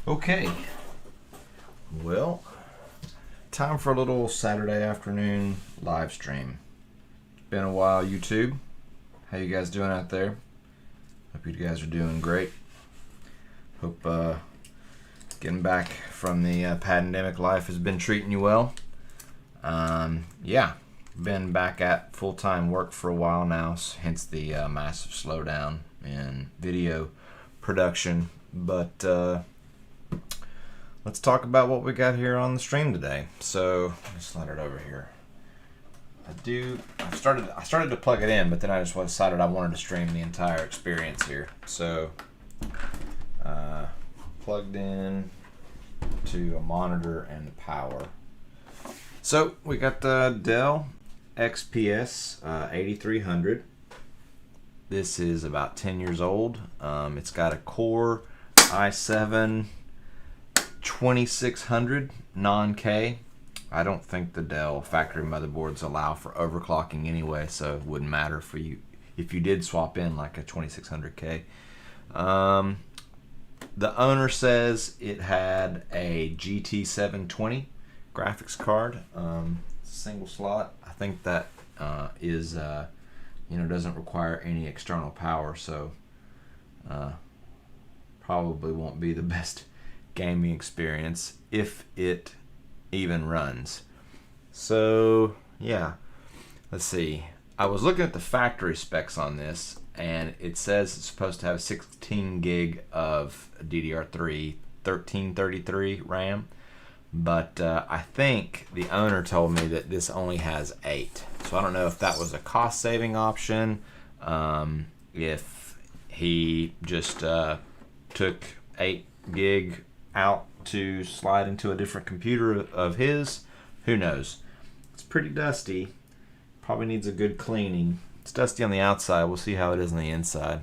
Okay, well, time for a little Saturday afternoon live stream. Been a while, YouTube. How you guys doing out there? Hope you guys are doing great. Hope getting back from the pandemic life has been treating you well. Yeah, been back at full-time work for a while now, hence the massive slowdown in video production. But let's talk about what we got here on the stream today. So let me slide it over here. I started to plug it in, but then I just decided I wanted to stream the entire experience here. So plugged in to a monitor and the power. So we got the Dell XPS 8300. This is about 10 years old. It's got a Core i7 2600 non-K. I don't think the Dell factory motherboards allow for overclocking anyway, so it wouldn't matter for you if you did swap in like a 2600K. The owner says it had a GT720 graphics card, single slot. I think that doesn't require any external power, so probably won't be the best gaming experience if it even runs. So yeah, let's see. I was looking at the factory specs on this, and it says it's supposed to have 16 gig of DDR3 1333 RAM, but I think the owner told me that this only has 8. So I don't know if that was a cost saving option, if he just took 8 gig out to slide into a different computer of his. Who knows? It's pretty dusty. Probably needs a good cleaning. It's dusty on the outside. We'll see how it is on the inside.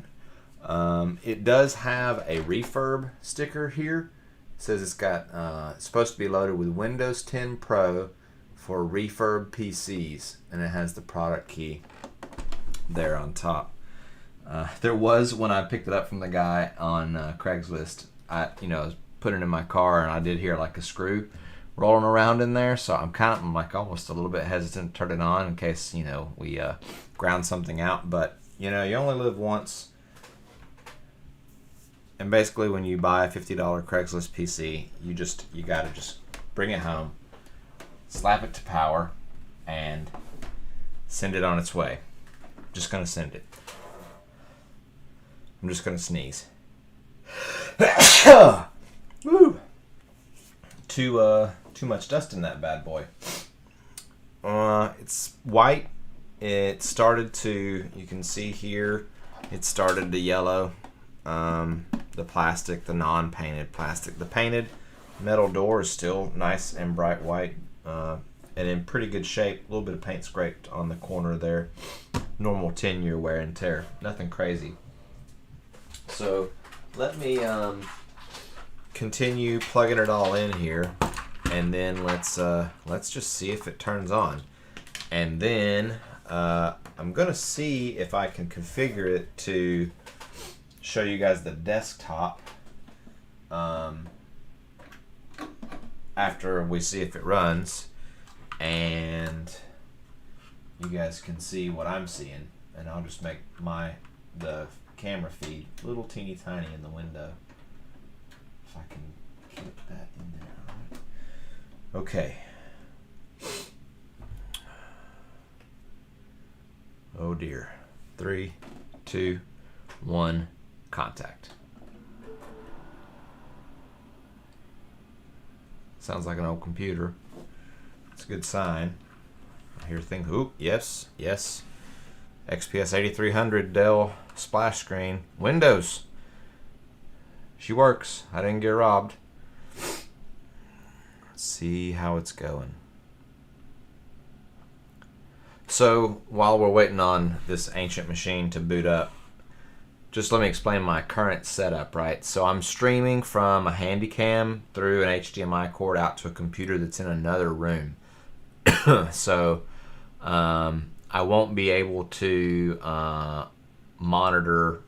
It does have a refurb sticker here. It says it's got it's supposed to be loaded with Windows 10 Pro for refurb PCs, and it has the product key there on top. There was, when I picked it up from the guy on Craigslist, I was putting it in my car, and I did hear like a screw rolling around in there, so I'm like almost a little bit hesitant to turn it on in case we ground something out. But you only live once, and basically when you buy a $50 Craigslist PC, you gotta just bring it home, slap it to power, and send it on its way. Just gonna send it. I'm just gonna sneeze. Woo! Too much dust in that bad boy. It's white. It started to, you can see here, it started to yellow. The plastic, the non-painted plastic. The painted metal door is still nice and bright white, and in pretty good shape. A little bit of paint scraped on the corner there. Normal 10-year wear and tear. Nothing crazy. So let me continue plugging it all in here, and then let's just see if it turns on. And then I'm gonna see if I can configure it to show you guys the desktop after we see if it runs, and you guys can see what I'm seeing, and I'll just make the camera feed a little teeny tiny in the window. If I can keep that in there. All right. Okay. Oh dear. 3, 2, 1, contact. Sounds like an old computer. It's a good sign. I hear things. Oop, yes. XPS 8300 Dell splash screen. Windows. She works. I didn't get robbed. Let's see how it's going. So while we're waiting on this ancient machine to boot up, just let me explain my current setup, right? So I'm streaming from a Handycam through an HDMI cord out to a computer that's in another room. So I won't be able to monitor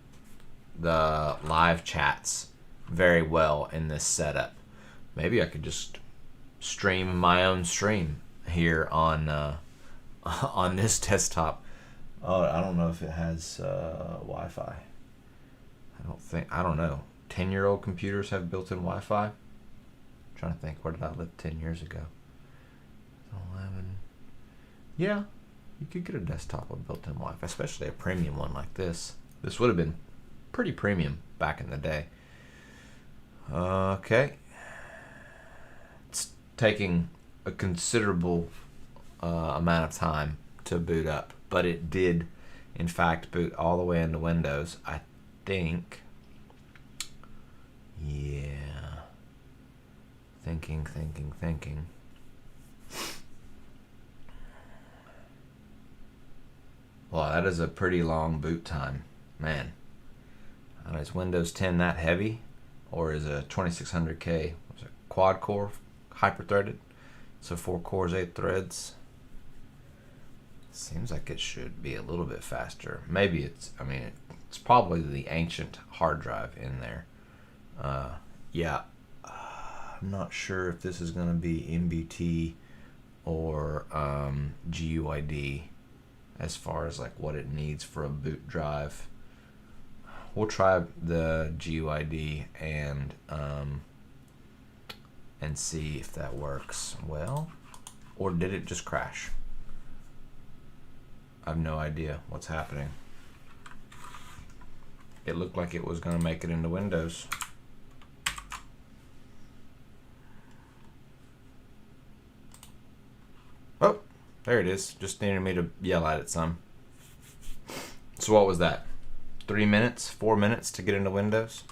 the live chats very well in this setup. Maybe I could just stream my own stream here on on this desktop. Oh, I don't know if it has Wi-Fi. I don't know. 10-year-old computers have built-in Wi-Fi. I'm trying to think, where did I live 10 years ago? 11. Yeah, you could get a desktop with built-in Wi-Fi, especially a premium one like this. This would have been pretty premium back in the day. Okay. It's taking a considerable amount of time to boot up, but it did, in fact, boot all the way into Windows. I think. Yeah. Thinking. Wow, that is a pretty long boot time. Man. Is Windows 10 that heavy? Or is a 2600K quad core hyper-threaded? So 4 cores, 8 threads. Seems like it should be a little bit faster. Maybe it's probably the ancient hard drive in there. Yeah. I'm not sure if this is going to be MBT or GUID as far as like what it needs for a boot drive. We'll try the GUID and see if that works well, or did it just crash? I have no idea what's happening. It looked like it was going to make it into Windows. Oh, there it is. Just needed me to yell at it some. So what was that? 3 minutes, 4 minutes to get into Windows?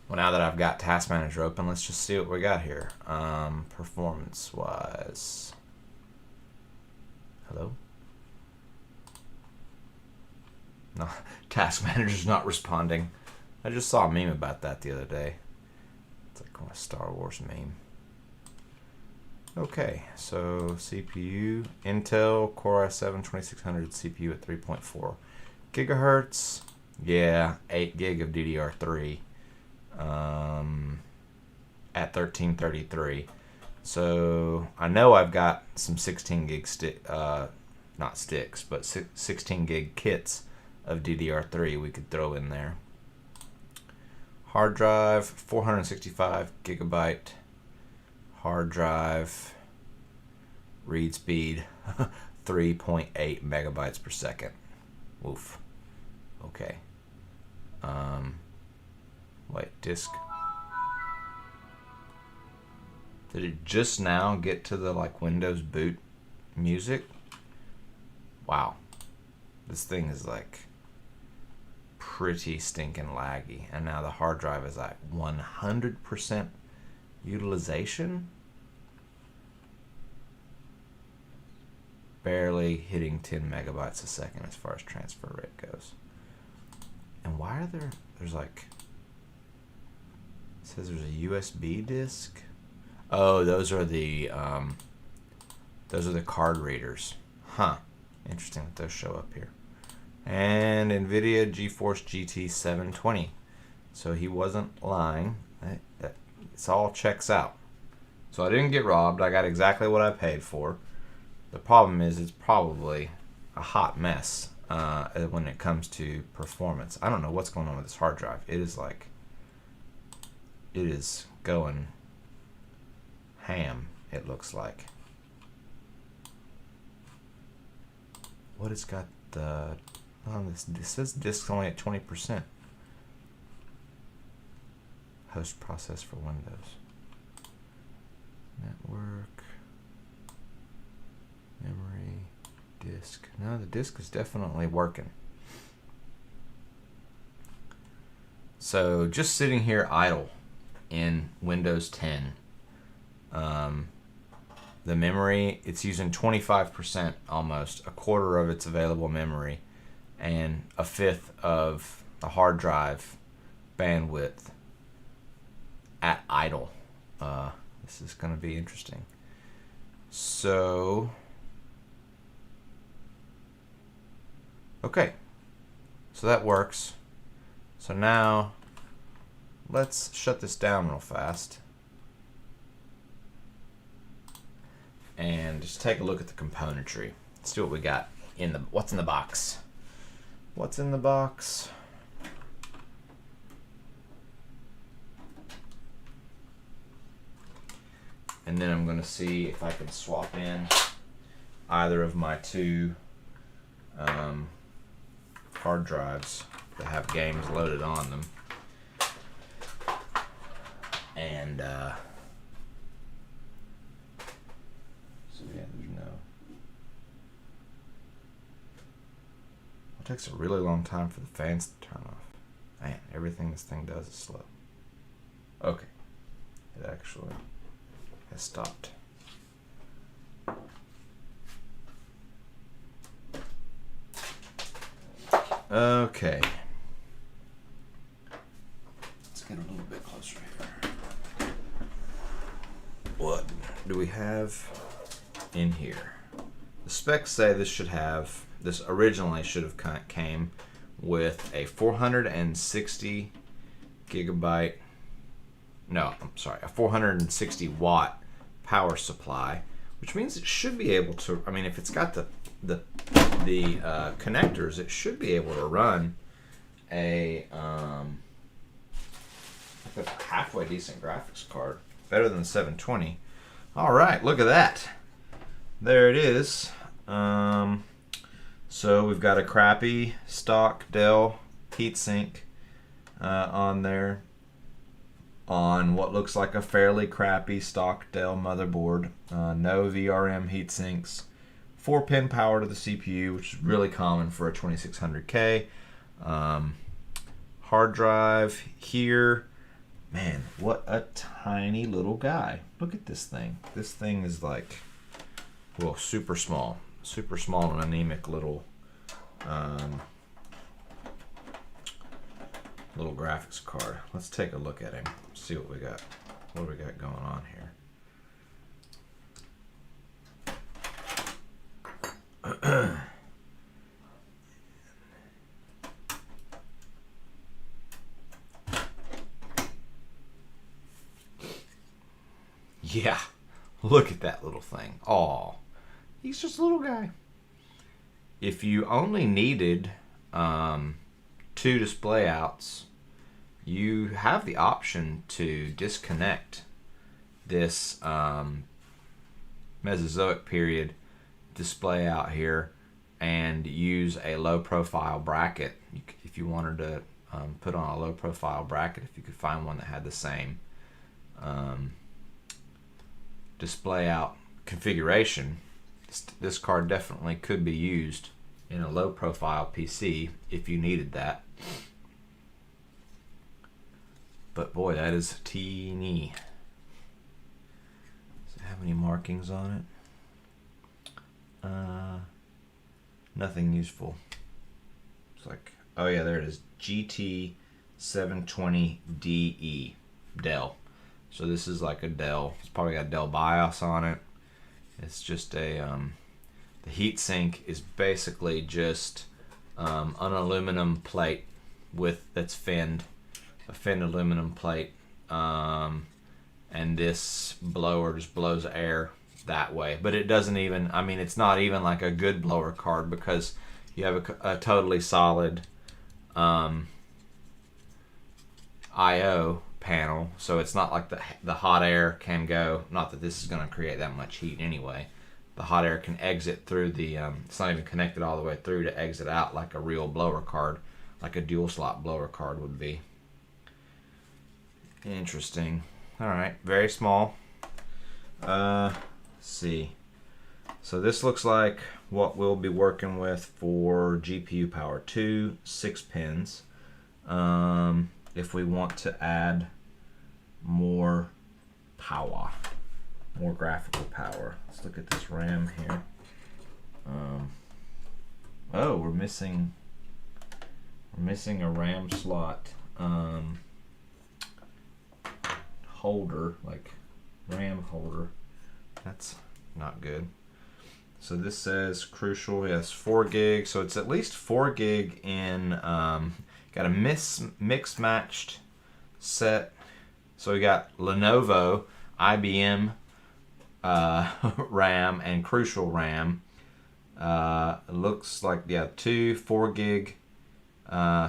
Well, now that I've got Task Manager open, let's just see what we got here. Performance-wise. Hello? No, Task Manager's not responding. I just saw a meme about that the other day. It's like a Star Wars meme. Okay, so CPU, Intel Core i7 2600 CPU at 3.4 gigahertz. Yeah, 8 gig of DDR3 at 1333. So I know I've got some 16 gig not sticks, but 16 gig kits of DDR3 we could throw in there. Hard drive, 465 gigabyte hard drive, read speed 3.8 megabytes per second. Oof. Okay. Wait, disk. Did it just now get to the like Windows boot music? Wow. This thing is like pretty stinking laggy. And now the hard drive is like 100% utilization. Barely hitting 10 megabytes a second as far as transfer rate goes. And why are there's like, it says there's a USB disk. Oh, those are the card readers. Huh. Interesting that those show up here. And NVIDIA GeForce GT 720. So he wasn't lying. It's all checks out. So I didn't get robbed. I got exactly what I paid for. The problem is it's probably a hot mess when it comes to performance. I don't know what's going on with this hard drive. It is going ham, it looks like. What it's got the... Oh, this says disk's only at 20%. Host process for Windows. Network. Memory. Disk. No, the disk is definitely working. So just sitting here idle in Windows 10. The memory, it's using 25% almost, a quarter of its available memory, and a fifth of the hard drive bandwidth at idle. This is going to be interesting. So, okay, so that works. So now let's shut this down real fast and just take a look at the componentry. Let's see what we got in the, what's in the box. What's in the box? And then I'm going to see if I can swap in either of my two hard drives that have games loaded on them. And so yeah, there's no. It takes a really long time for the fans to turn off. Man, everything this thing does is slow. Okay, it actually has stopped. Okay. Let's get a little bit closer here. What do we have in here? The specs say this originally should have came with a 460 gigabyte, no, I'm sorry, a 460 watt power supply, which means it should be able to, I mean, if it's got the connectors, it should be able to run a halfway decent graphics card, better than the 720. All right, look at that. There it is. So we've got a crappy stock Dell heatsink on there, on what looks like a fairly crappy stock Dell motherboard. No VRM heatsinks. 4-pin power to the CPU, which is really common for a 2600K. Hard drive here. Man, what a tiny little guy. Look at this thing. This thing is like, well, super small and anemic little little graphics card. Let's take a look at him. See what we got. What do we got going on here? Yeah, look at that little thing. Aw, he's just a little guy. If you only needed 2 display outs, you have the option to disconnect this Mesozoic period display out here and use a low profile bracket. If you wanted to put on a low profile bracket, if you could find one that had the same display out configuration, this card definitely could be used in a low profile PC if you needed that. But boy, that is teeny. Does it have any markings on it? Nothing useful. It's like, oh yeah, there it is. GT720DE Dell. So this is like a Dell. It's probably got a Dell BIOS on it. It's just a the heatsink is basically just an aluminum plate that's finned, a finned aluminum plate, and this blower just blows air that way. But it doesn't even, I mean, it's not even like a good blower card because you have a totally solid I/O panel, so it's not like the hot air can go, not that this is going to create that much heat anyway. The hot air can exit through the, it's not even connected all the way through to exit out like a real blower card, like a dual slot blower card would be. Interesting. Alright, very small. Let's see. So this looks like what we'll be working with for GPU power. 2 6-pins. If we want to add more power, more graphical power. Let's look at this RAM here. Oh, we're missing a RAM slot holder, like RAM holder. That's not good. So this says crucial, yes, 4 gig. So it's at least 4 gig in, got a mix matched set. So we got Lenovo, IBM RAM, and Crucial RAM. It looks like, yeah, 2 4 gig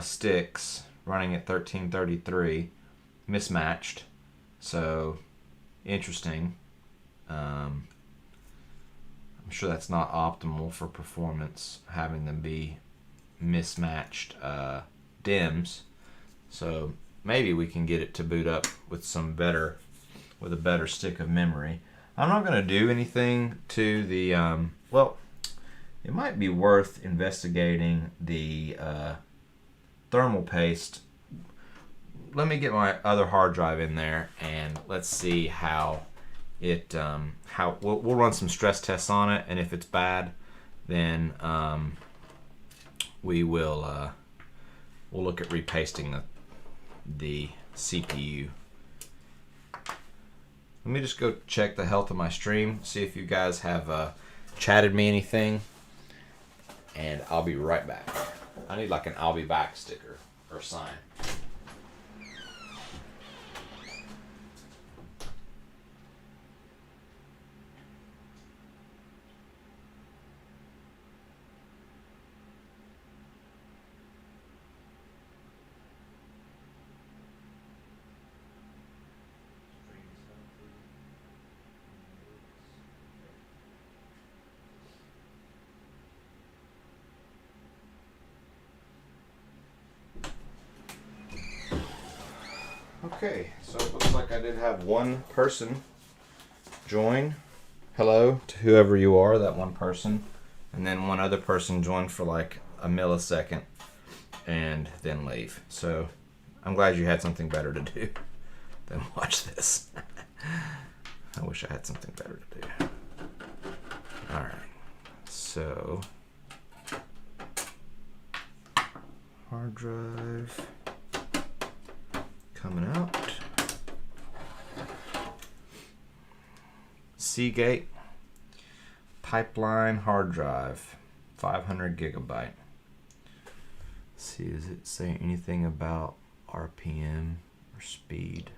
sticks running at 1333, mismatched. So interesting. I'm sure that's not optimal for performance, having them be mismatched DIMMs. So maybe we can get it to boot up with a better stick of memory. I'm not going to do anything to the well, it might be worth investigating the thermal paste. Let me get my other hard drive in there and let's see how it we'll run some stress tests on it, and if it's bad, then we'll look at repasting the CPU. Let me just go check the health of my stream, see if you guys have chatted me anything, and I'll be right back. I need like an I'll be back sticker or sign. Okay, so it looks like I did have one person join. Hello to whoever you are, that one person. And then one other person joined for like a millisecond and then leave. So I'm glad you had something better to do than watch this. I wish I had something better to do. Alright, so hard drive coming out. Seagate Pipeline hard drive, 500 gigabyte. Let's see, does it say anything about RPM or speed?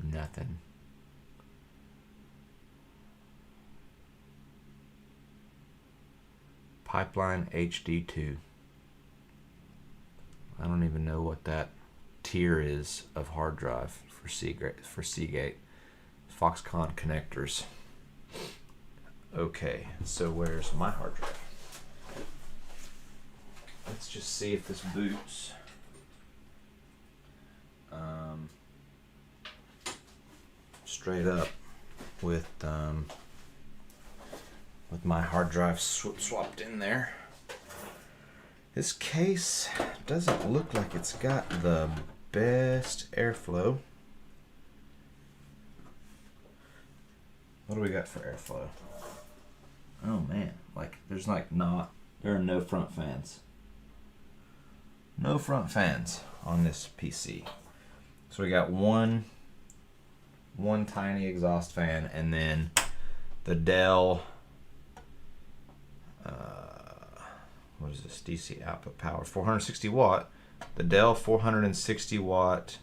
Nothing. Pipeline HD2. I don't even know what that tier is of hard drive for Seagate. Foxconn connectors. Okay, so where's my hard drive? Let's just see if this boots. Straight up with my hard drive swapped in there. This case doesn't look like it's got the best airflow. What do we got for airflow? Oh man, like there's like there are no front fans. No front fans on this PC. So we got one tiny exhaust fan, and then the Dell what is this? DC output power, 460 watt. The Dell 460 watt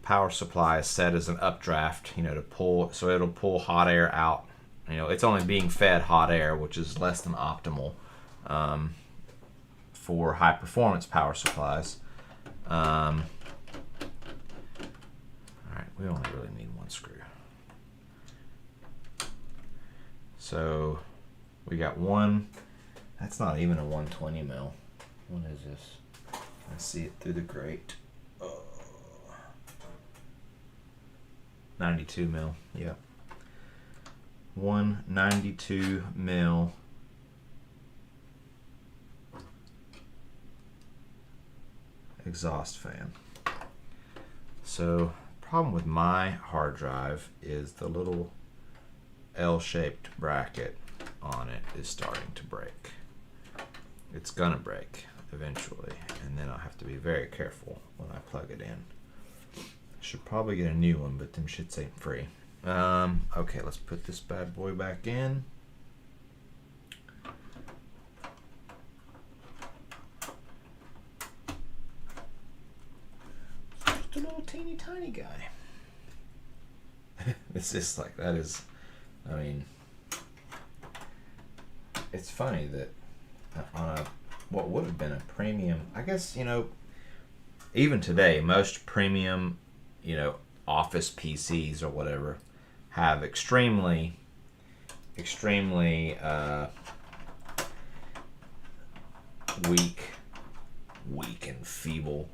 power supply is set as an updraft, to pull, so it'll pull hot air out. It's only being fed hot air, which is less than optimal for high performance power supplies. All right, we only really need one screw. So we got one. That's not even a 120 mil. What is this? I see it through the grate. 92 mil. Yeah. 192 mil exhaust fan. So problem with my hard drive is the little L-shaped bracket on it is starting to break. It's gonna break eventually, and then I'll have to be very careful when I plug it in. I should probably get a new one, but them shits ain't free. Okay, let's put this bad boy back in. a little teeny tiny guy. It's just like, that is, I mean, it's funny that on what would have been a premium, I guess, even today, most premium, office PCs or whatever have extremely weak and feeble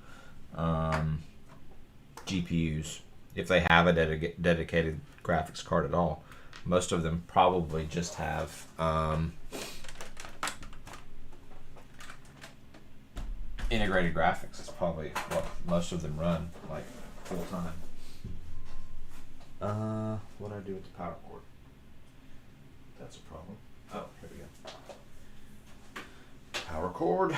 GPUs. If they have a dedicated graphics card at all, most of them probably just have integrated graphics. It's probably what most of them run like full time. What do I do with the power cord? That's a problem. Oh, here we go. Power cord.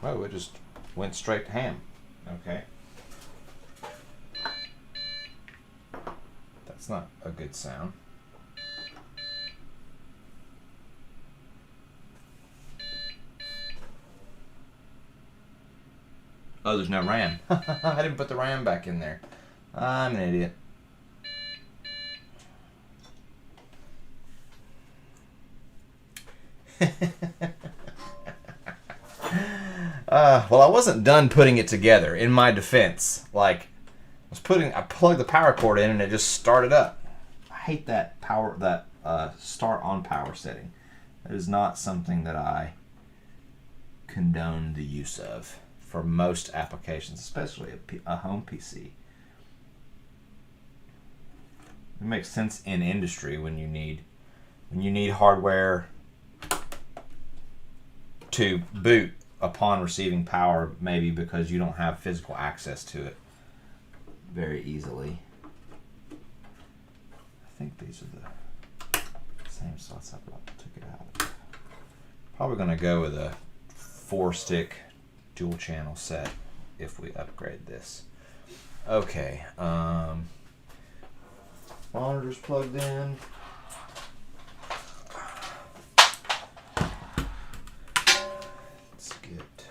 Oh, it just went straight to ham. Okay. That's not a good sound. Oh, there's no RAM. I didn't put the RAM back in there. I'm an idiot. Well, I wasn't done putting it together. In my defense, like I plugged the power cord in and it just started up. I hate that start on power setting. That is not something that I condone the use of for most applications, especially a home PC. It makes sense in industry when you need hardware to boot upon receiving power, maybe because you don't have physical access to it very easily. I think these are the same slots I took it out. Probably going to go with a 4-stick dual channel set if we upgrade this. Okay, monitor's plugged in. Let's get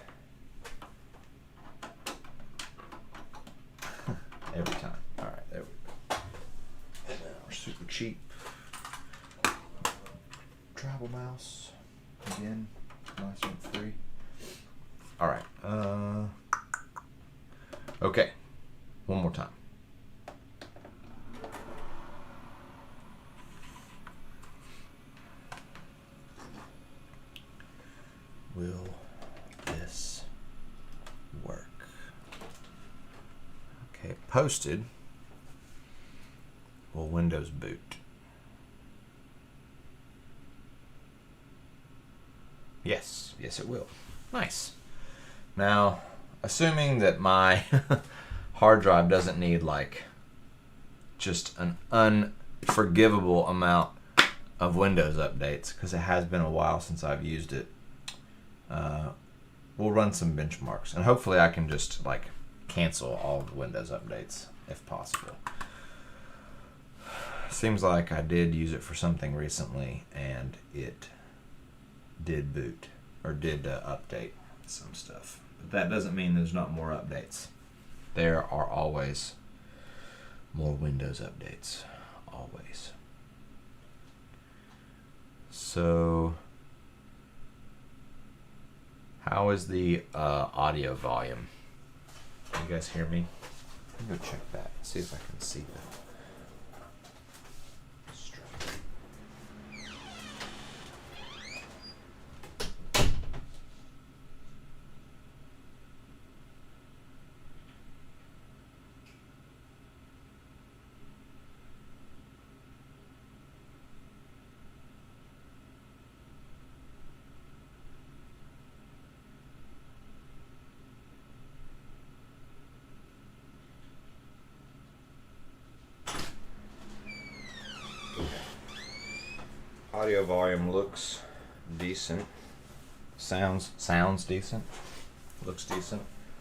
every time. All right, there we go. And then our super cheap travel mouse again, nice and free. All right. Okay. One more time. Will this work? Okay, posted. Will Windows boot? Yes. Yes, it will. Nice. Now, assuming that my hard drive doesn't need like just an unforgivable amount of Windows updates, because it has been a while since I've used it, we'll run some benchmarks, and hopefully I can just like cancel all the Windows updates if possible. Seems like I did use it for something recently, and it did boot or did update some stuff. But that doesn't mean there's not more updates. There are always more Windows updates. Always. So, how is the audio volume? Can you guys hear me? Let me go check that. See if I can see that. Audio volume looks decent. Sounds decent. Looks decent.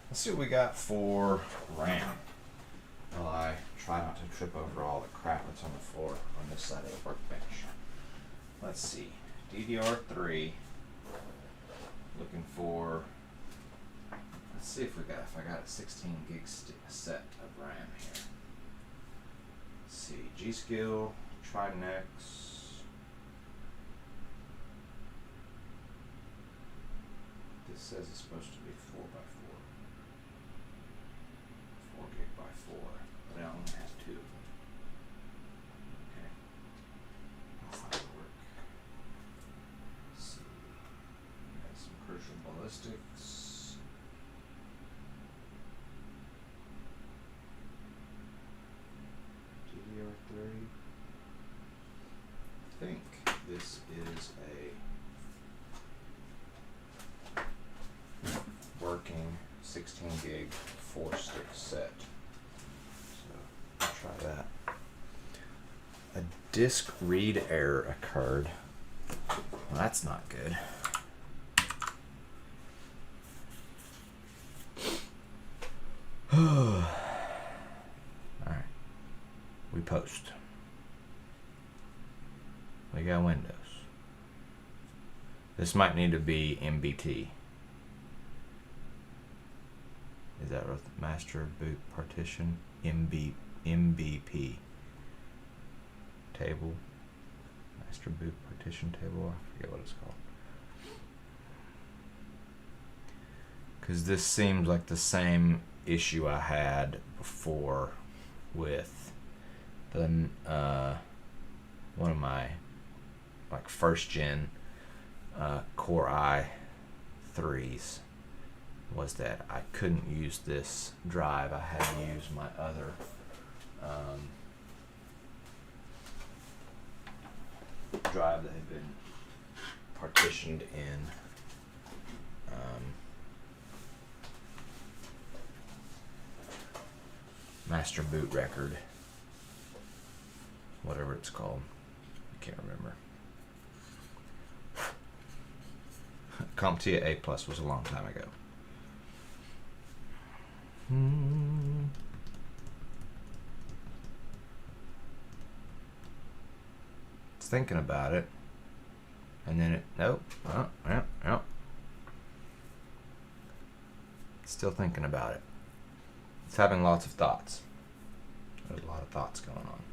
Let's see what we got for RAM. While I try not to trip over all the crap that's on the floor on this side of the workbench. Let's see. DDR3. Looking for see if I got a 16 gig set of RAM here. Let's see, G-Skill, Trident X. This says it's supposed to be 4x4. 4 gig by 4, but I only have 2 of them. Okay. That's not gonna work. Let's see. We got some crucial ballistics. DDR3. I think this is a working 16 gig 4-stick set. So I'll try that. A disk read error occurred. Well, that's not good. Alright. We post. We got Windows. This might need to be MBT. Is that right? Master boot partition? MBP. Table. Master boot partition table. I forget what it's called. Because this seems like the same issue I had before with the one of my like first gen Core i3s was that I couldn't use this drive. I had to use my other drive that had been partitioned in master boot record, whatever it's called. I can't remember. CompTIA A+ was a long time ago. It's thinking about it, and then it nope. Still thinking about it. It's having lots of thoughts. There's a lot of thoughts going on.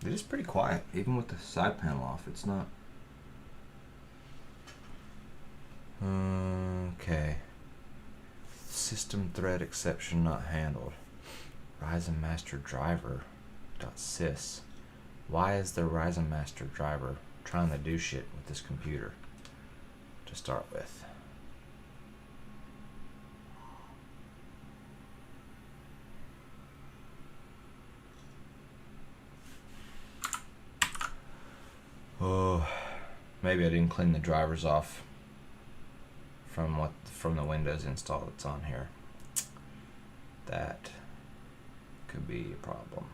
It is pretty quiet, even with the side panel off. It's not. Okay. System thread exception not handled. Ryzen master driver .sys. Why is the Ryzen master driver trying to do shit with this computer to start with? Oh, maybe I didn't clean the drivers off from the Windows install that's on here. That could be a problem.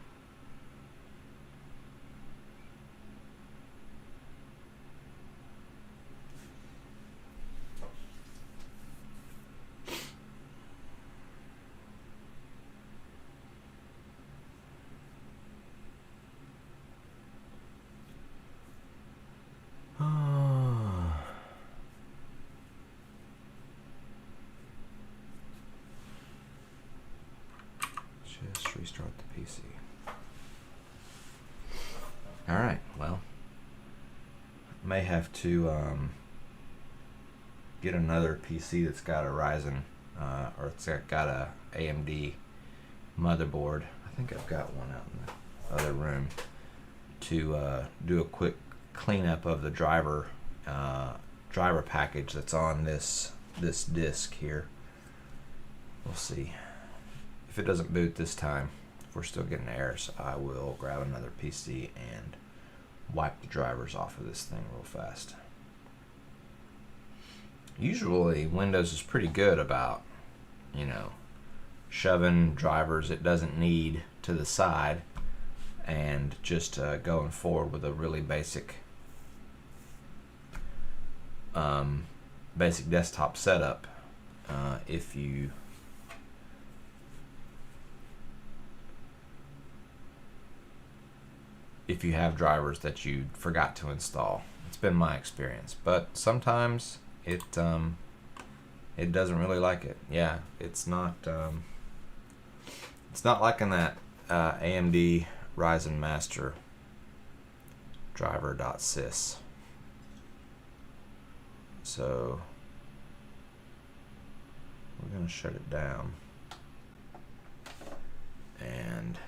Just restart the PC. Alright, well, may have to get another PC that's got a Ryzen or it's got a AMD motherboard. I think I've got one out in the other room to do a quick cleanup of the driver package that's on this disk here. We'll see. If it doesn't boot this time, if we're still getting errors, I will grab another PC and wipe the drivers off of this thing real fast. Usually Windows is pretty good about, you know, shoving drivers it doesn't need to the side and just going forward with a really basic desktop setup. If you if you have drivers that you forgot to install. It's been my experience, but sometimes it doesn't really like it. Yeah, it's not liking that AMD Ryzen Master driver.sys. So we're going to shut it down. And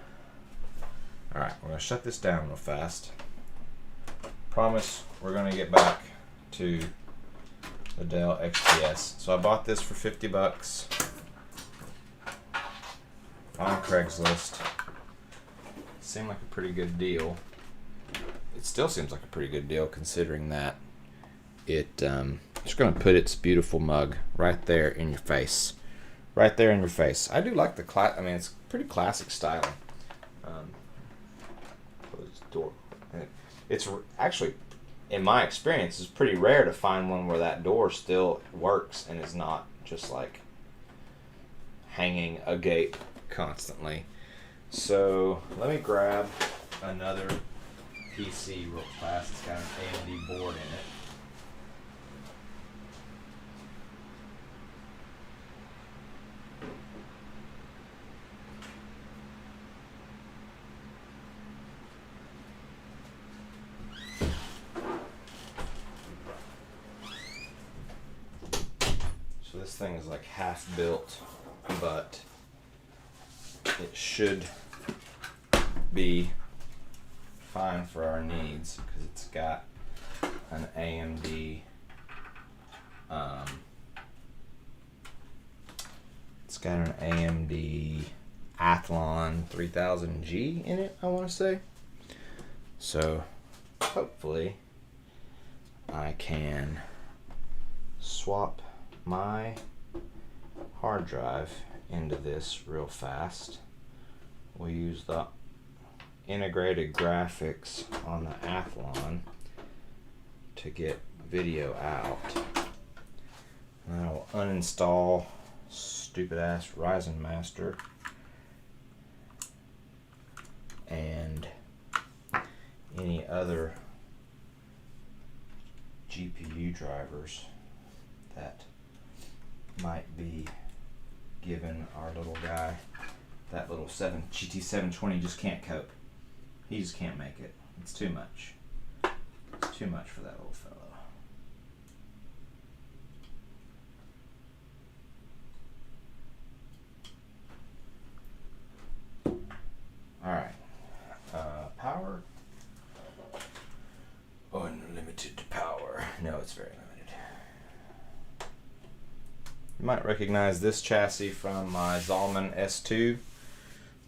alright, we're going to shut this down real fast. Promise we're going to get back to the Dell XPS. So I bought this for $50 on Craigslist. Seemed like a pretty good deal. It still seems like a pretty good deal considering that it's going to put its beautiful mug right there in your face. Right there in your face. I do like the I mean, it's pretty classic styling. Close the door. It's actually, in my experience, it's pretty rare to find one where that door still works and is not just like hanging agape constantly. So let me grab another PC real fast. It's got an AMD board in it. So this thing is like half built, but it should be fine for our needs because it's got an AMD Athlon 3000G in it, I want to say. So hopefully I can swap my hard drive into this real fast. We'll use the integrated graphics on the Athlon to get video out. And I'll uninstall stupid ass Ryzen Master and any other GPU drivers that might be given our little guy. That little GT720 just can't cope. He just can't make it. It's too much. It's too much for that little fellow. Alright. Power. Unlimited power. No, it's very limited. You might recognize this chassis from my Zalman S2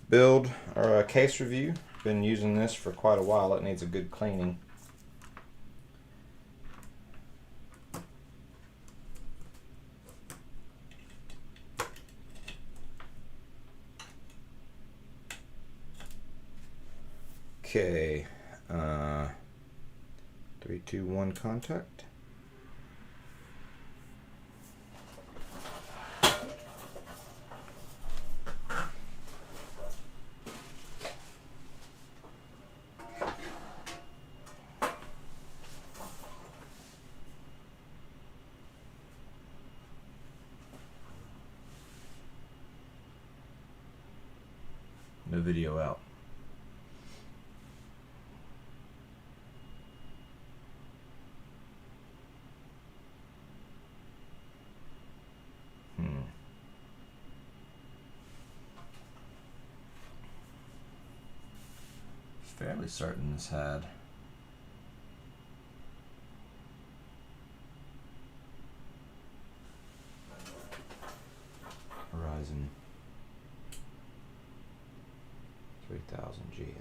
build or case review. Been using this for quite a while. It needs a good cleaning. Okay, 3, 2, 1 contact. No video out. Fairly certain this had Ryzen 3000G in it.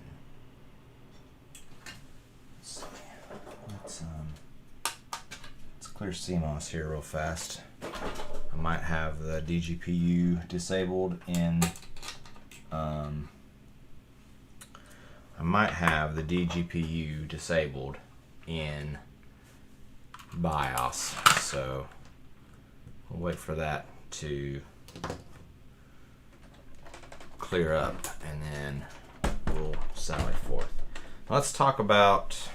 Let's clear CMOS here real fast. I might have the DGPU disabled in BIOS, so we'll wait for that to clear up and then we'll sally forth. let's talk about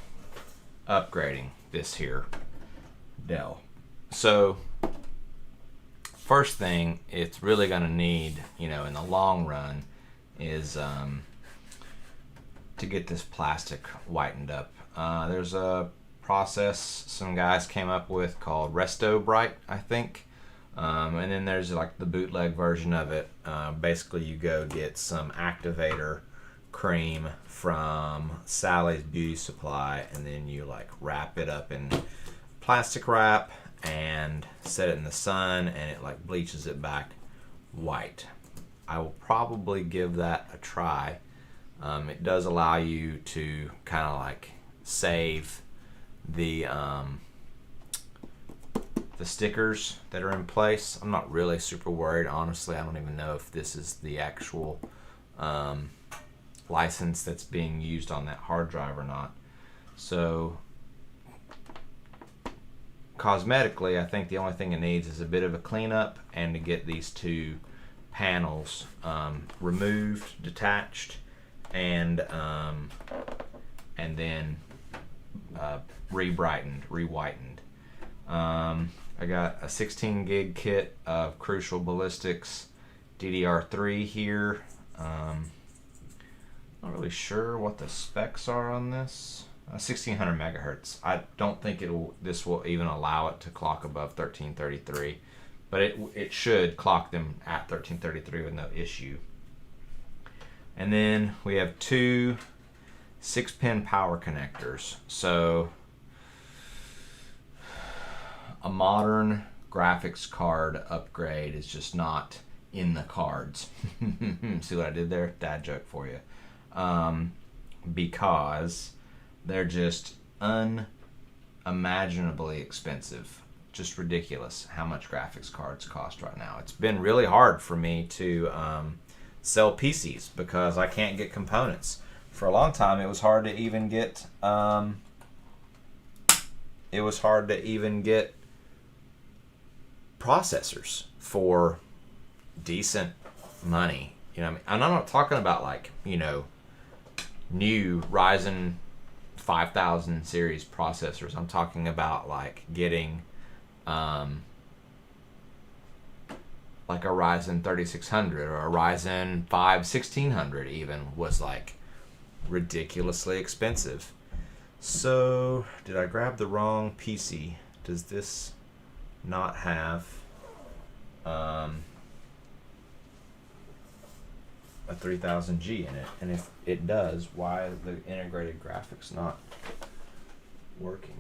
upgrading this here Dell. So first thing it's really going to need, you know, in the long run is to get this plastic whitened up. There's a process some guys came up with called Resto Bright, I think. And then there's like the bootleg version of it. Basically you go get some activator cream from Sally's Beauty Supply, and then you like wrap it up in plastic wrap and set it in the sun, and it like bleaches it back white. I will probably give that a try. It does allow you to kind of like save the stickers that are in place. I'm not really super worried, honestly. I don't even know if this is the actual license that's being used on that hard drive or not. So cosmetically, I think the only thing it needs is a bit of a cleanup and to get these two panels removed, detached, and then re-whitened. I got a 16 gig kit of Crucial Ballistics DDR3 here. Not really sure what the specs are on this. 1600 megahertz. I don't think this will even allow it to clock above 1333, but it should clock them at 1333 with no issue. And then we have two 6-pin power connectors. So a modern graphics card upgrade is just not in the cards. See what I did there? Dad joke for you. Because they're just unimaginably expensive. Just ridiculous how much graphics cards cost right now. It's been really hard for me to sell PCs because I can't get components. For a long time, it was hard to even get processors for decent money. You know what I mean? And I'm not talking about like, you know, new Ryzen 5000 series processors. I'm talking about like getting like a Ryzen 3600 or a Ryzen 5 1600 even was like ridiculously expensive. So did I grab the wrong PC? Does this not have a 3000G in it? And if it does, why are the integrated graphics not working?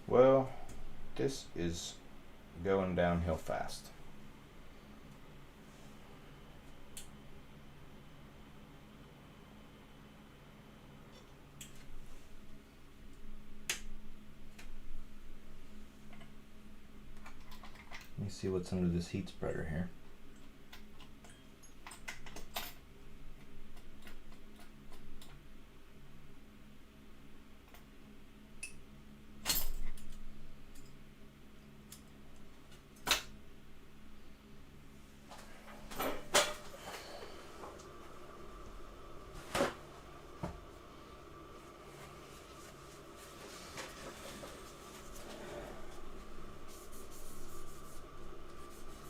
Well, this is going downhill fast. Let me see what's under this heat spreader here.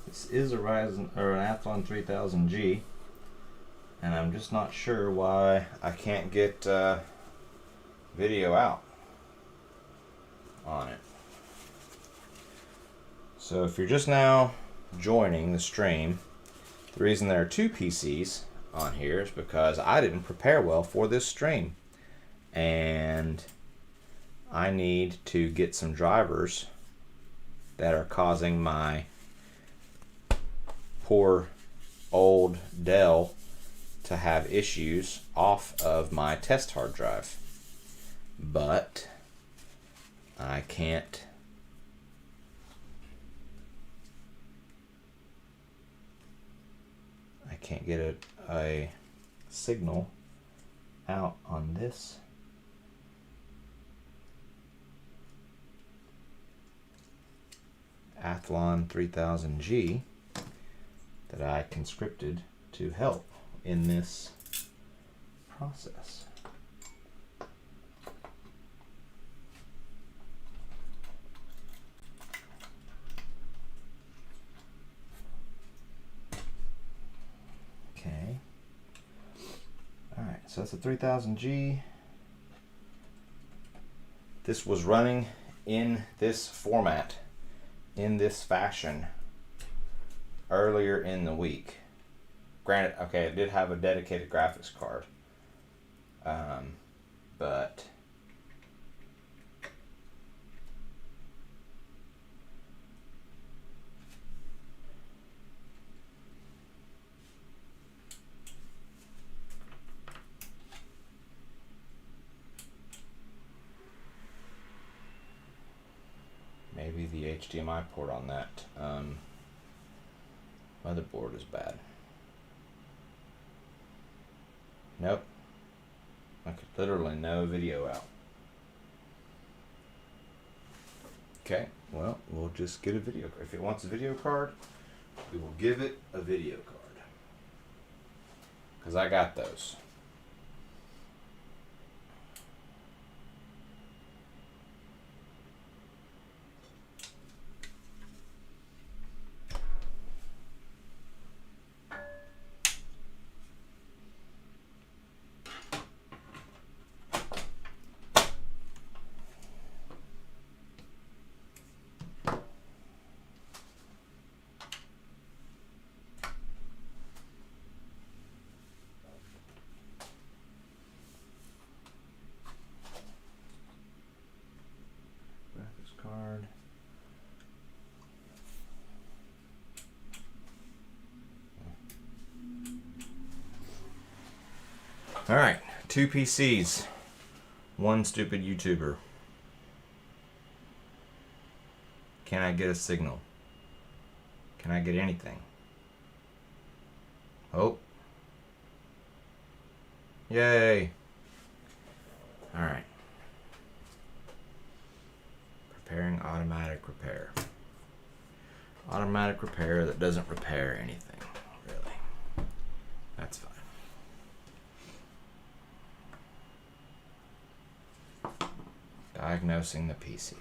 This is a Ryzen or an Athlon 3000G, and I'm just not sure why I can't get video out on it. So if you're just now joining the stream, the reason there are two PCs on here is because I didn't prepare well for this stream, and I need to get some drivers that are causing my poor old Dell to have issues off of my test hard drive. But I can't get a signal out on this Athlon 3000G that I conscripted to help in this process. Okay. Alright, so that's a 3000G. This was running in this format, in this fashion, earlier in the week. Granted, okay, it did have a dedicated graphics card, but maybe the HDMI port on that motherboard is bad. Nope. I could literally no video out. Okay, well, we'll just get a video card. If it wants a video card, we will give it a video card. Because I got those. Card. All right, 2 PCs, 1 stupid YouTuber. Can I get a signal? Can I get anything? Oh. Yay. All right. Preparing automatic repair. Automatic repair that doesn't repair anything, really. That's fine. Diagnosing the PC.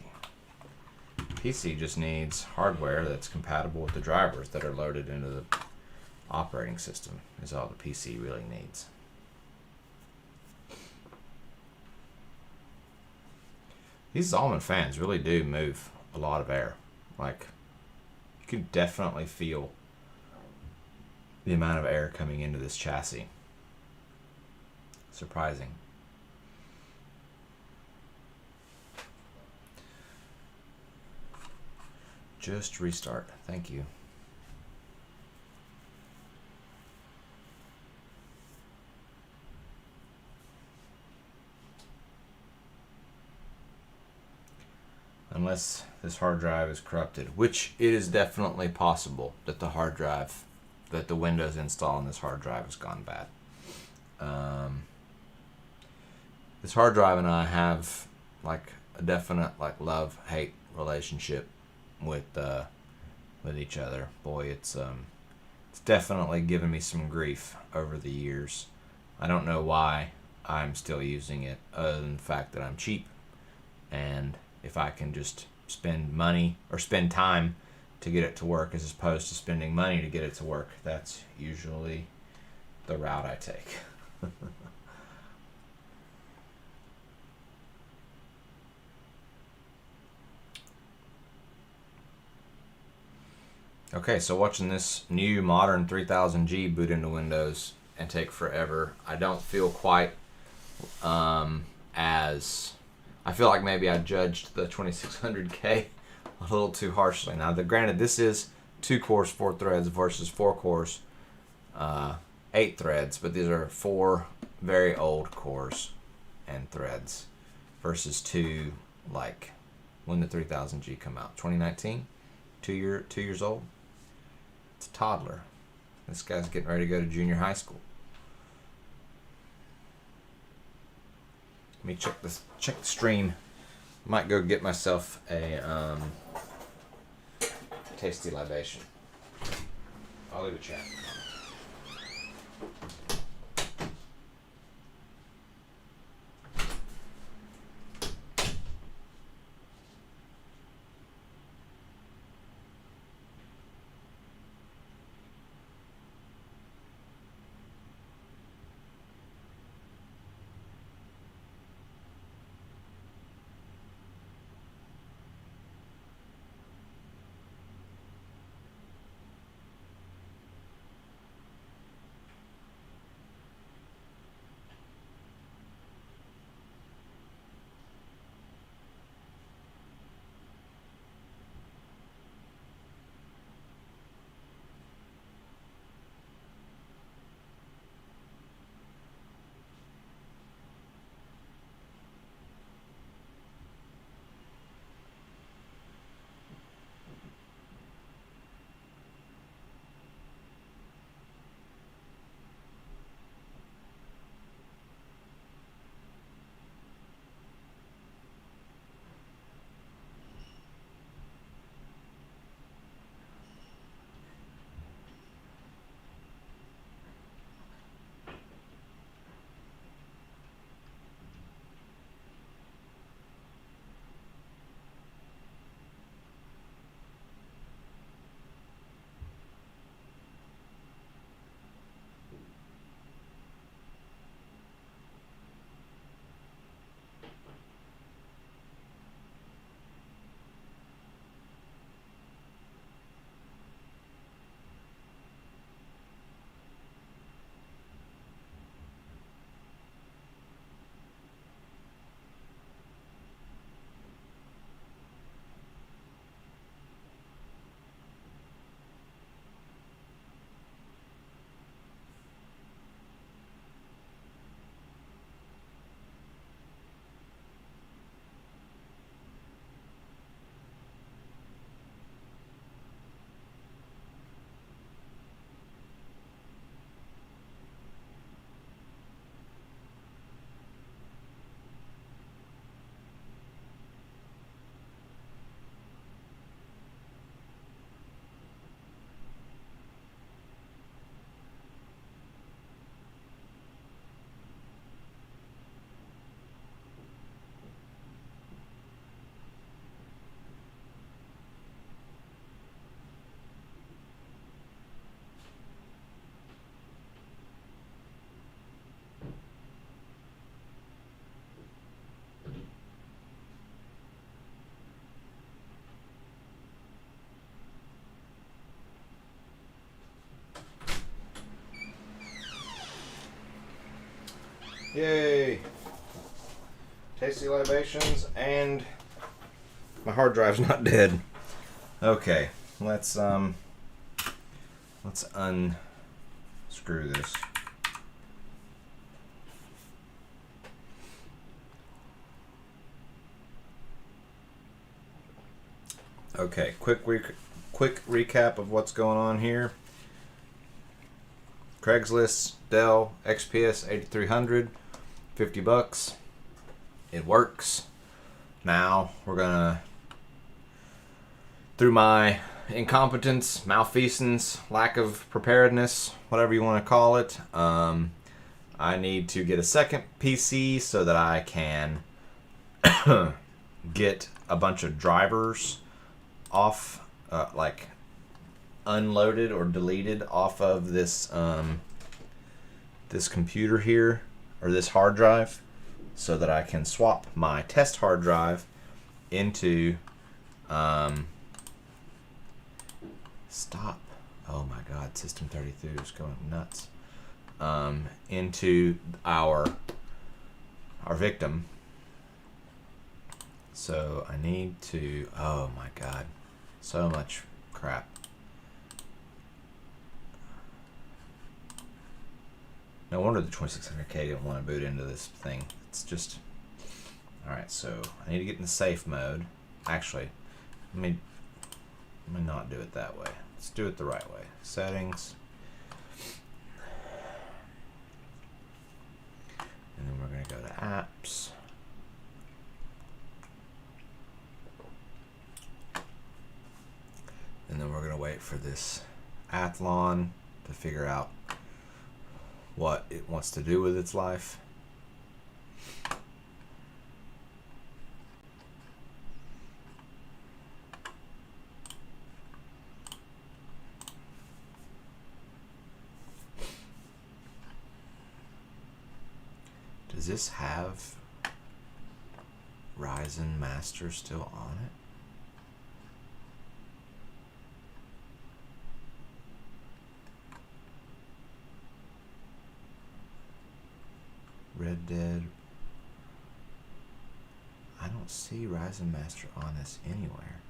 PC just needs hardware that's compatible with the drivers that are loaded into the operating system, is all the PC really needs. These Zalman fans really do move a lot of air. Like, you can definitely feel the amount of air coming into this chassis. Surprising. Just restart. Thank you. Unless this hard drive is corrupted, which it is definitely possible that the hard drive, that the Windows install on this hard drive has gone bad. This hard drive and I have like a definite like love-hate relationship with each other. Boy, it's definitely given me some grief over the years. I don't know why I'm still using it, other than the fact that I'm cheap, and if I can just spend money or spend time to get it to work as opposed to spending money to get it to work, that's usually the route I take. Okay, so watching this new modern 3000G boot into Windows and take forever, I don't feel quite as... I feel like maybe I judged the 2600K a little too harshly. Now, granted, this is 2 cores, 4 threads versus 4 cores, 8 threads, but these are 4 very old cores and threads versus 2, like, when the 3000G come out? 2019? 2 years old? It's a toddler. This guy's getting ready to go to junior high school. Let me check the stream. Might go get myself a tasty libation. I'll leave a chat. Yay! Tasty libations, and my hard drive's not dead. Okay, let's unscrew this. Okay, quick recap of what's going on here. Craigslist Dell XPS 8300, $50. It works. Now we're gonna, through my incompetence, malfeasance, lack of preparedness, whatever you want to call it, I need to get a second PC so that I can get a bunch of drivers off, like unloaded or deleted off of this this computer here, or this hard drive, so that I can swap my test hard drive into stop. Oh my god, System 32 is going nuts. Into our victim. So I need to, oh my god, so much crap. No wonder the 2600K didn't want to boot into this thing. It's just, alright, so I need to get in the safe mode. Actually, let me not do it that way. Let's do it the right way. Settings. And then we're going to go to apps. wait for this Athlon to figure out what it wants to do with its life. Does this have Ryzen Master still on it? Red Dead. I don't see Ryzen Master on this anywhere.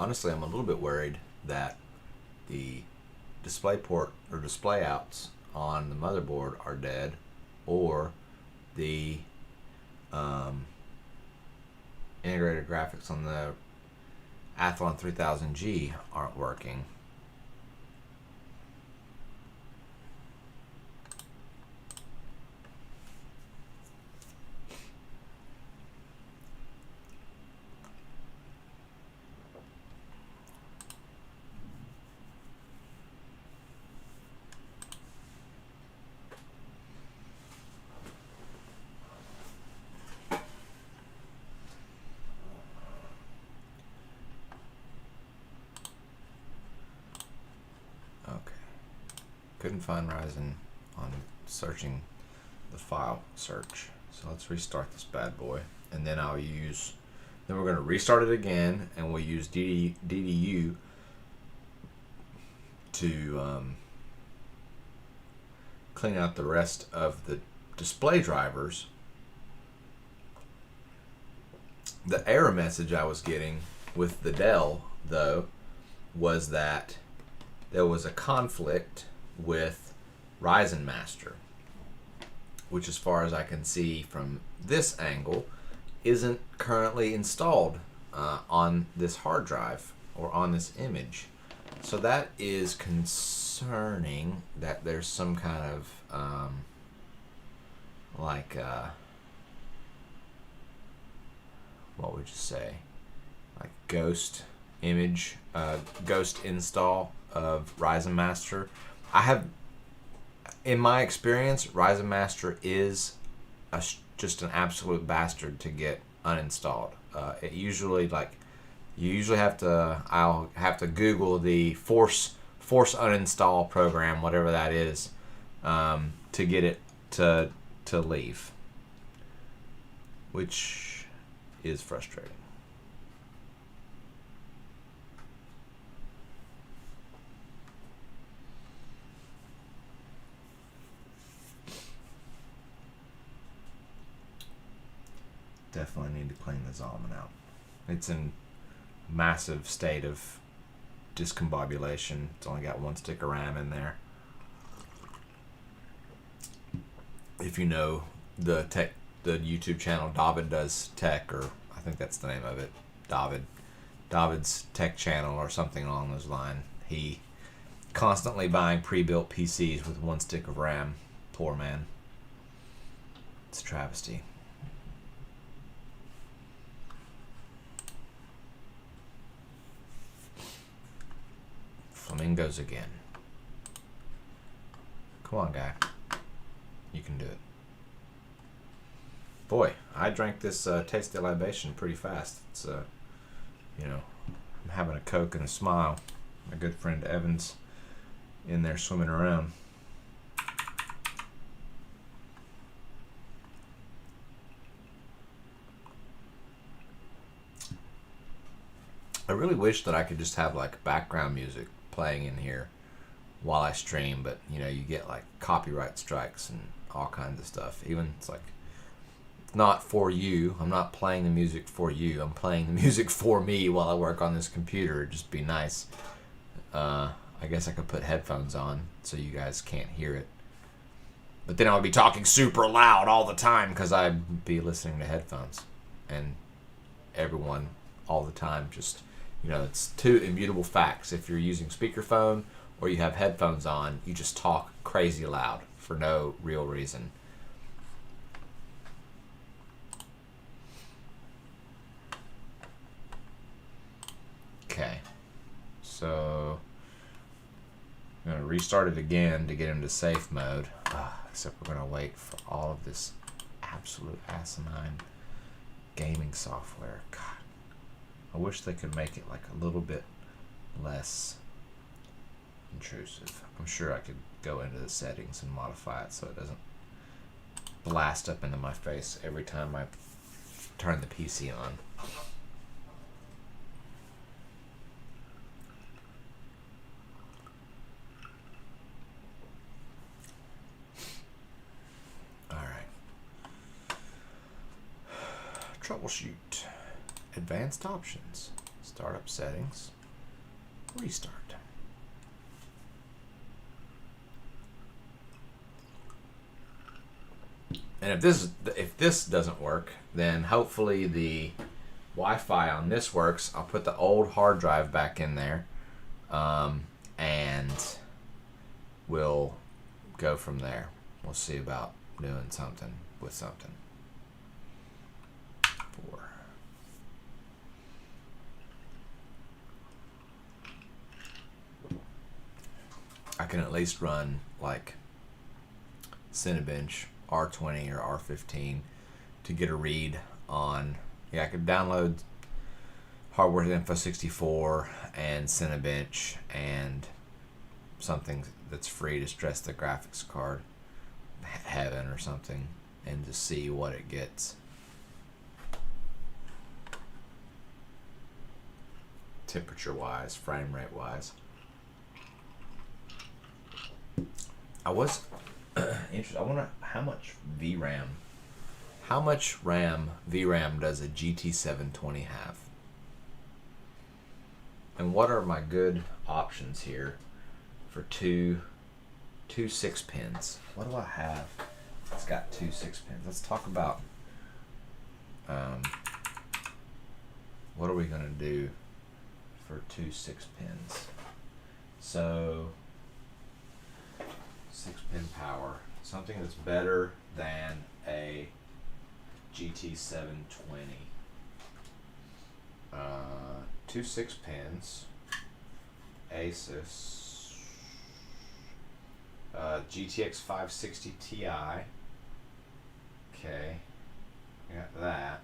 Honestly, I'm a little bit worried that the display port or display outs on the motherboard are dead, or the integrated graphics on the Athlon 3000G aren't working. Couldn't find Ryzen on searching the file search. So let's restart this bad boy, and then then we're going to restart it again, and we'll use DDU to clean out the rest of the display drivers. The error message I was getting with the Dell, though, was that there was a conflict with Ryzen Master, which, as far as I can see from this angle, isn't currently installed on this hard drive or on this image. So that is concerning, that there's some kind of what would you say, like ghost image, ghost install of Ryzen Master. In my experience, Ryzen Master is just an absolute bastard to get uninstalled. It usually, I'll have to Google the force uninstall program, whatever that is, to get it to leave, which is frustrating. Definitely need to clean the Zalman out. It's in massive state of discombobulation. It's only got one stick of RAM in there. If you know the YouTube channel David Does Tech, or I think that's the name of it, David's Tech Channel or something along those lines. He constantly buying pre-built PCs with 1 stick of RAM. Poor man. It's a travesty. Flamingos again. Come on, guy. You can do it. Boy, I drank this Taste the Libation pretty fast. It's, you know, I'm having a Coke and a smile. My good friend Evan's in there swimming around. I really wish that I could just have like background music playing in here while I stream, but you know, you get like copyright strikes and all kinds of stuff. Even it's like, not for you. I'm not playing the music for you. I'm playing the music for me while I work on this computer. It'd just be nice. I guess I could put headphones on so you guys can't hear it. But then I would be talking super loud all the time because I'd be listening to headphones. And everyone all the time just, you know, it's two immutable facts. If you're using speakerphone or you have headphones on, you just talk crazy loud for no real reason. Okay, so I'm going to restart it again to get into safe mode. Except we're going to wait for all of this absolute asinine gaming software. God, I wish they could make it like a little bit less intrusive. I'm sure I could go into the settings and modify it so it doesn't blast up into my face every time I turn the PC on. Troubleshoot. Advanced options. Startup settings. Restart. And if this doesn't work, then hopefully the Wi-Fi on this works. I'll put the old hard drive back in there, and we'll go from there. We'll see about doing something with something. I can at least run like Cinebench R20 or R15 to get a read on. Yeah, I could download Hardware Info 64 and Cinebench and something that's free to stress the graphics card, Heaven or something, and to see what it gets. Temperature wise, frame rate wise. I was interested. I wonder how much RAM VRAM does a GT720 have? And what are my good options here for two 6 pins? What do I have? It's got 2 6 pins. Let's talk about what are we gonna do for 2 6 pins? So 6-pin power, something that's better than a GT720. 2 6 pins, Asus, GTX 560 Ti. Okay, I got that.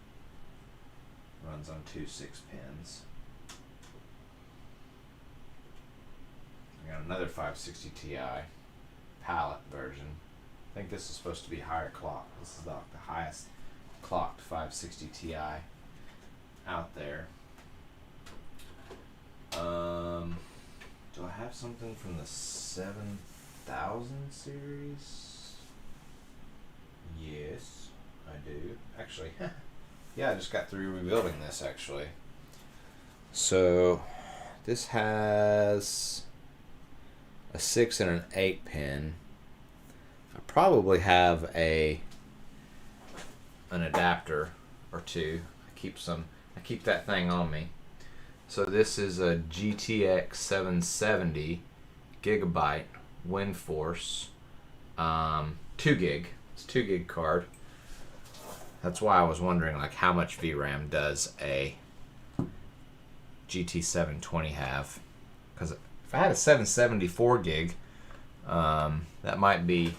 Runs on 2 6 pins. I got another 560 Ti. Palette version. I think this is supposed to be higher clock. This is the highest clocked 560 Ti out there. Do I have something from the 7000 series? Yes, I do. Actually, yeah, I just got through rebuilding this actually. So this has a 6 and an 8 pin. I probably have a an adapter or two. I keep that thing on me. So this is a GTX 770 gigabyte WindForce 2 gig. It's 2 gig card. That's why I was wondering like how much VRAM does a GT 720 have? Because if I had a 774 gig, that might be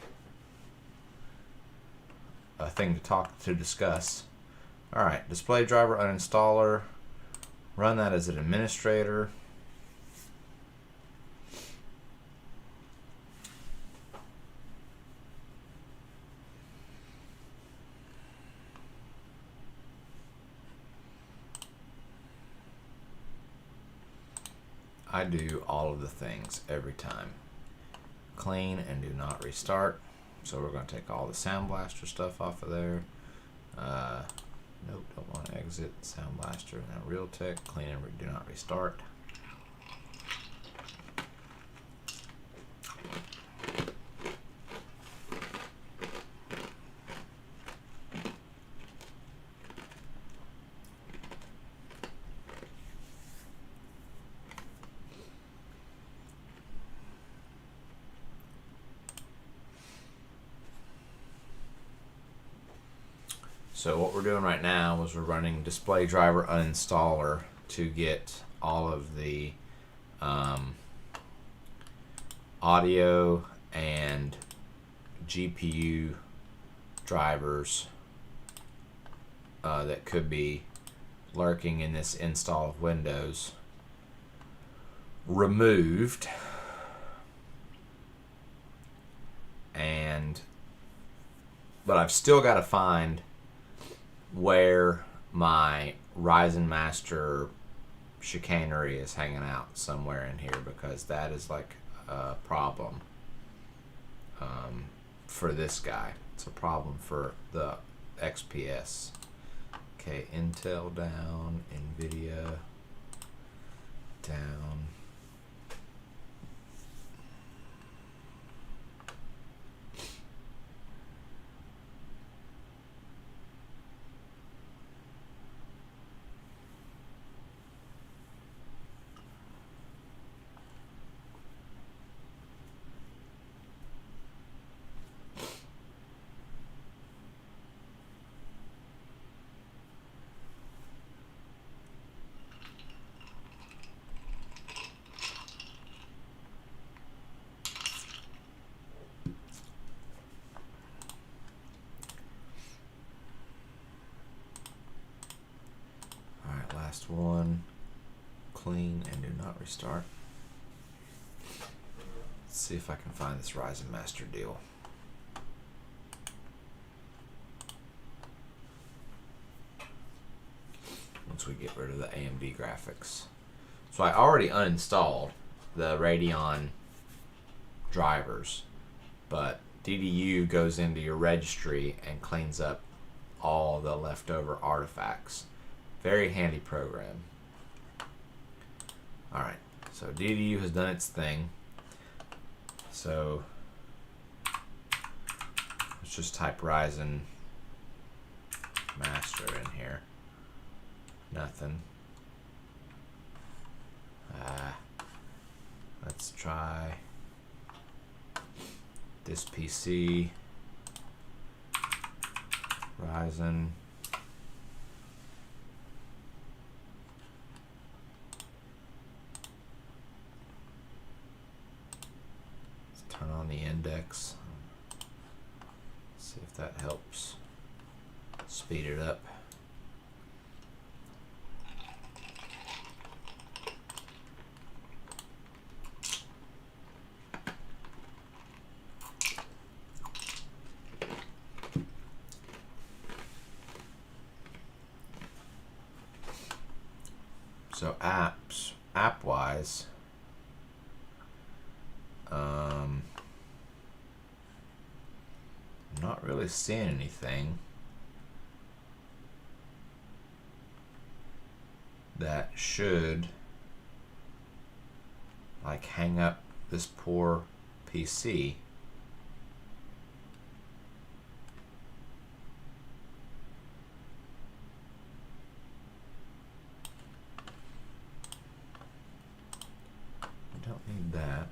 a thing to discuss. All right, display driver uninstaller. Run that as an administrator. I do all of the things every time. Clean and do not restart. So we're going to take all the Sound Blaster stuff off of there. Nope, don't want to exit Sound Blaster. Now Realtek, clean and do not restart. So what we're doing right now is we're running display driver uninstaller to get all of the audio and GPU drivers that could be lurking in this install of Windows removed. But I've still got to find where my Ryzen Master chicanery is hanging out somewhere in here, because that is like a problem for this guy. It's a problem for the XPS. Okay, Intel down, NVIDIA down. Last one, clean and do not restart. Let's see if I can find this Ryzen Master deal. Once we get rid of the AMD graphics. So I already uninstalled the Radeon drivers, but DDU goes into your registry and cleans up all the leftover artifacts. Very handy program. Alright, so DDU has done its thing. So let's just type Ryzen Master in here. Nothing. Let's try this PC. Ryzen. Turn on the index. See if that helps speed it up. So app-wise, I'm not really seeing anything that should like hang up this poor PC. don't need that.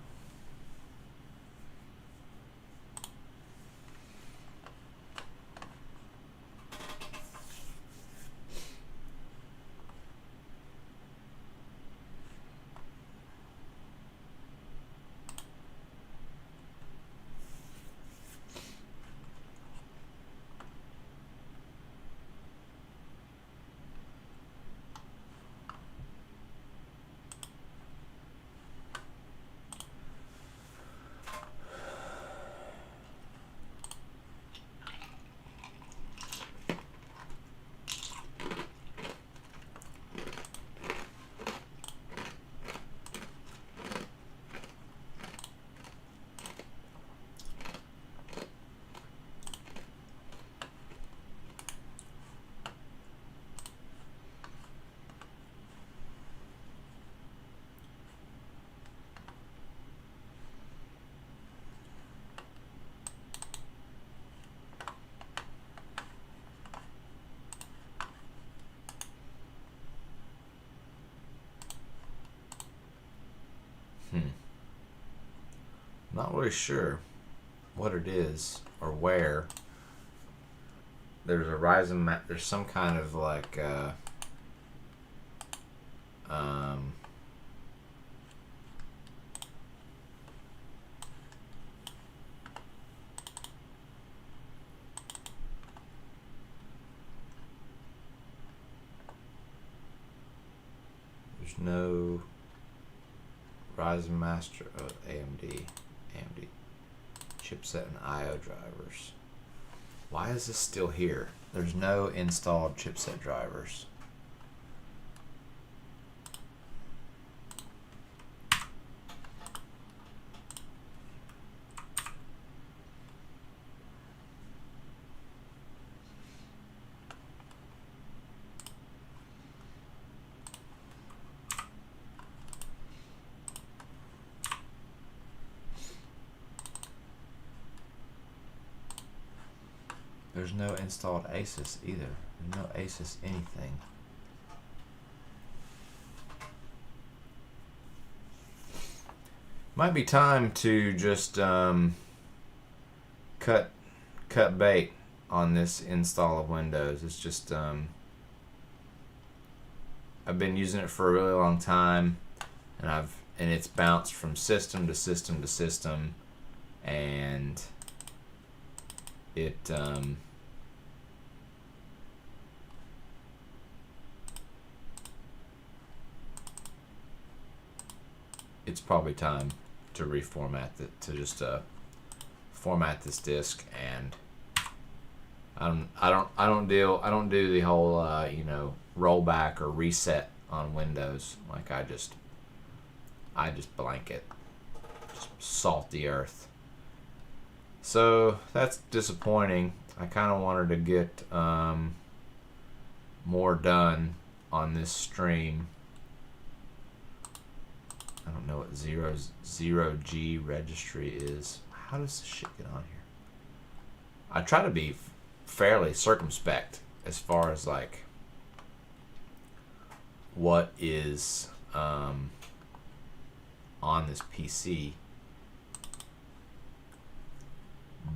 Not really sure what it is or where. There's a Ryzen. There's some kind of like there's no Ryzen Master AMD chipset and IO drivers. Why is this still here? There's no installed chipset drivers. There's no installed ASUS either. There's no ASUS anything. Might be time to just cut bait on this install of Windows. It's just I've been using it for a really long time, and it's bounced from system to system to system, and it's probably time to reformat format this disk. And I don't do the whole rollback or reset on Windows. Like I just blanket, just salt the earth. So that's disappointing. I kind of wanted to get more done on this stream. I don't know what 0G registry is. How does this shit get on here? I try to be fairly circumspect as far as like what is on this PC,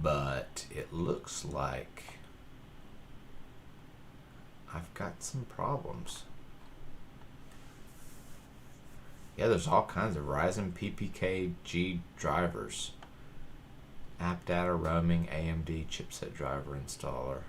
but it looks like I've got some problems. Yeah, there's all kinds of Ryzen PPK-G drivers. App data roaming AMD chipset driver installer.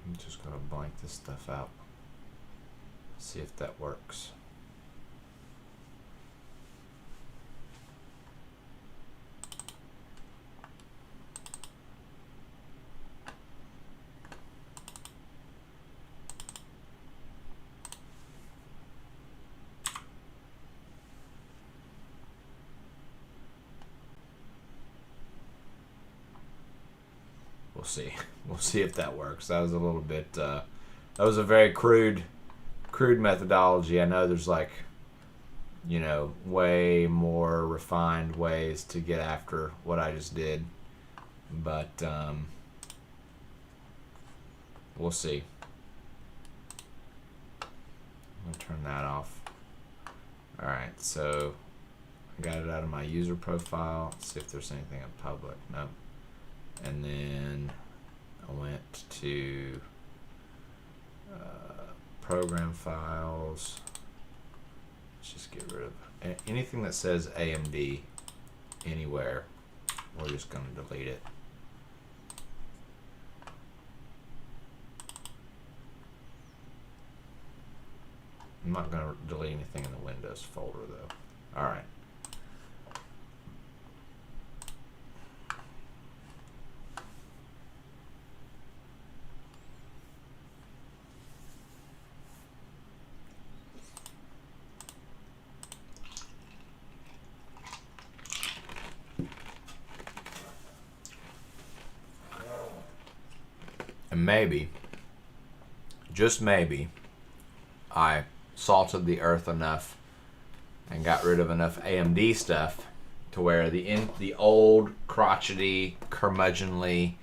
I'm just going to blank this stuff out. See if that works. we'll see. We'll see if that works. That was a little bit. That was a very crude methodology. I know there's like, you know, way more refined ways to get after what I just did, but we'll see. I'm gonna turn that off. All right, so I got it out of my user profile. Let's see if there's anything in public. No. And then I went to program files. Let's just get rid of anything that says AMD anywhere. We're just going to delete it. I'm not going to delete anything in the Windows folder though. All right. And maybe, just maybe, I salted the earth enough and got rid of enough AMD stuff to where the old crotchety, curmudgeonly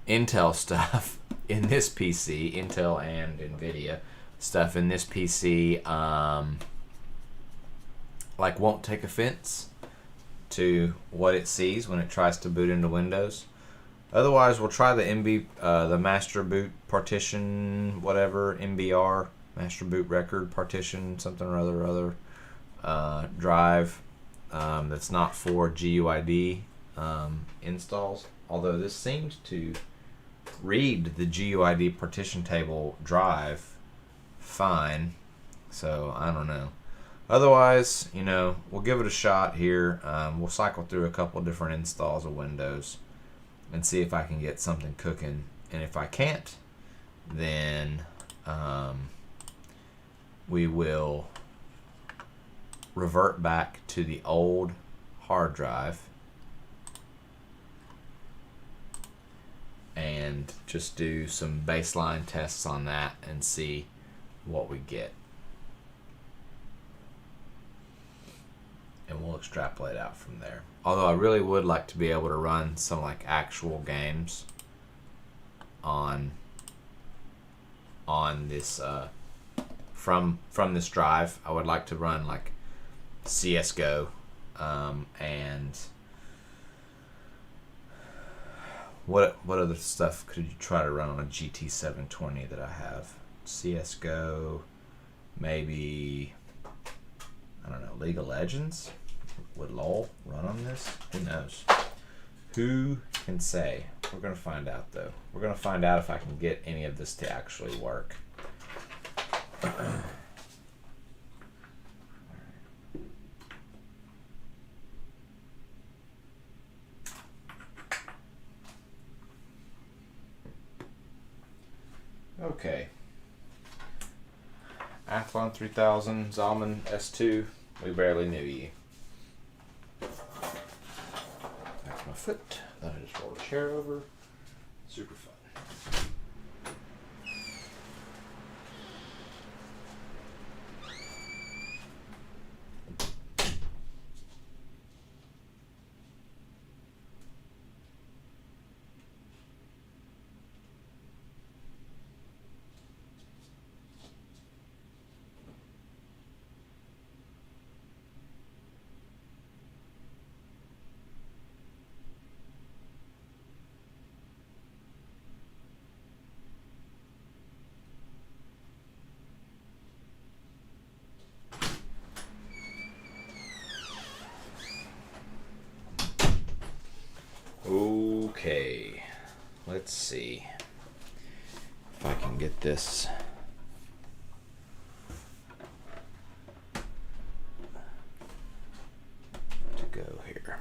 Intel stuff in this PC, Intel and NVIDIA stuff in this PC, like won't take offense to what it sees when it tries to boot into Windows. Otherwise, we'll try the master boot partition, whatever, MBR, master boot record partition, something or other drive that's not for GUID installs. Although this seems to read the GUID partition table drive fine, so I don't know. Otherwise, you know, we'll give it a shot here. We'll cycle through a couple different installs of Windows and see if I can get something cooking. And if I can't, then we will revert back to the old hard drive and just do some baseline tests on that and see what we get. And we'll extrapolate out from there. Although I really would like to be able to run some like actual games on this from this drive. I would like to run like CS:GO and what other stuff could you try to run on a GT 720 that I have? CS:GO, maybe, I don't know, League of Legends? Would LOL run on this? Who knows? Who can say? We're going to find out, though. We're going to find out if I can get any of this to actually work. Okay. Athlon 3000, Zalman S2. We barely knew you. That's my foot. Then I just roll the chair over. Super fun. Okay, let's see if I can get this to go here.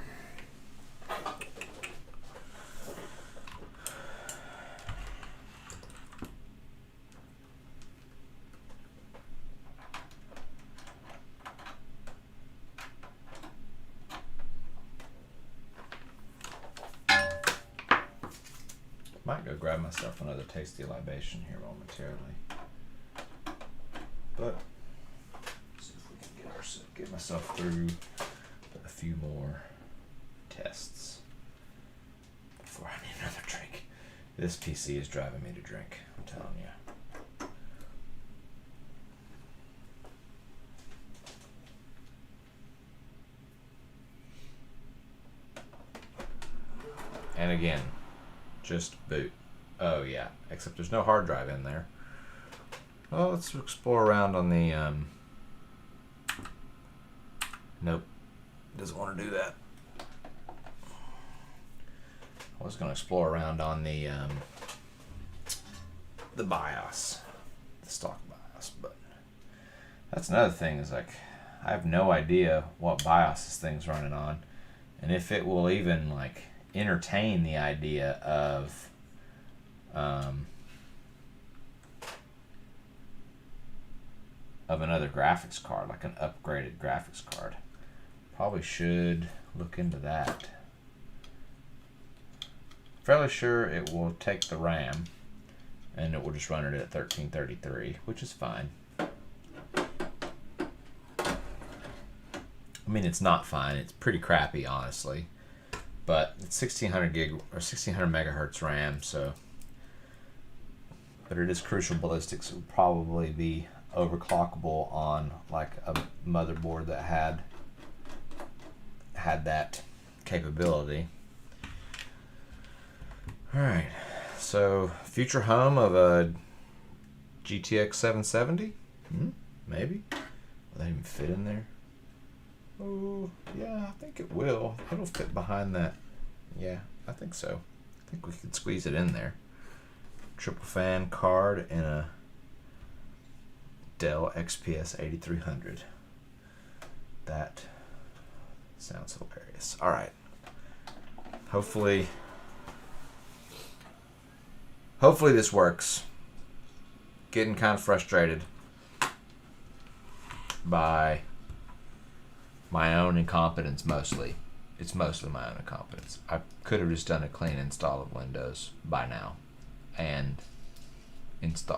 Might go grab myself another tasty libation here momentarily. But see if we can get myself through a few more tests before I need another drink. This PC is driving me to drink, I'm telling you. And again, just boot. Oh yeah, except there's no hard drive in there. Well, let's explore around on the, nope, doesn't want to do that. I was going to explore around on the BIOS, the stock BIOS, but that's another thing is like, I have no idea what BIOS this thing's running on, and if it will even like entertain the idea of another graphics card, like an upgraded graphics card. Probably should look into that. Fairly sure it will take the RAM and it will just run it at 1333, which is fine. I mean, it's not fine, it's pretty crappy, honestly. But it's 1600 gig or 1600 megahertz RAM, so. But it is Crucial Ballistics. It would probably be overclockable on like a motherboard that had that capability. All right, so future home of a GTX 770? Maybe. Will that even fit in there? Oh, yeah, I think it will. It'll fit behind that. Yeah, I think so. I think we could squeeze it in there. Triple fan card and a Dell XPS 8300. That sounds hilarious. All right. Hopefully this works. Getting kind of frustrated by my own incompetence mostly. It's mostly my own incompetence. I could have just done a clean install of Windows by now. And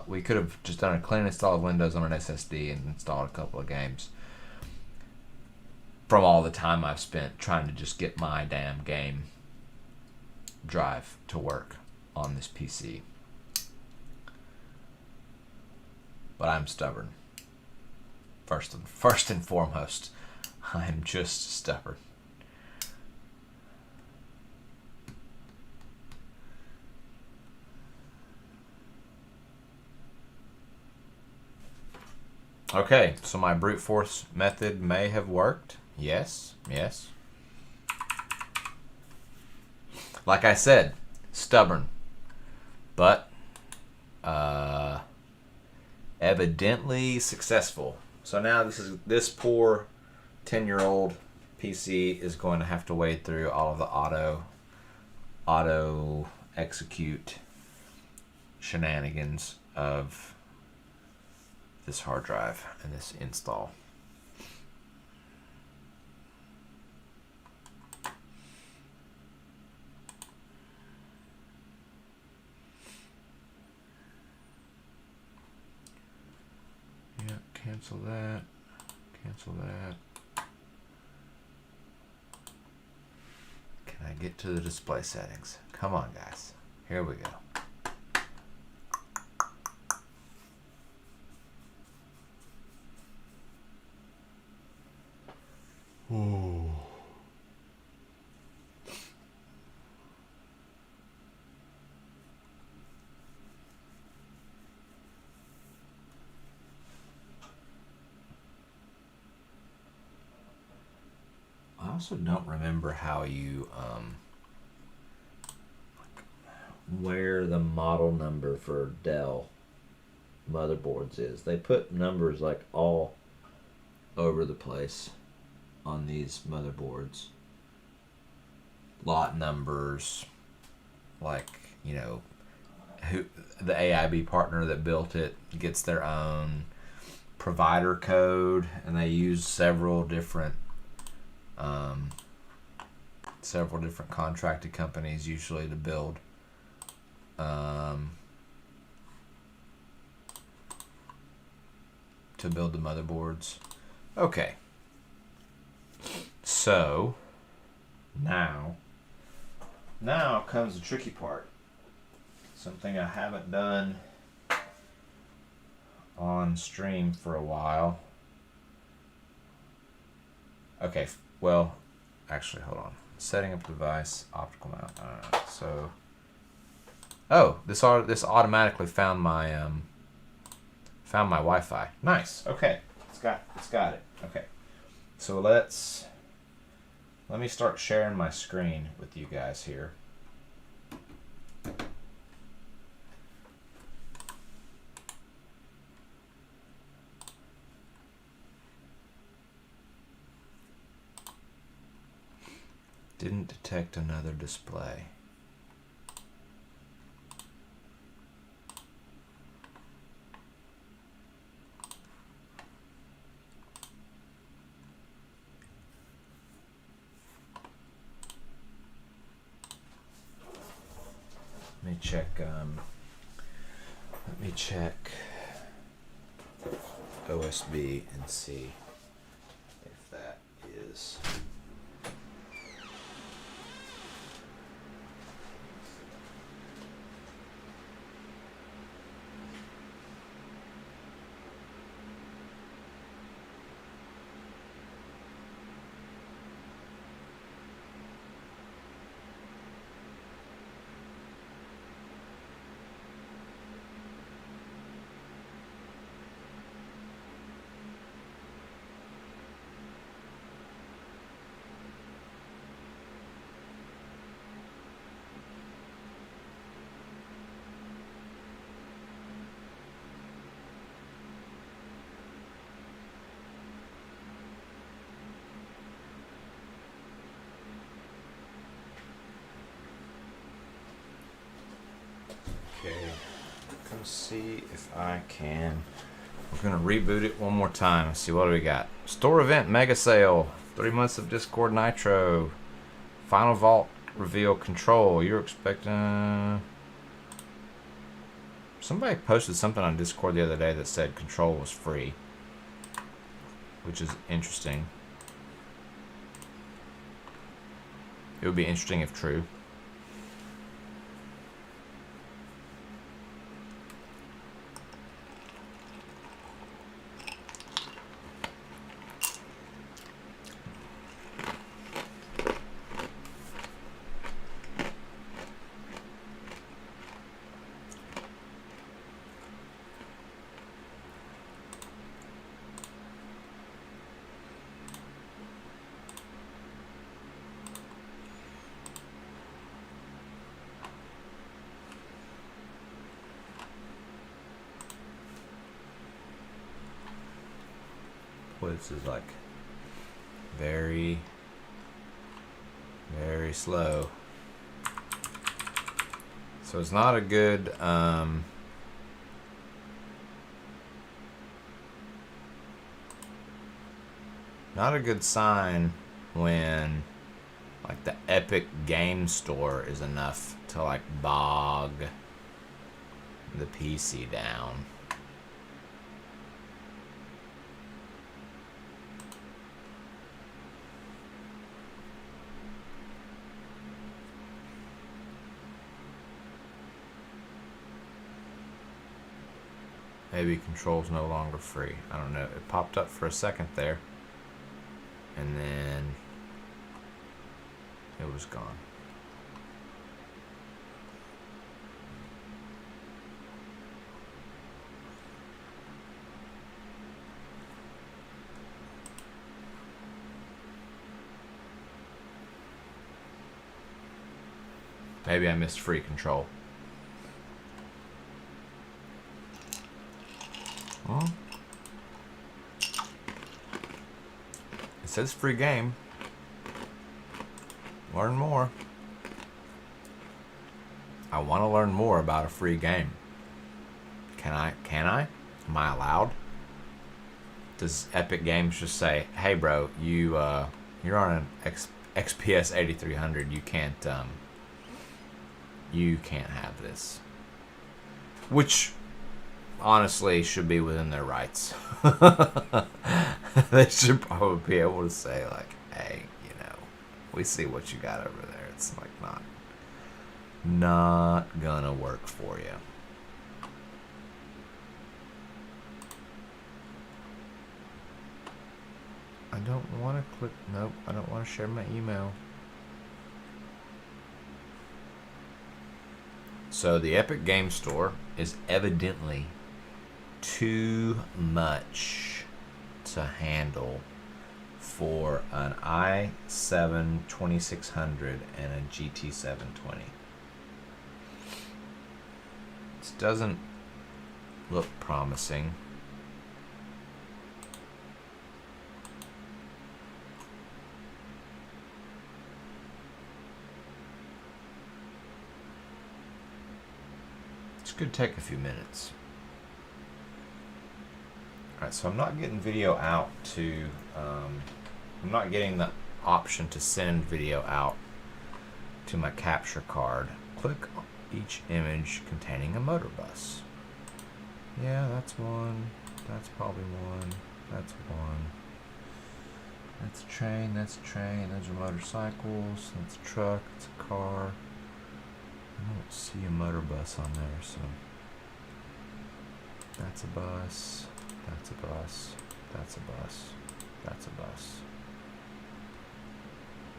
we could have just done a clean install of Windows on an SSD and installed a couple of games from all the time I've spent trying to just get my damn game drive to work on this PC. But I'm stubborn. First and foremost, I'm just stubborn. Okay, so my brute force method may have worked. Yes. Like I said, stubborn. But evidently successful. So now this poor 10-year-old PC is going to have to wade through all of the auto execute shenanigans of this hard drive and this install. Yeah, cancel that. Can I get to the display settings? Come on, guys. Here we go. Ooh. I also don't remember how you where the model number for Dell motherboards is. They put numbers like all over the place on these motherboards. Lot numbers, like, you know, who the AIB partner that built it gets their own provider code, and they use several different contracted companies usually to build to build the motherboards. Okay. So now comes the tricky part. Something I haven't done on stream for a while. Okay, well, actually, hold on. Setting up device, optical mount. So, oh, this automatically found my Wi-Fi. Nice. Okay, it's got it. Okay, so let me start sharing my screen with you guys here. Didn't detect another display. Let me check OSB and see if that is. Okay, come see if I can. We're gonna reboot it one more time. Let's see, what do we got? Store event mega sale. 3 months of Discord Nitro. Final Vault reveal control. You're expecting. Somebody posted something on Discord the other day that said control was free, which is interesting. It would be interesting if true. Boy, this is like very, very slow. So it's not a good sign when like the Epic Game Store is enough to like bog the PC down. Maybe control's no longer free. I don't know. It popped up for a second there, and then it was gone. Maybe I missed free control. Well, it says free game. Learn more. I want to learn more about a free game. Can I? Am I allowed? Does Epic Games just say, "Hey, bro, you're on an XPS 8300. You can't have this." which honestly should be within their rights. They should probably be able to say, like, hey, we see what you got over there. It's like not gonna work for you. I don't want to click. Nope, I don't want to share my email. So the Epic Game Store is evidently too much to handle for an i7 2600 and a GT 720. This doesn't look promising. This could take a few minutes. Alright, so I'm not getting video out to, I'm not getting the option to send video out to my capture card. Click each image containing a motor bus. Yeah, that's one. That's probably one. That's one. That's a train. That's a train. Those are motorcycles. That's a truck. That's a car. I don't see a motor bus on there, so that's a bus. That's a bus. That's a bus. That's a bus.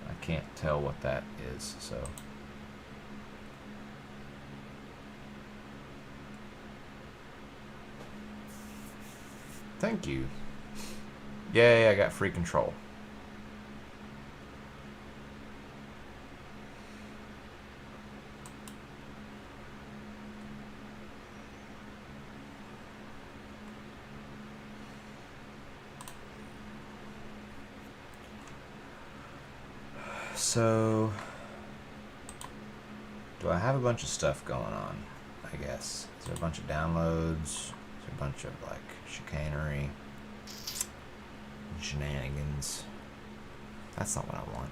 I can't tell what that is, so. Thank you. Yay, I got free control. So, do I have a bunch of stuff going on? I guess. Is there a bunch of downloads? Is there a bunch of like chicanery? Shenanigans? That's not what I want.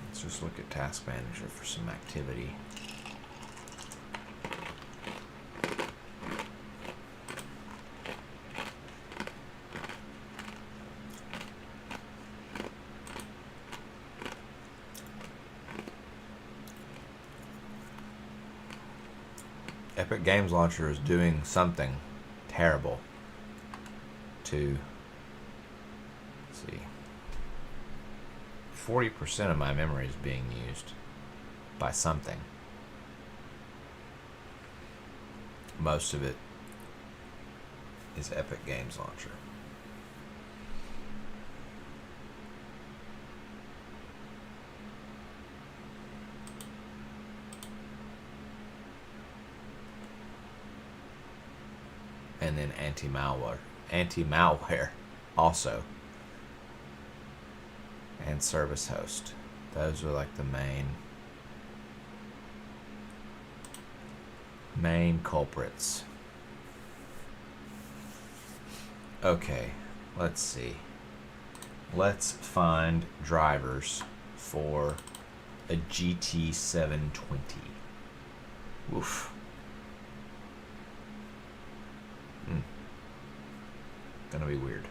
Let's just look at Task Manager for some activity. Epic Games Launcher is doing something terrible to, let's see, 40% of my memory is being used by something. Most of it is Epic Games Launcher. And then anti-malware also, and service host. Those are like the main culprits. Okay, let's see. Let's find drivers for a GT 720. Oof. Gonna be weird.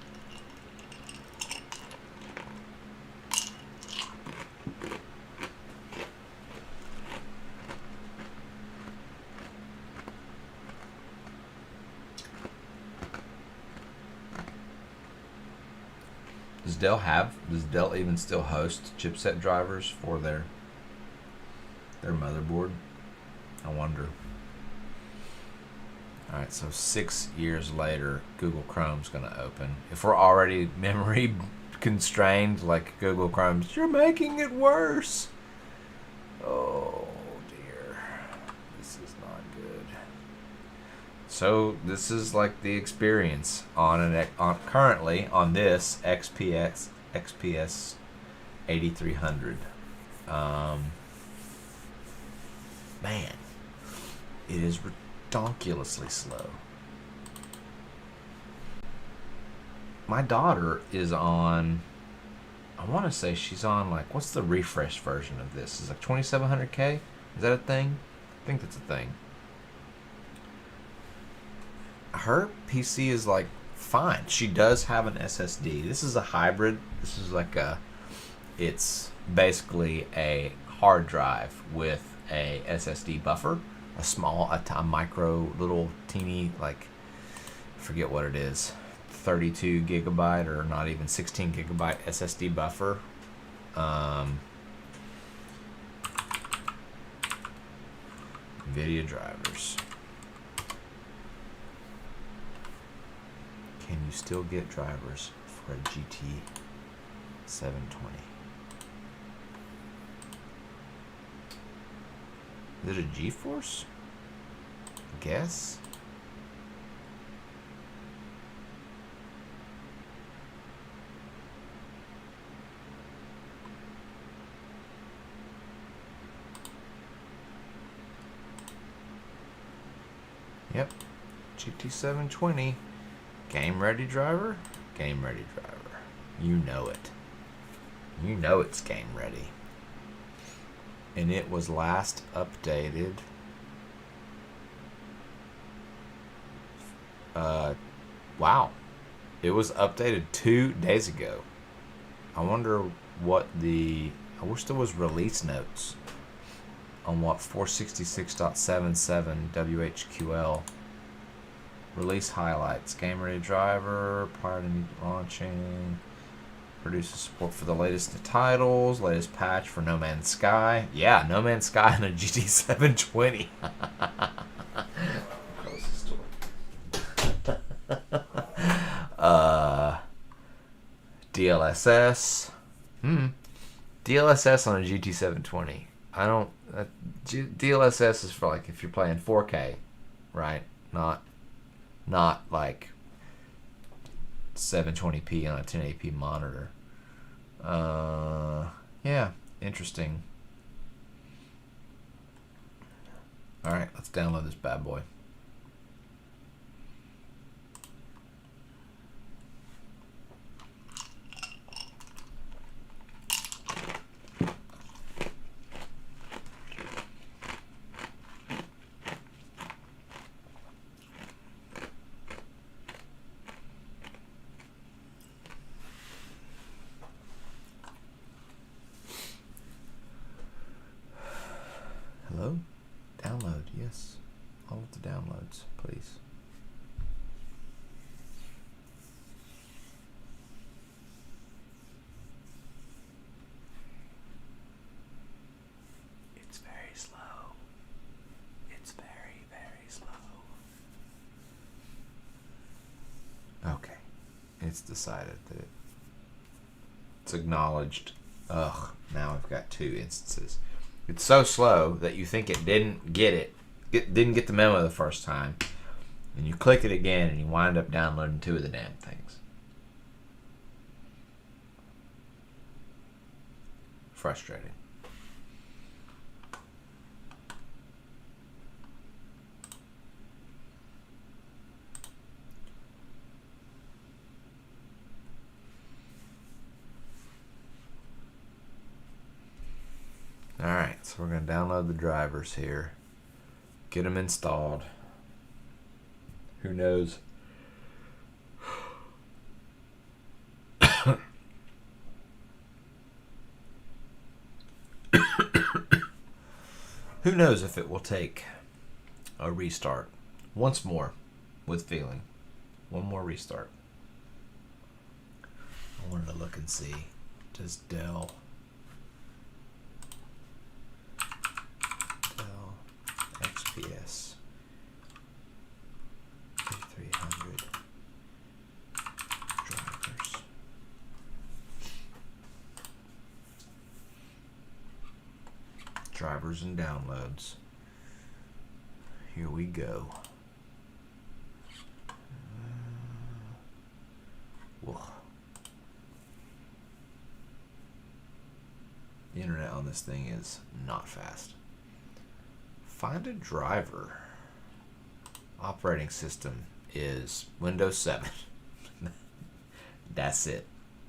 Does Dell even still host chipset drivers for their motherboard? I wonder. Alright, so 6 years later, Google Chrome's going to open. If we're already memory constrained, like Google Chrome's, you're making it worse. Oh, dear. This is not good. So, this is like the experience currently on this XPS 8300. Man, it is redonkulously slow. My daughter is on I want to say she's on, like, what's the refresh version of this? Is it like 2700K? Is that a thing? I think that's a thing. Her PC is, like, fine. She does have an SSD. This is a hybrid. This is like it's basically a hard drive with a SSD buffer, a micro little teeny, like, forget what it is, 32 gigabyte or not even 16 gigabyte SSD buffer. Video drivers. Can you still get drivers for a GT 720? Is it a GeForce? I guess. Yep. GT 720. Game ready driver? Game ready driver. You know it. You know it's game ready. And it was last updated wow. It was updated 2 days ago. I wonder what I wish there was release notes on what 466.77 WHQL release highlights. Game ready driver prior to launching. Produces support for the latest titles, latest patch for No Man's Sky. Yeah, No Man's Sky and a GT 720. DLSS. DLSS on a GT 720. I don't. DLSS is for, like, if you're playing 4K, right? Not like 720p on a 1080p monitor. Yeah, interesting. Alright, let's download this bad boy. Hello? Download, yes. All of the downloads, please. It's very slow. It's very, very slow. Okay. It's decided that it's acknowledged. Ugh, now I've got 2 instances. It's so slow that you think it didn't get the memo the first time, and you click it again, and you wind up downloading 2 of the damn things. Frustrating. Alright, so we're going to download the drivers here. Get them installed. Who knows? Who knows if it will take a restart. Once more, with feeling. One more restart. I wanted to look and see. Does Dell XPS 3300 drivers. Drivers and downloads. Here we go. Whoa. The internet on this thing is not fast. Find a driver. Operating system is Windows 7. That's it.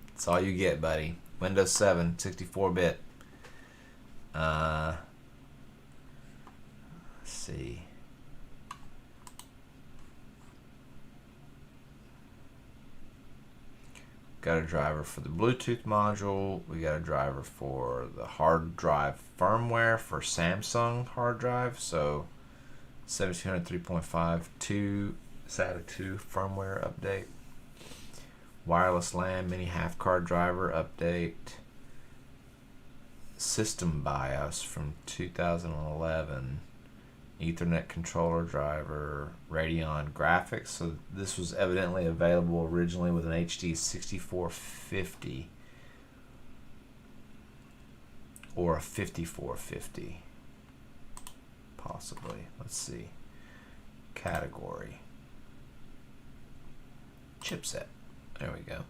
That's all you get, buddy. Windows 7, 64-bit. Let's see. Got a driver for the Bluetooth module. We got a driver for the hard drive firmware for Samsung hard drive. So 1700 3.5 2 SATA 2 firmware update. Wireless LAN mini half card driver update. System BIOS from 2011. Ethernet controller driver, Radeon graphics. So this was evidently available originally with an HD 6450 or a 5450, possibly. Let's see. Category. Chipset. There we go.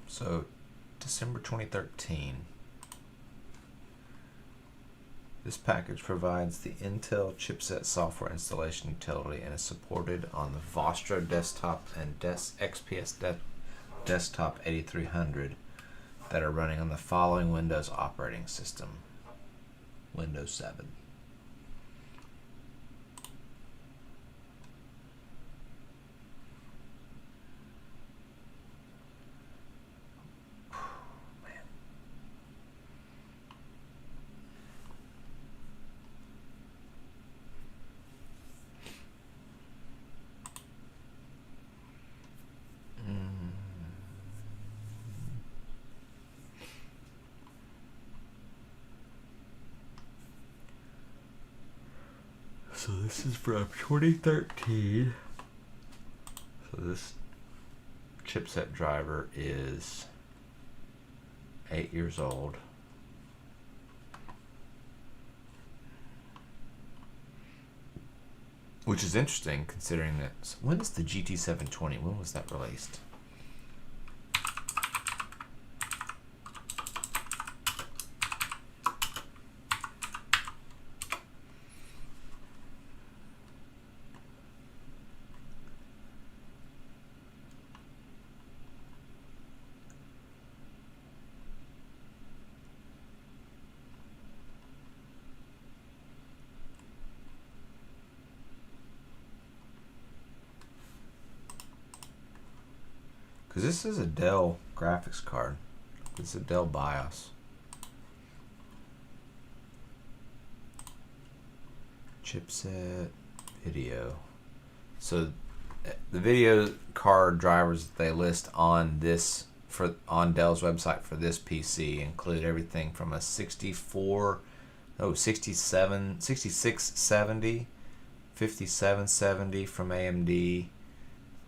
So December 2013. This package provides the Intel chipset software installation utility and is supported on the Vostro desktop and XPS desktop 8300 that are running on the following Windows operating system. Windows 7. So this is from 2013. So this chipset driver is 8 years old. Which is interesting considering that. So when is the GT720? When was that released? Because this is a Dell graphics card. It's a Dell BIOS. Chipset, video. So the video card drivers that they list on this on Dell's website for this PC include everything from a 6670, 5770 from AMD,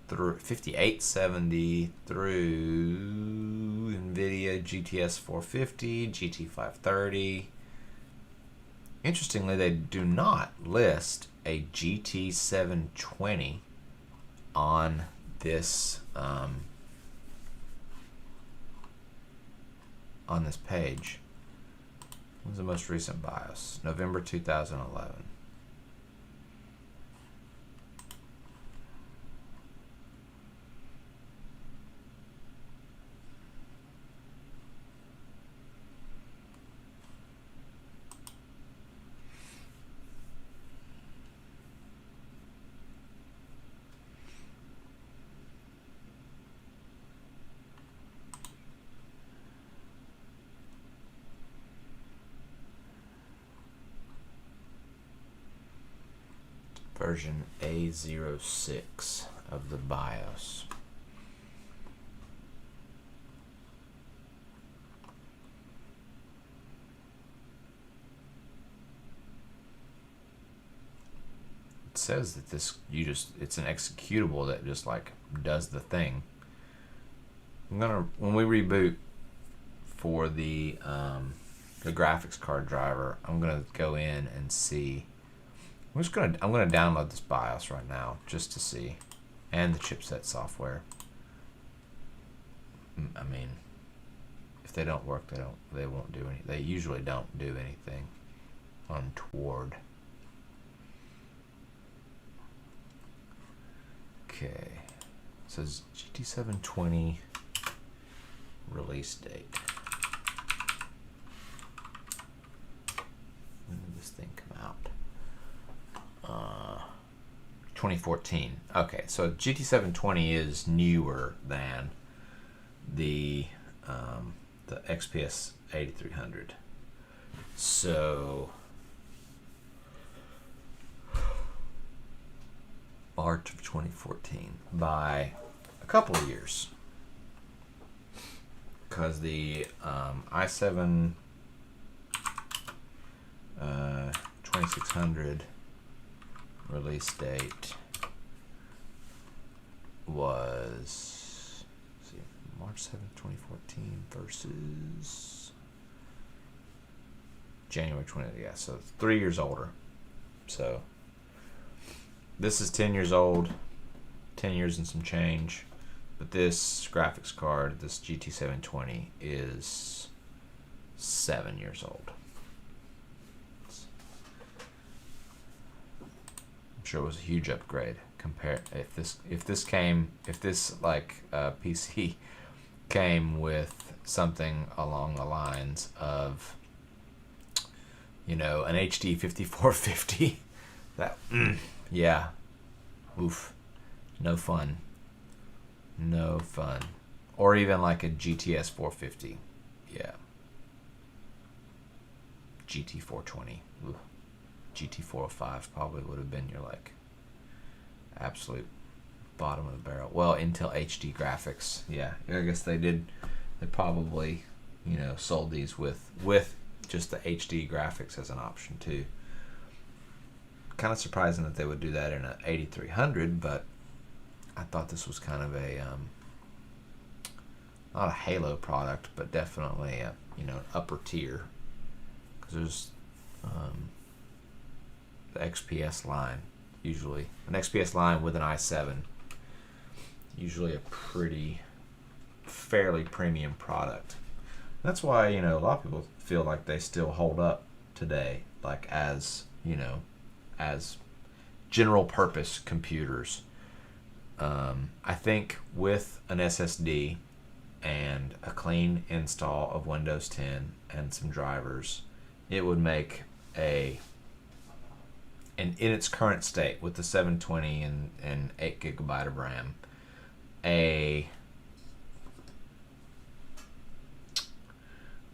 through 5870 through NVIDIA GTS 450, GT 530. Interestingly, they do not list a GT 720 on this page. What was the most recent BIOS? November 2011. Version A06 of the BIOS. It says that it's an executable that just like does the thing. When we reboot for the graphics card driver, I'm gonna go in and see. I'm gonna download this BIOS right now just to see, and the chipset software. I mean, if they don't work, they won't do any. They usually don't do anything untoward. Okay, says GT720 release date. When did this thing come out? 2014. Okay, so GT720 is newer than the XPS 8300. So March of 2014 by a couple of years, because the i7 2600 release date was, let's see, March 7th, 2014 versus January 20th. Yeah, so 3 years older. So this is 10 years old, 10 years and some change. But this graphics card, this GT720, is 7 years old. I'm sure it was a huge upgrade. Compare if this PC came with something along the lines of, an HD 5450, that yeah, oof, no fun. Or even like a GTS 450, yeah, GT 420, oof. GT 405 probably would have been your absolute bottom of the barrel. Well, Intel HD graphics, yeah, I guess they probably sold these with just the HD graphics as an option too. Kind of surprising that they would do that in an 8300, but I thought this was kind of a not a Halo product, but definitely a upper tier, because there's the XPS line, usually an XPS line with an i7, usually a fairly premium product. That's why a lot of people feel like they still hold up today, as general purpose computers. I think with an SSD and a clean install of Windows 10 and some drivers, it would make in its current state with the 720 and 8 gigabyte of RAM, a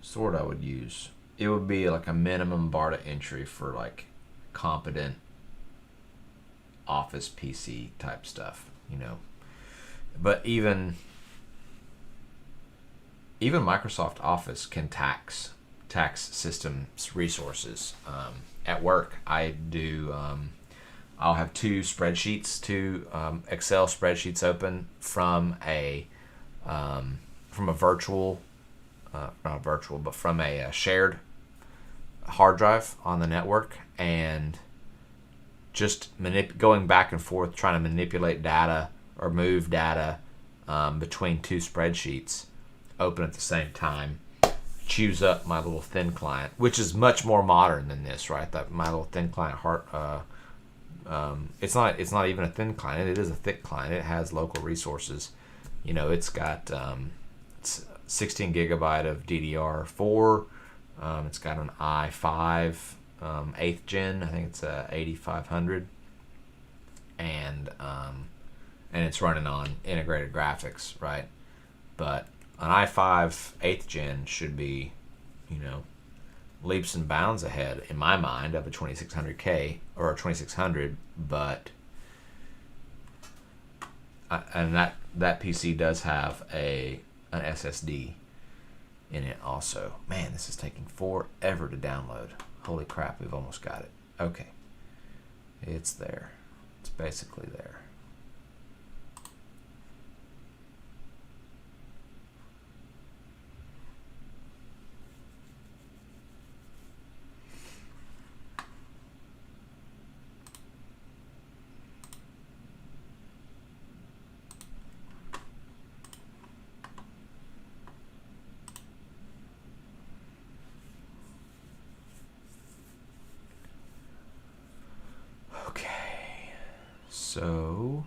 sort I would use. It would be like a minimum bar to entry for competent office PC type stuff, But even Microsoft Office can tax systems resources. At work, I do. I'll have two Excel spreadsheets open from a virtual, not virtual, but from a shared hard drive on the network, and just going back and forth trying to manipulate data or move data between two spreadsheets open at the same time. Choose up my little thin client, which is much more modern than this, right? That my little thin client it's not even a thin client. It is a thick client. It has local resources. It's got it's 16 gigabyte of DDR4. It's got an i5 8th gen. I think it's a 8500, and it's running on integrated graphics, right? But an i5 8th gen should be, leaps and bounds ahead in my mind of a 2600K or a 2600, but and that PC does have an SSD in it also. Man, this is taking forever to download. Holy crap, we've almost got it. Okay. It's there. It's basically there. So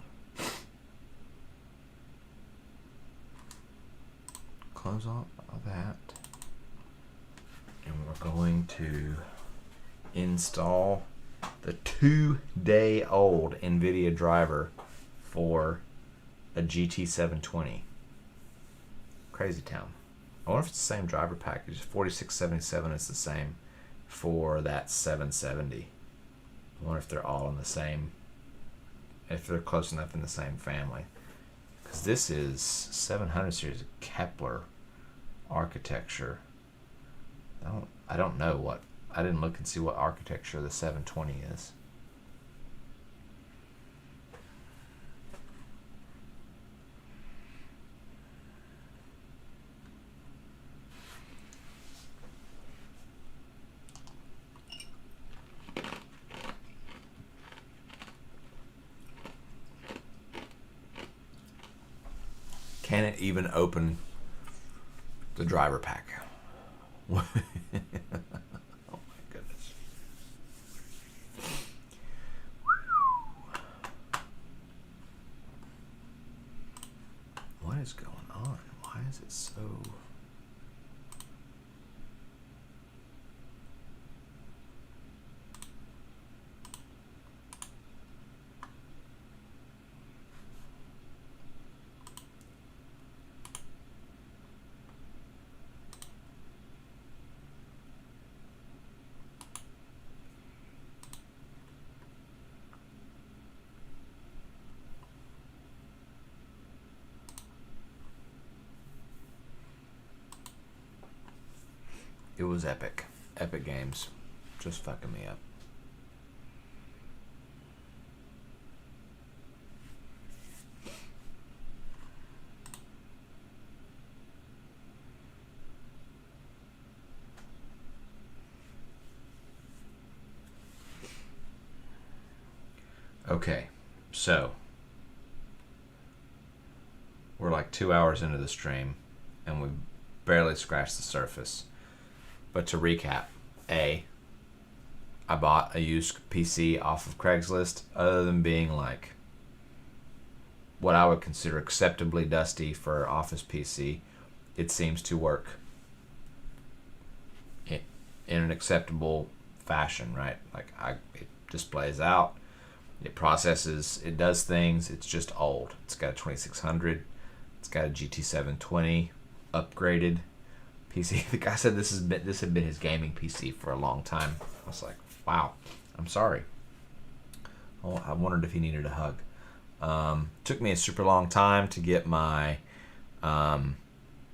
close all of that. And we're going to install the 2-day-old NVIDIA driver for a GT 720. Crazy town. I wonder if it's the same driver package. 4677 is the same for that 770. I wonder if they're all in the same, if they're close enough in the same family. Because this is 700 series Kepler architecture. I don't know what, I didn't look and see what architecture the 720 is. Can it even open the driver pack? Oh my goodness. What is going on? Why is it so... It was epic. Epic Games. Just fucking me up. Okay, so we're like 2 hours into the stream and we've barely scratched the surface. But to recap, I bought a used PC off of Craigslist. Other than being like what I would consider acceptably dusty for office PC, it seems to work in an acceptable fashion, right? Like it displays out, it processes, it does things. It's just old. It's got a 2600. It's got a GT 720 upgraded PC. The guy said this had been his gaming PC for a long time. I was like, wow, I'm sorry. Oh, I wondered if he needed a hug. Took me a super long time to get my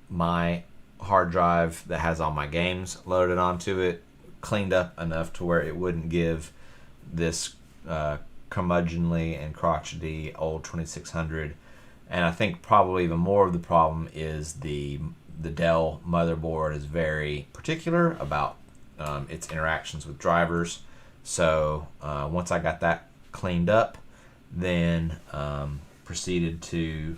my hard drive that has all my games loaded onto it cleaned up enough to where it wouldn't give this curmudgeonly and crotchety old 2600. And I think probably even more of the problem is the Dell motherboard is very particular about its interactions with drivers. So once I got that cleaned up, then proceeded to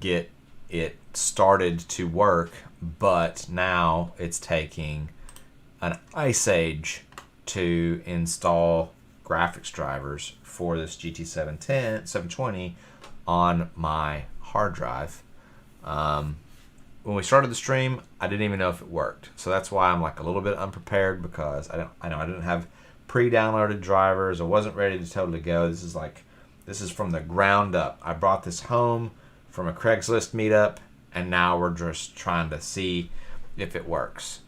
get it started to work, but now it's taking an ice age to install graphics drivers for this GT 720 on my hard drive. When we started the stream, I didn't even know if it worked. So that's why I'm like a little bit unprepared, because I didn't have pre-downloaded drivers. I wasn't ready to totally go. This is from the ground up. I brought this home from a Craigslist meetup, and now we're just trying to see if it works.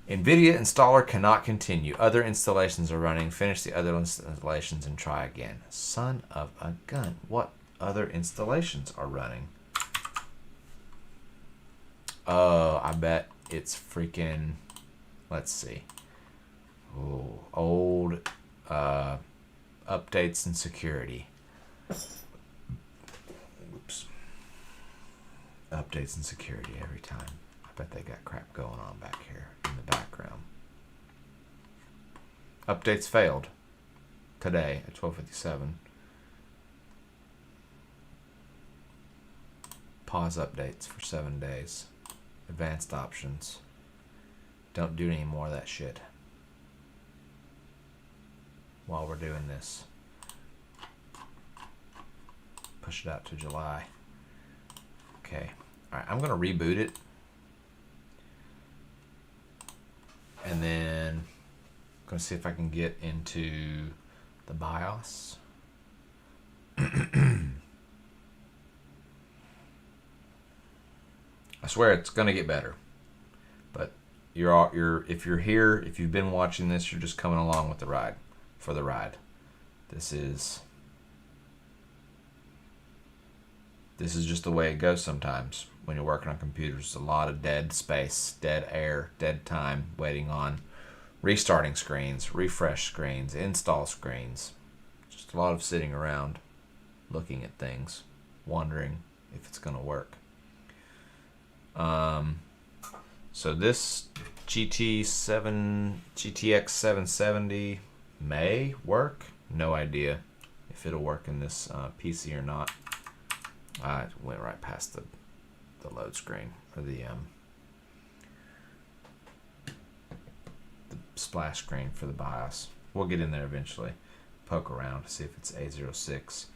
NVIDIA installer cannot continue. Other installations are running. Finish the other installations and try again. Son of a gun. What other installations are running? Oh, I bet it's freaking, let's see. Oh, old updates and security. Oops. Updates and security every time. I bet they got crap going on back here in the background. Updates failed today at 12:57. Pause updates for 7 days. Advanced options. Don't do any more of that shit while we're doing this. Push it out to July. Okay. All right, I'm gonna reboot it. And then I'm gonna see if I can get into the BIOS. I swear it's gonna get better. But if you're here, if you've been watching this, you're just coming along with the ride, for the ride. This is just the way it goes sometimes when you're working on computers. A lot of dead space, dead air, dead time waiting on restarting screens, refresh screens, install screens. Just a lot of sitting around looking at things, wondering if it's going to work. So this GTX 770 may work. No idea if it'll work in this PC or not. I went right past the load screen, or the splash screen for the BIOS. We'll get in there eventually, poke around to see if it's A06.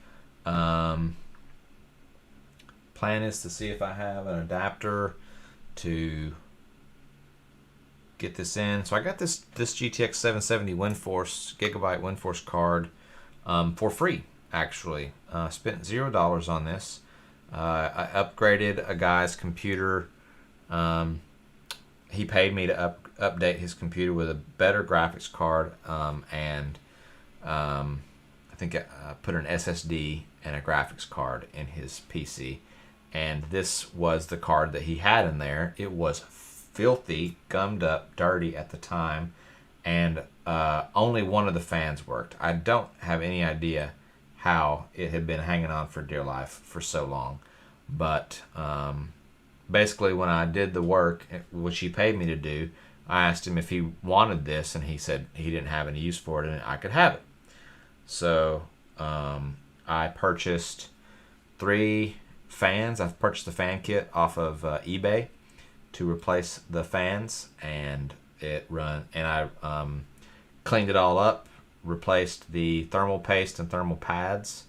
Plan is to see if I have an adapter to get this in. So I got this GTX 770 WindForce gigabyte WindForce card for free, actually. Spent $0 on this. I upgraded a guy's computer. He paid me to update his computer with a better graphics card, and I think I put an SSD and a graphics card in his PC. And this was the card that he had in there. It was filthy, gummed up, dirty at the time, and only one of the fans worked. I don't have any idea how it had been hanging on for dear life for so long. But basically when I did the work, which he paid me to do, I asked him if he wanted this, and he said he didn't have any use for it and I could have it. So I purchased 3 fans. I've purchased the fan kit off of eBay to replace the fans, and I cleaned it all up, replaced the thermal paste and thermal pads,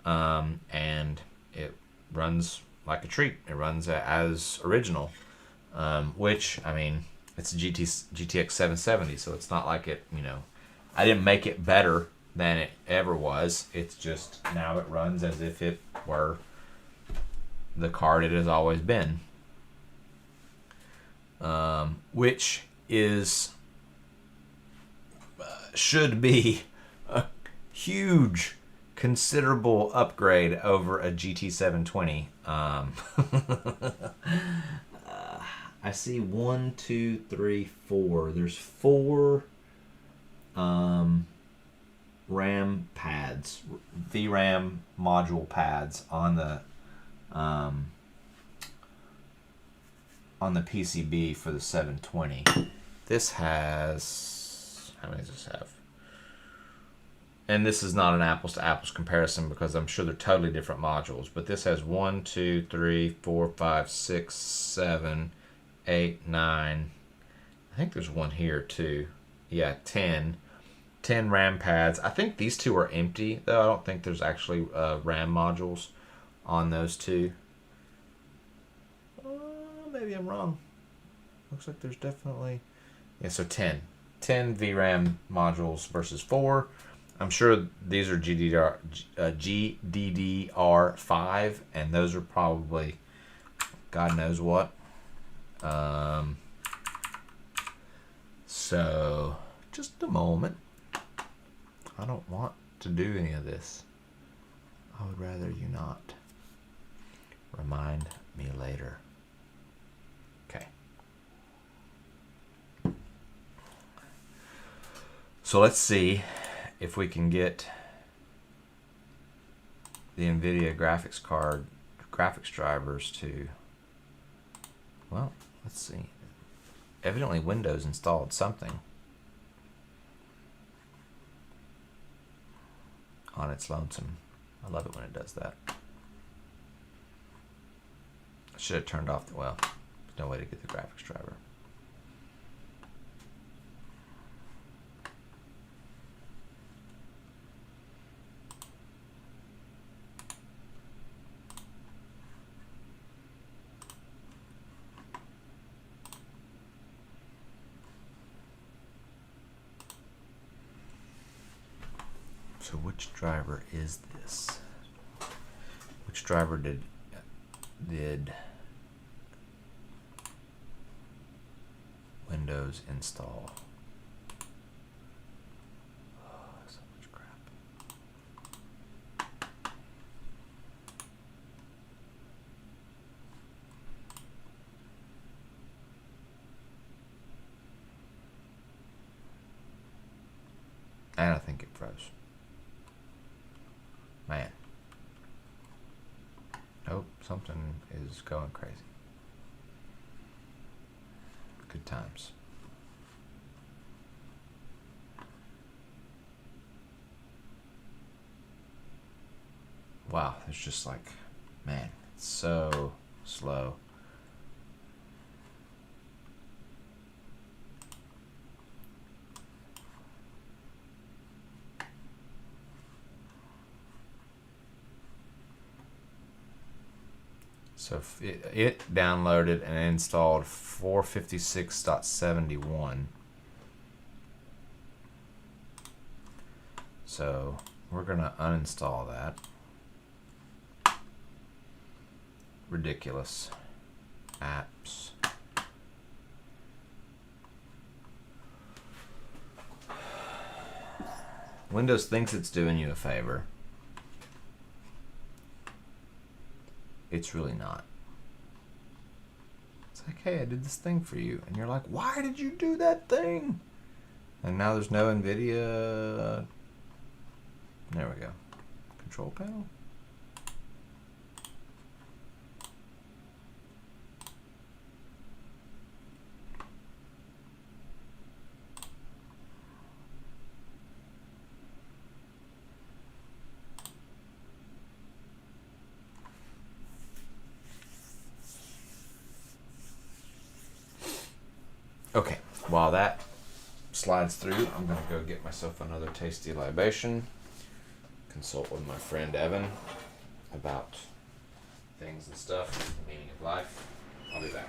and it runs like a treat. It runs as original, which, I mean, it's a GTX 770, so it's not like it, I didn't make it better than it ever was. It's just now it runs as if it were the card it has always been, which should be a huge, considerable upgrade over a GT 720. I see 1, 2, 3, 4. There's 4 RAM pads, VRAM module pads on the PCB for the 720. This has, how many does this have? And this is not an apples to apples comparison because I'm sure they're totally different modules, but this has 1, 2, 3, 4, 5, 6, 7, 8, 9. I think there's one here too. Yeah, 10 RAM pads. I think these 2 are empty, though. I don't think there's actually RAM modules on those 2. Maybe I'm wrong. Looks like there's definitely, yeah, so 10 VRAM modules versus 4. I'm sure these are GDDR5, and those are probably God knows what. So just a moment. I don't want to do any of this. I would rather you not. Remind me later. Okay. So let's see if we can get the NVIDIA graphics drivers to, well, let's see. Evidently Windows installed something on its lonesome. I love it when it does that. I should have turned off well, there's no way to get the graphics driver. So which driver is this? Which driver did Windows install? Oh, so much crap. And I think it froze. Man. Nope, something is going crazy. Good times. Wow, it's just like, man, it's so slow. So it downloaded and installed 456.71. So we're gonna uninstall that. Ridiculous. Apps. Windows thinks it's doing you a favor. It's really not. It's like, hey, I did this thing for you. And you're like, why did you do that thing? And now there's no NVIDIA. There we go. Control panel. Okay, while that slides through, I'm going to go get myself another tasty libation, consult with my friend Evan about things and stuff, the meaning of life. I'll be back.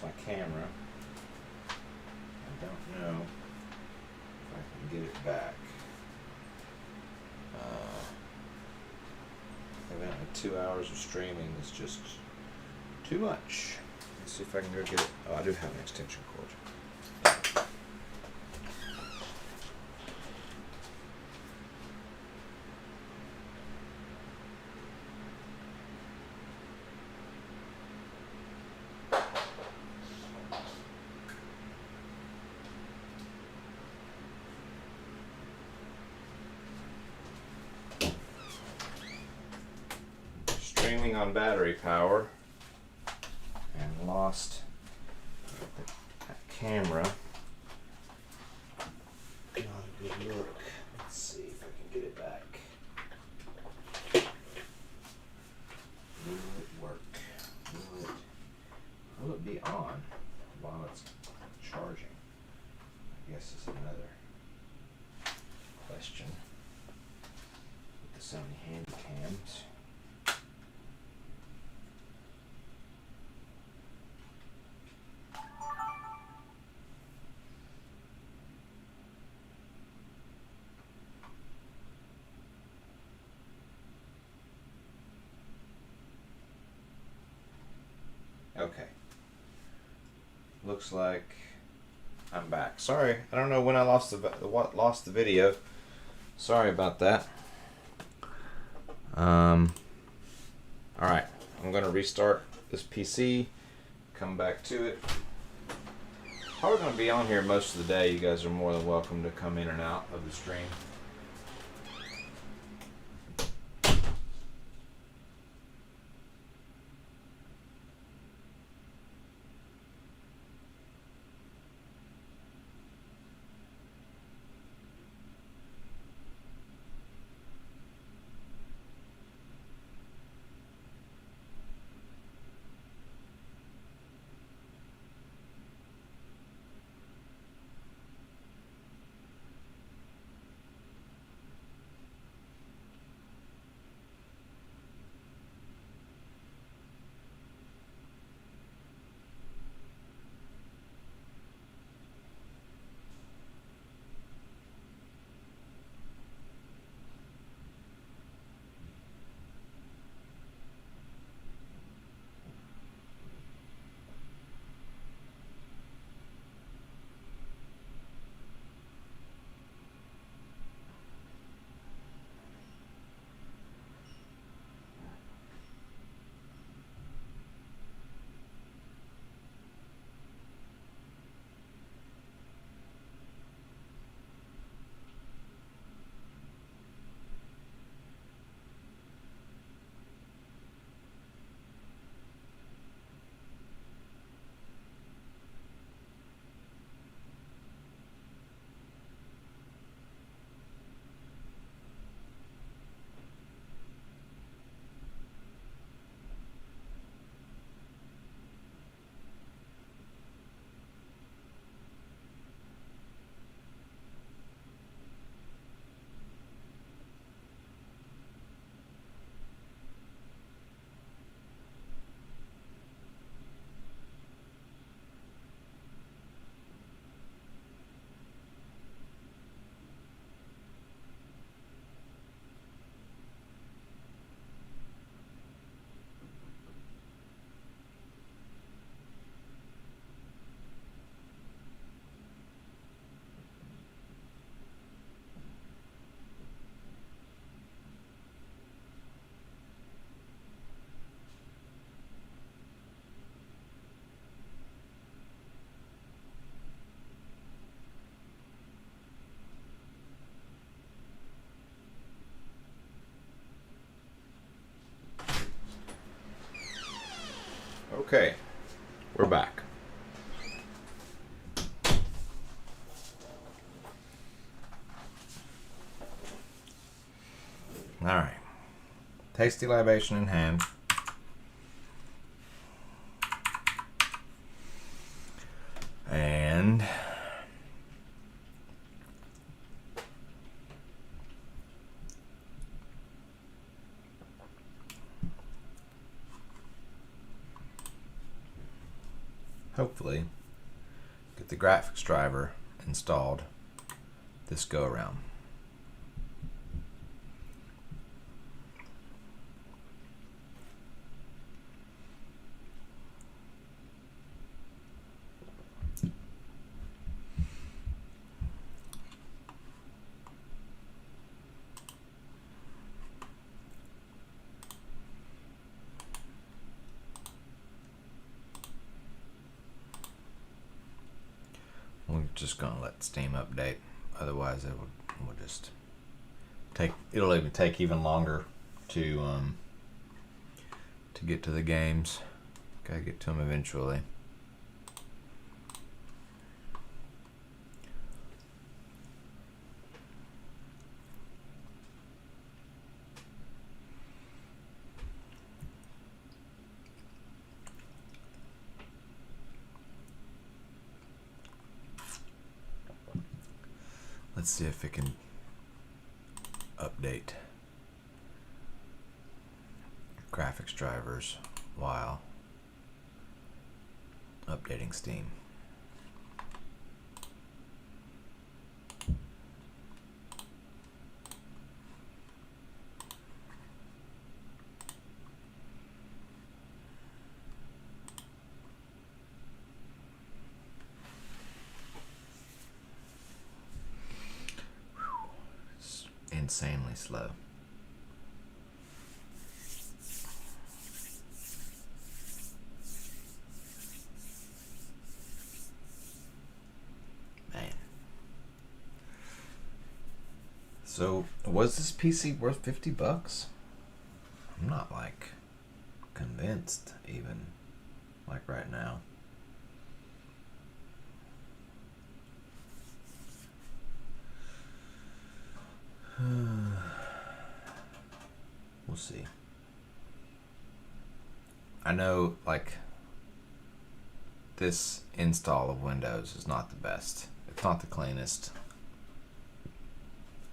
My camera. I don't know if I can get it back. Evidently 2 hours of streaming is just too much. Let's see if I can go get it. Oh, I do have an extension cord. Streaming on battery power and lost that camera. Not a good look. Let's see if I can get it back. Will it work? Will it be on while it's charging? I guess is another question with the Sony Handycams. Okay. Looks like I'm back. Sorry, I don't know when I lost the video. Sorry about that. All right, I'm gonna restart this PC. Come back to it. Probably gonna be on here most of the day. You guys are more than welcome to come in and out of the stream. Okay, we're back. All right, tasty libation in hand. And hopefully get the graphics driver installed this go around. We're just gonna let Steam update, otherwise it will just take. It'll even take even longer to get to the games. Gotta get to them eventually. Let's see if it can update graphics drivers while updating Steam. insanely slow. Man. So, was this PC worth $50? I'm not like convinced even like right now. We'll see. I know like this install of Windows is not the best. It's not the cleanest.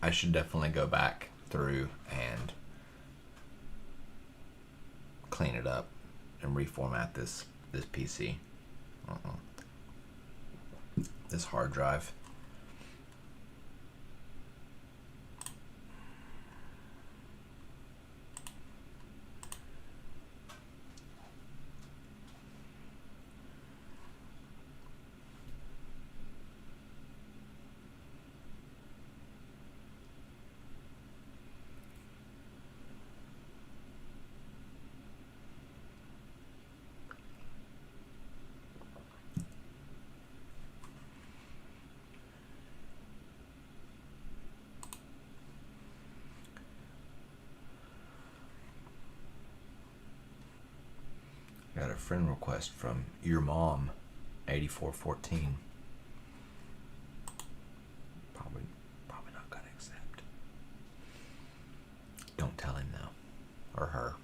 I should definitely go back through and clean it up and reformat this PC. This hard drive. Got a friend request from your mom, 8414. Probably not gonna accept. Don't tell him though, or her.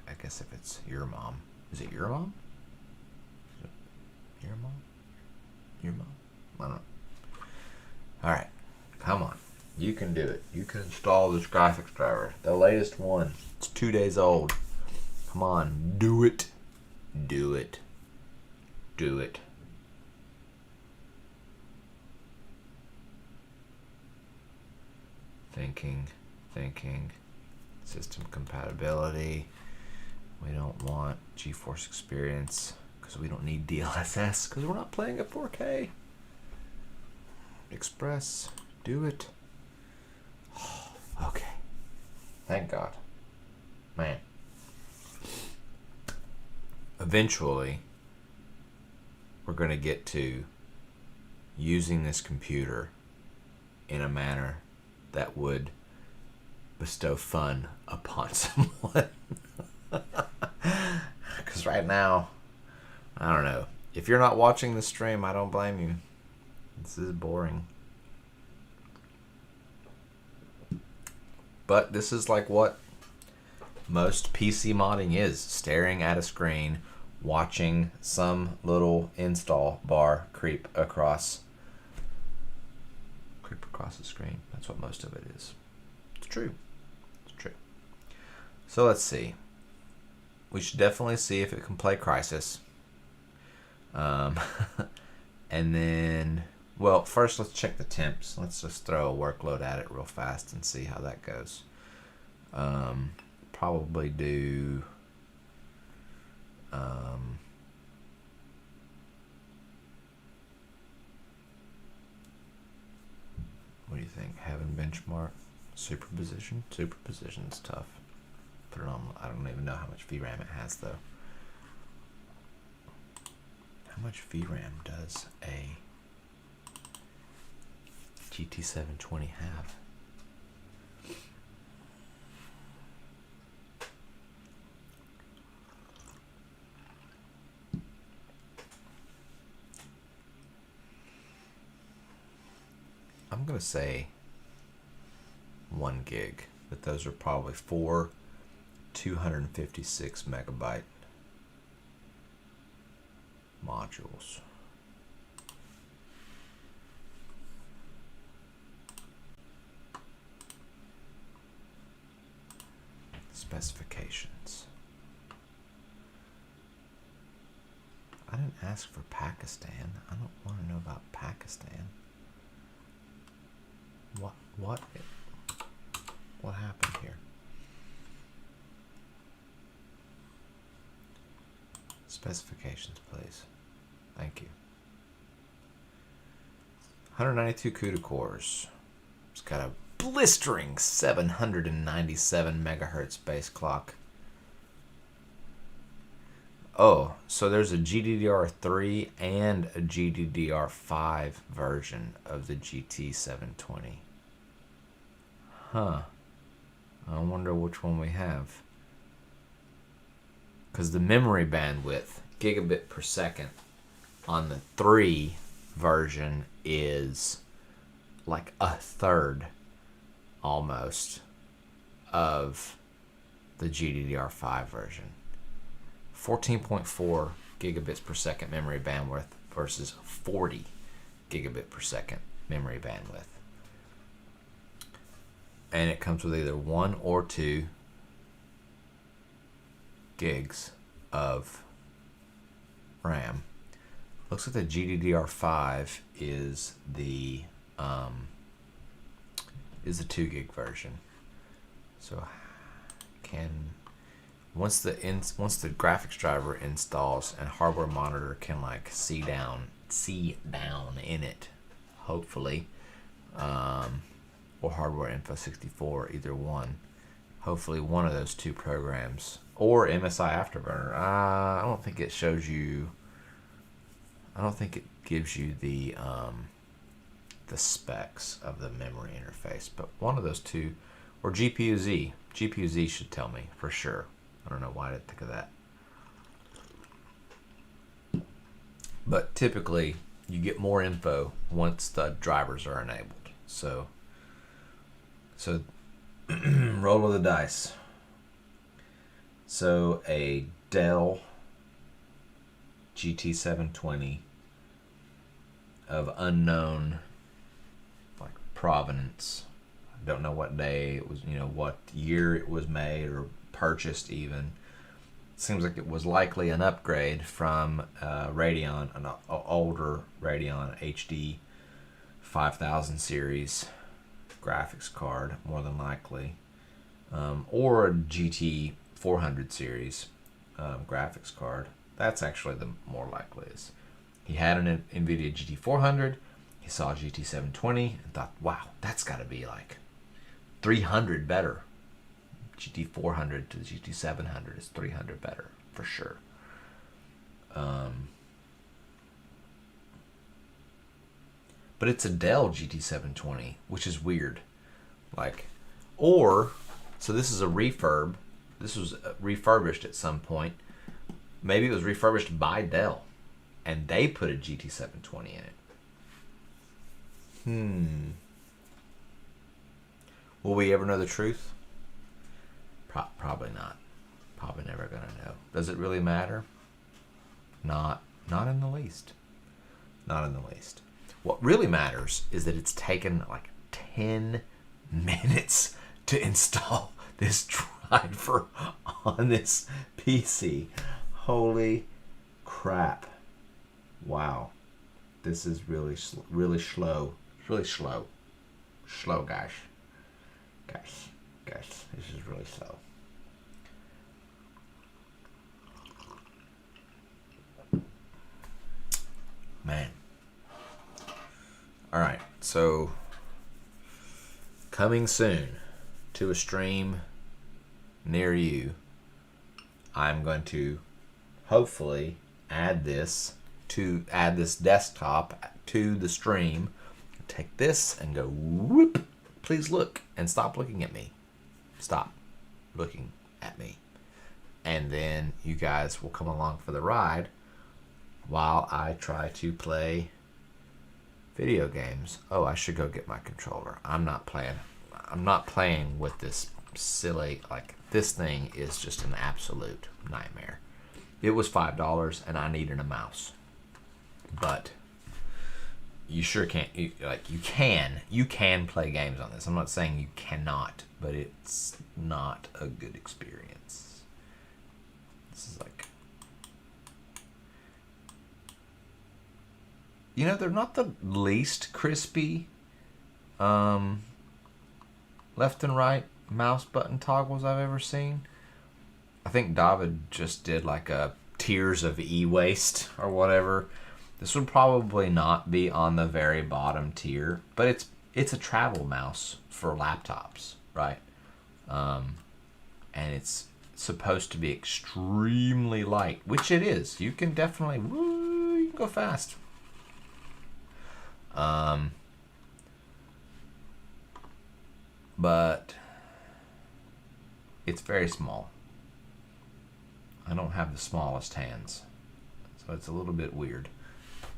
I guess if it's your mom, is it your mom? Is it your mom? Your mom? I don't know. All right, come on. You can do it. You can install this graphics driver, the latest one. It's 2 days old. Come on, do it. Do it. Do it. Thinking. System compatibility. We don't want GeForce Experience because we don't need DLSS because we're not playing at 4K. Express. Do it. Okay. Thank God. Man. Eventually, we're going to get to using this computer in a manner that would bestow fun upon someone. Because right now, I don't know. If you're not watching the stream, I don't blame you. This is boring. But this is like what most PC modding is. Staring at a screen, watching some little install bar creep across the screen. That's what most of it is. It's true. It's true. So let's see. We should definitely see if it can play Crysis. And then, well, first let's check the temps. Let's just throw a workload at it real fast and see how that goes. Probably do what do you think? Having benchmark superposition? Superposition's tough. Put it on. I don't even know how much VRAM it has though. How much VRAM does a GT720 have? I'm going to say 1 gig, but those are probably 4 256 megabyte modules. Specifications. I didn't ask for Pakistan. I don't want to know about Pakistan. What happened here? Specifications, please. Thank you. 192 CUDA cores. It's got a blistering 797 megahertz base clock. Oh, so there's a GDDR3 and a GDDR5 version of the GT720. Huh. I wonder which one we have. Because the memory bandwidth, gigabit per second, on the 3 version is like a third almost of the GDDR5 version. 14.4 gigabits per second memory bandwidth versus 40 gigabit per second memory bandwidth. And it comes with either 1 or 2 gigs of RAM. Looks like the GDDR5 is the 2 gig version. So once the graphics driver installs and hardware monitor can like see down in it, hopefully, or hardware info 64, either one. Hopefully one of those 2 programs, or MSI Afterburner. I don't think it shows you. I don't think it gives you the specs of the memory interface, but one of those 2, or GPU-Z. GPU-Z should tell me for sure. I don't know why I didn't think of that. But typically, you get more info once the drivers are enabled. So roll of the dice. So a Dell GT720 of unknown like provenance. I don't know what day it was, what year it was made or purchased even. It seems like it was likely an upgrade from Radeon, an older Radeon HD 5000 series graphics card, more than likely, or a GT 400 series graphics card. That's actually the more likely. Is he had an NVIDIA GT 400, he saw a GT 720 and thought, wow, that's got to be like 300 better. GT 400 to the GT 700 is 300 better for sure. But it's a Dell GT 720, which is weird. So this is a refurb. This was refurbished at some point. Maybe it was refurbished by Dell, and they put a GT 720 in it. Will we ever know the truth? Probably not. Probably never gonna know. Does it really matter? Not in the least. Not in the least. What really matters is that it's taken like 10 minutes to install this driver on this PC. Holy crap. Wow. This is really slow. It's really slow. Slow, guys. Guys, this is really slow. Man. Alright, so coming soon to a stream near you, I'm going to hopefully add this desktop to the stream. Take this and go whoop. Please look and stop looking at me. Stop looking at me. And then you guys will come along for the ride while I try to play video games. Oh, I should go get my controller. I'm not playing with this silly, this thing is just an absolute nightmare. It was $5 and I needed a mouse. But you sure can't, you can play games on this. I'm not saying you cannot, but it's not a good experience. This is they're not the least crispy left and right mouse button toggles I've ever seen. I think David just did like a tiers of e-waste or whatever. This would probably not be on the very bottom tier, but it's a travel mouse for laptops, right? And it's supposed to be extremely light, which it is. You can definitely, you can go fast. But it's very small. I don't have the smallest hands, so it's a little bit weird.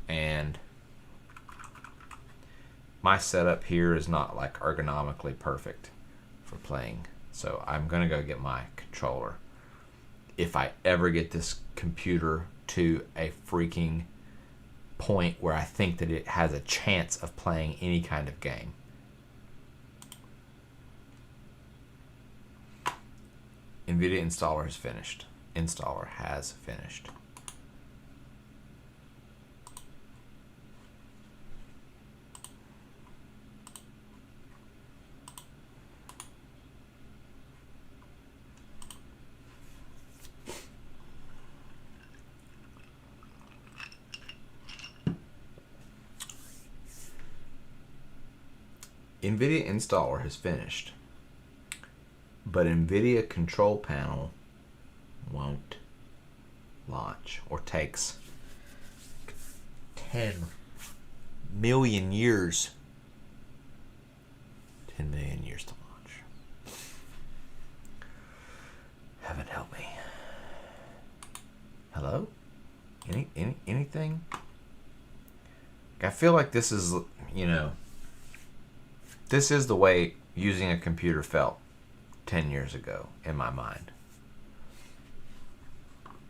And my setup here is not like ergonomically perfect for playing. So I'm gonna go get my controller. If I ever get this computer to a freaking point where I think that it has a chance of playing any kind of game. NVIDIA installer has finished. Installer has finished. NVIDIA installer has finished, but NVIDIA control panel won't launch, or takes 10 million years. 10 million years to launch. Heaven help me. Hello? Anything? I feel like this is, this is the way using a computer felt 10 years ago in my mind.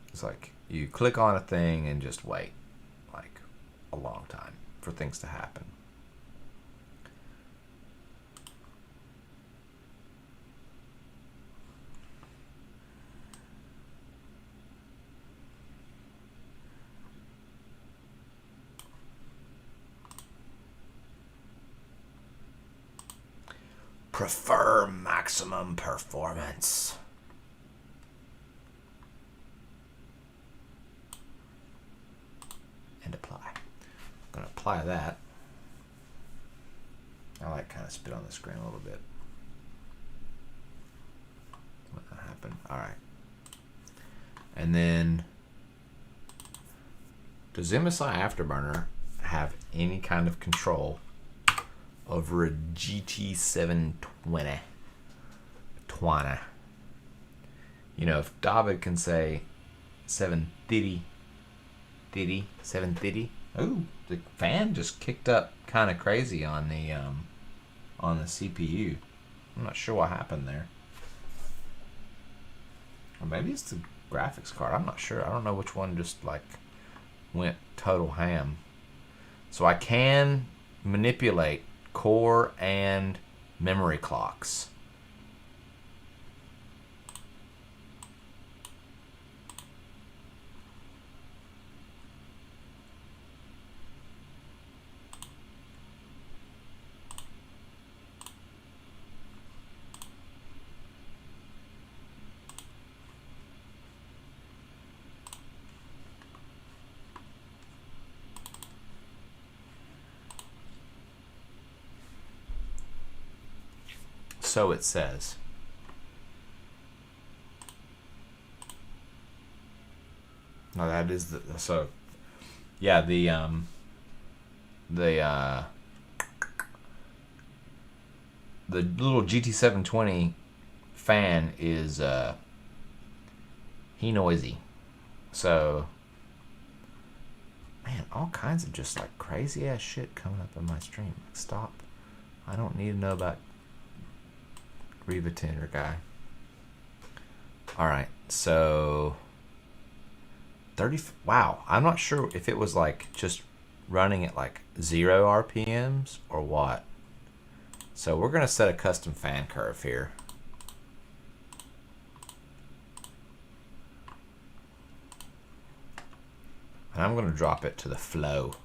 It's like you click on a thing and just wait like a long time for things to happen. Prefer maximum performance. And apply. I'm going to apply that. I like kind of spit on the screen a little bit. What happened? All right. And then, does MSI Afterburner have any kind of control over a GT720? If David can say 730, 730. Oh, the fan just kicked up kind of crazy on the CPU. I'm not sure what happened there. Or maybe it's the graphics card. I'm not sure. I don't know which one just like went total ham. So I can manipulate core and memory clocks. So it says. No, that is the so. Yeah, the little GT720 fan is he noisy. So, man, all kinds of just like crazy ass shit coming up in my stream. Stop. I don't need to know about Riva Tinder guy. Alright, so 30. Wow, I'm not sure if it was like just running at like 0 RPMs or what. So we're gonna set a custom fan curve here. And I'm gonna drop it to the flow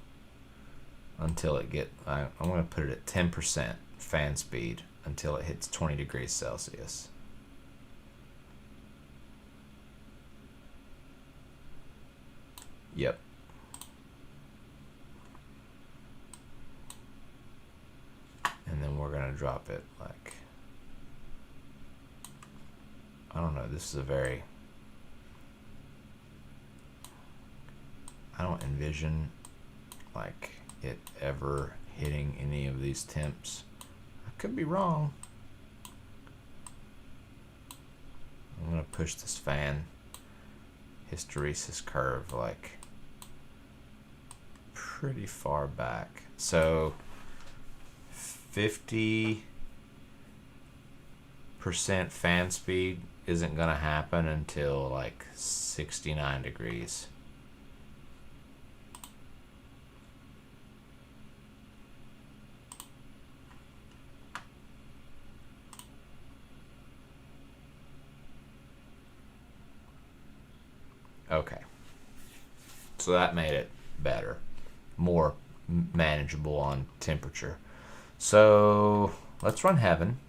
until it I'm gonna put it at 10% fan speed until it hits 20 degrees Celsius. Yep. And drop it like, I don't know, this is a very, I don't envision like it ever hitting any of these temps. I could be wrong. I'm gonna push this fan hysteresis curve like pretty far back. So 50% fan speed isn't gonna happen until like 69 degrees. Okay, so that made it better, more manageable on temperature. So let's run Heaven.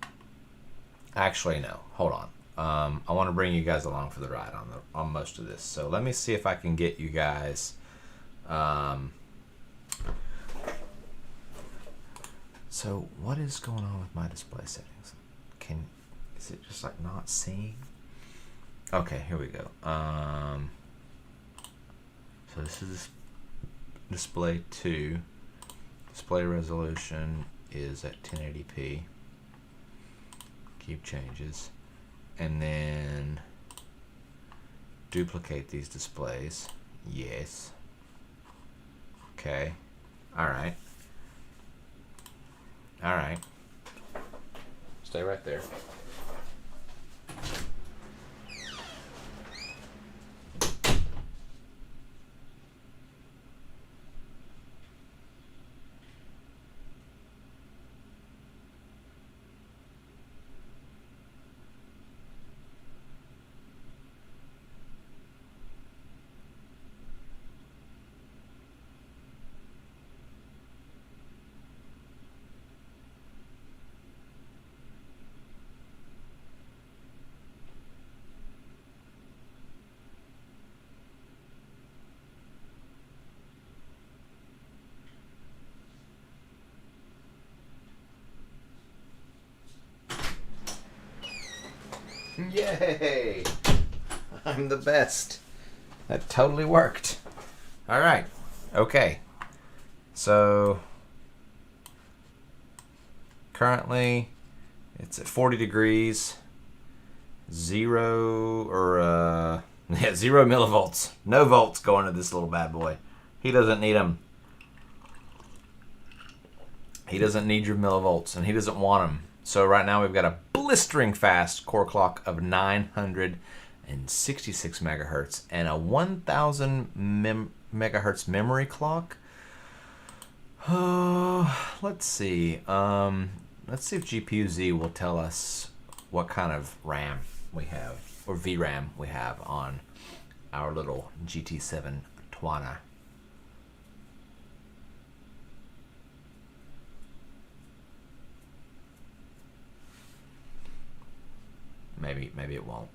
Actually, no, hold on. I want to bring you guys along for the ride on most of this. So let me see if I can get you guys. So what is going on with my display settings? Is it just like not seeing? Okay, here we go. So this is display 2. Display resolution is at 1080p. Keep changes. And then duplicate these displays. Yes. Okay. Alright. Alright. Stay right there. Yay! I'm the best. That totally worked. All right. Okay. So currently it's at 40 degrees. 0 millivolts. No volts going to this little bad boy. He doesn't need them. He doesn't need your millivolts, and he doesn't want them. So right now we've got a blistering fast core clock of 966 megahertz and a 1000 megahertz memory clock. Let's see. Let's see if GPU-Z will tell us what kind of RAM we have, or VRAM we have on our little GT7 Twana. Maybe it won't.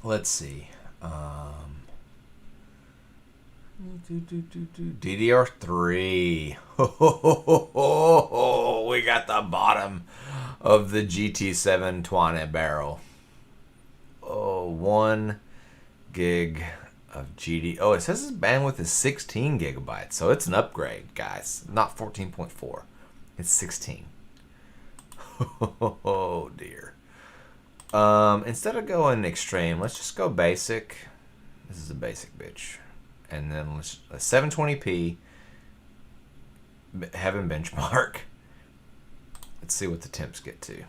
Let's see. DDR3. We got the bottom of the GT7 Twana barrel. 1 gig of GD. Oh, it says its bandwidth is 16 gigabytes, so it's an upgrade, guys. Not 14.4. It's 16. Oh dear. Instead of going extreme, let's just go basic. This is a basic bitch. And then let's 720p Heaven benchmark. Let's see what the temps get to.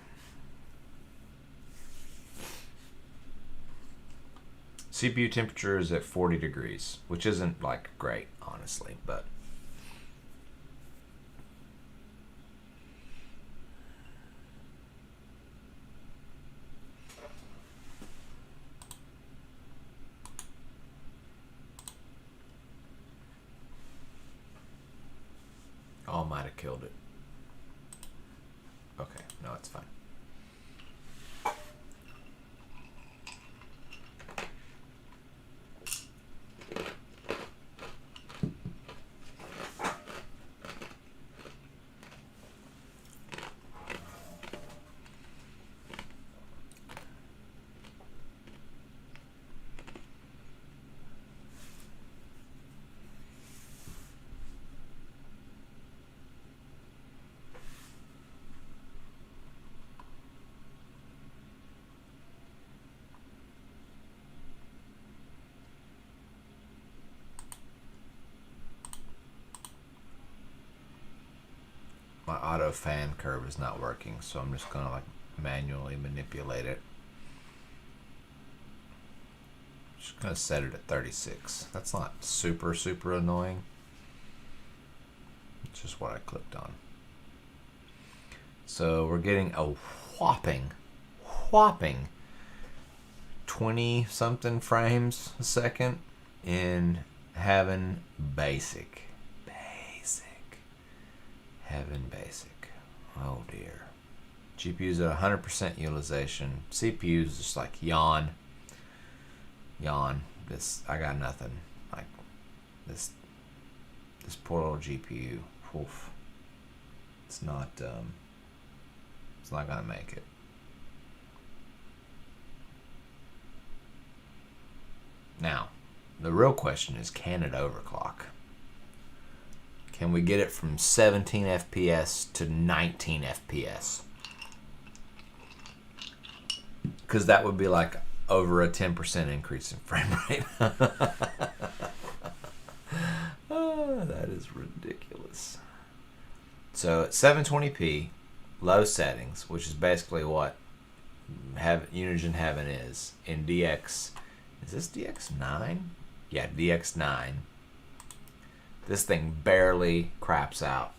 CPU temperature is at 40 degrees, which isn't like great, honestly, but all might have killed it. No, it's fine. My auto fan curve is not working, so I'm just gonna like manually manipulate it. Just gonna set it at 36. That's not super annoying. It's just what I clicked on. So we're getting a whopping 20 something frames a second in having basic. Heaven basic. Oh dear. GPU's at 100% utilization. CPU's just like yawn. This, I got nothing. Like this poor little GPU. Oof. It's not gonna make it. Now, the real question is, can it overclock? Can we get it from 17 FPS to 19 FPS? Because that would be like over a 10% increase in frame rate. Oh, that is ridiculous. So at 720p, low settings, which is basically what Unigine Heaven is, in DX, is this DX9? Yeah, DX9. This thing barely craps out.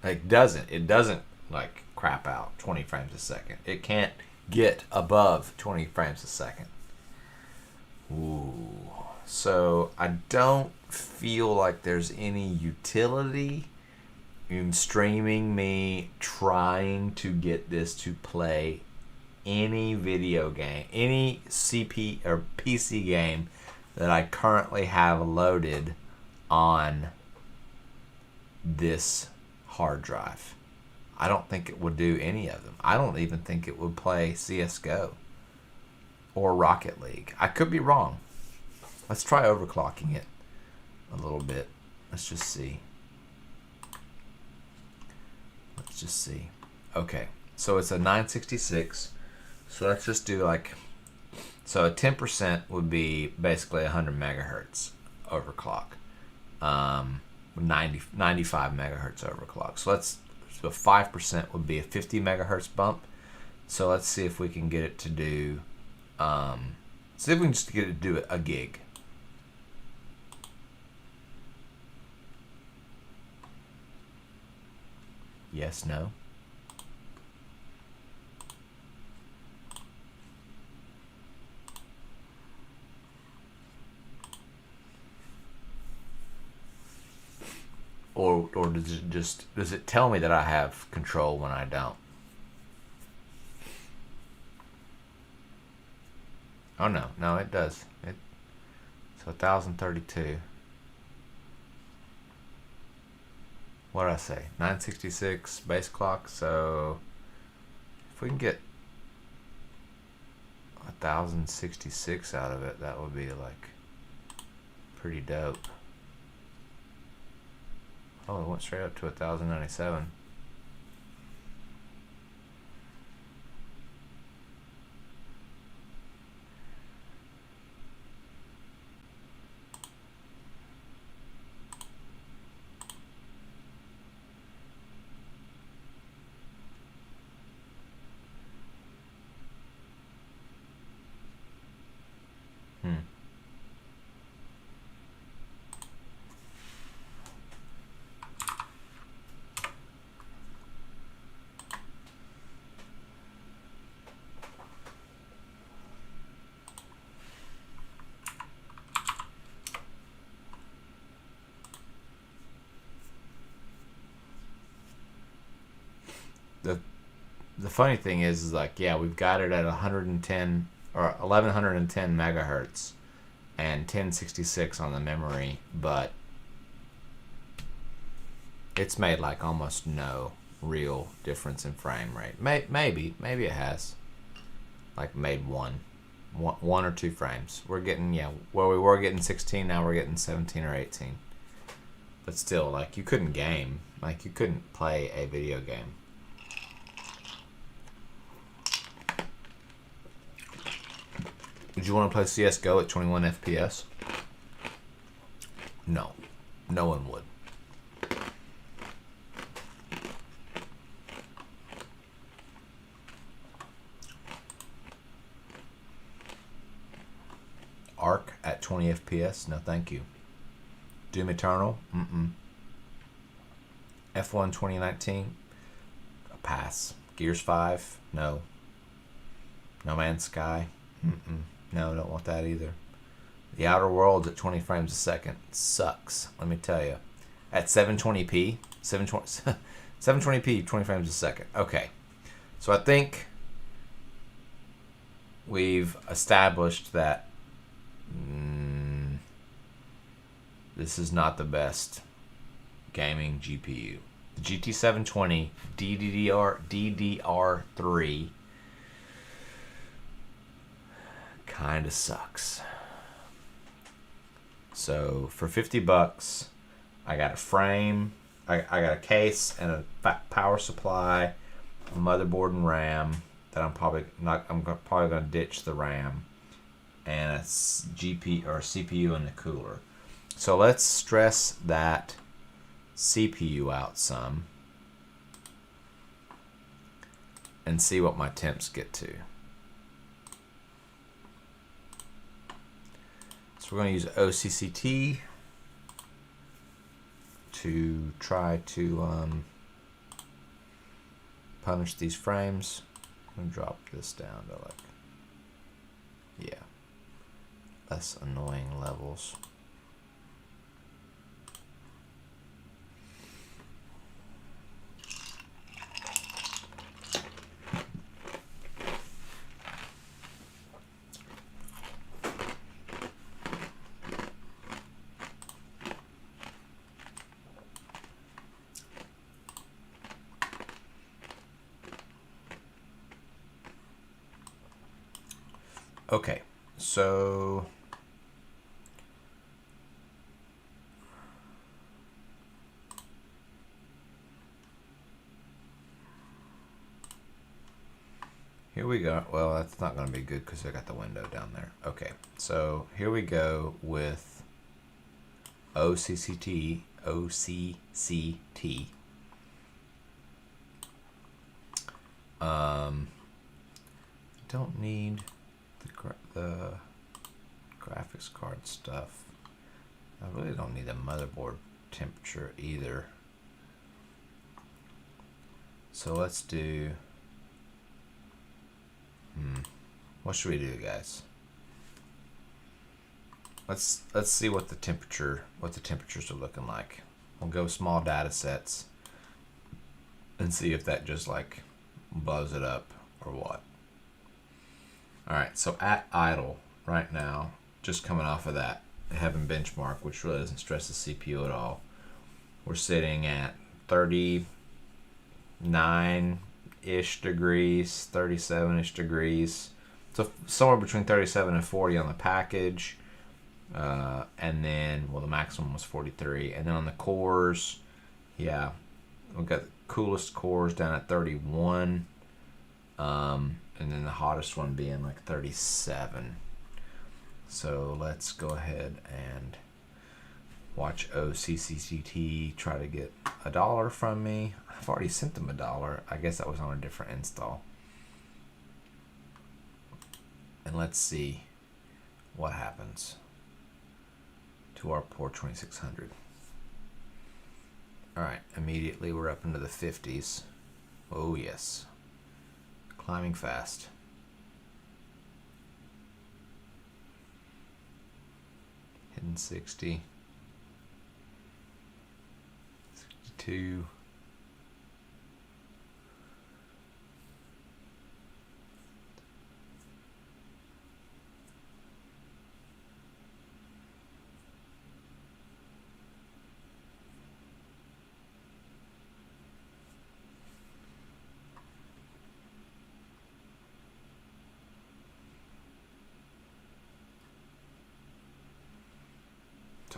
It doesn't like crap out 20 frames a second. It can't get above 20 frames a second. Ooh. So I don't feel like there's any utility in streaming me trying to get this to play any video game, any CP or PC game that I currently have loaded on this hard drive. I don't think it would do any of them. I don't even think it would play CSGO or Rocket League. I could be wrong. Let's try overclocking it a little bit. Let's just see. Okay, so it's a 966. So let's just do like, so a 10% would be basically 100 megahertz overclock. 95 megahertz overclock. So 5% would be a 50 megahertz bump. So let's see if we can get it to do, see if we can just get it to do a gig. Yes, no. Or does it tell me that I have control when I don't? Oh no, it does. So 1032. What did I say? 966 base clock. So if we can get 1066 out of it, that would be like pretty dope. Oh, it went straight up to 1097. the funny thing is like, yeah, we've got it at 110 or 1110 megahertz and 1066 on the memory, but it's made like almost no real difference in frame rate. Maybe it has like made one or two frames. We're getting, yeah, where we were getting 16, now we're getting 17 or 18. But still, like, you couldn't game. Like, you couldn't play a video game. Would you want to play CSGO at 21 FPS? No. No one would. Arc at 20 FPS? No, thank you. Doom Eternal? F1 2019? A pass. Gears 5? No. No Man's Sky? No, don't want that either. The Outer Worlds at 20 frames a second sucks, let me tell you. At 720p? 720p, 20 frames a second. Okay. So I think we've established that this is not the best gaming GPU. The GT720 DDR3 kind of sucks. So for $50, I got a frame, I got a case and a power supply, a motherboard and RAM that I'm probably going to ditch the RAM, and a GPU or CPU in the cooler. So let's stress that CPU out some and see what my temps get to. So we're going to use OCCT to try to punish these frames. I'm going to drop this down to like, yeah, less annoying levels. Okay, so here we go. Well, that's not going to be good because I got the window down there. Okay, so here we go with OCCT. Don't need the graphics card stuff. I really don't need the motherboard temperature either. So let's do, what should we do, guys? Let's see what the temperatures are looking like. We'll go small data sets and see if that just like blows it up or what. Alright, so at idle right now, just coming off of that heaven benchmark, which really doesn't stress the CPU at all, we're sitting at 39-ish degrees, 37-ish degrees. So somewhere between 37 and 40 on the package. And then, well, the maximum was 43. And then on the cores, yeah, we've got the coolest cores down at 31. And then the hottest one being like 37. So let's go ahead and watch OCCT try to get $1 from me. I've already sent them $1. I guess that was on a different install. And let's see what happens to our poor 2600. Alright, immediately we're up into the 50s. Oh yes. Climbing fast. Hitting 60. 62.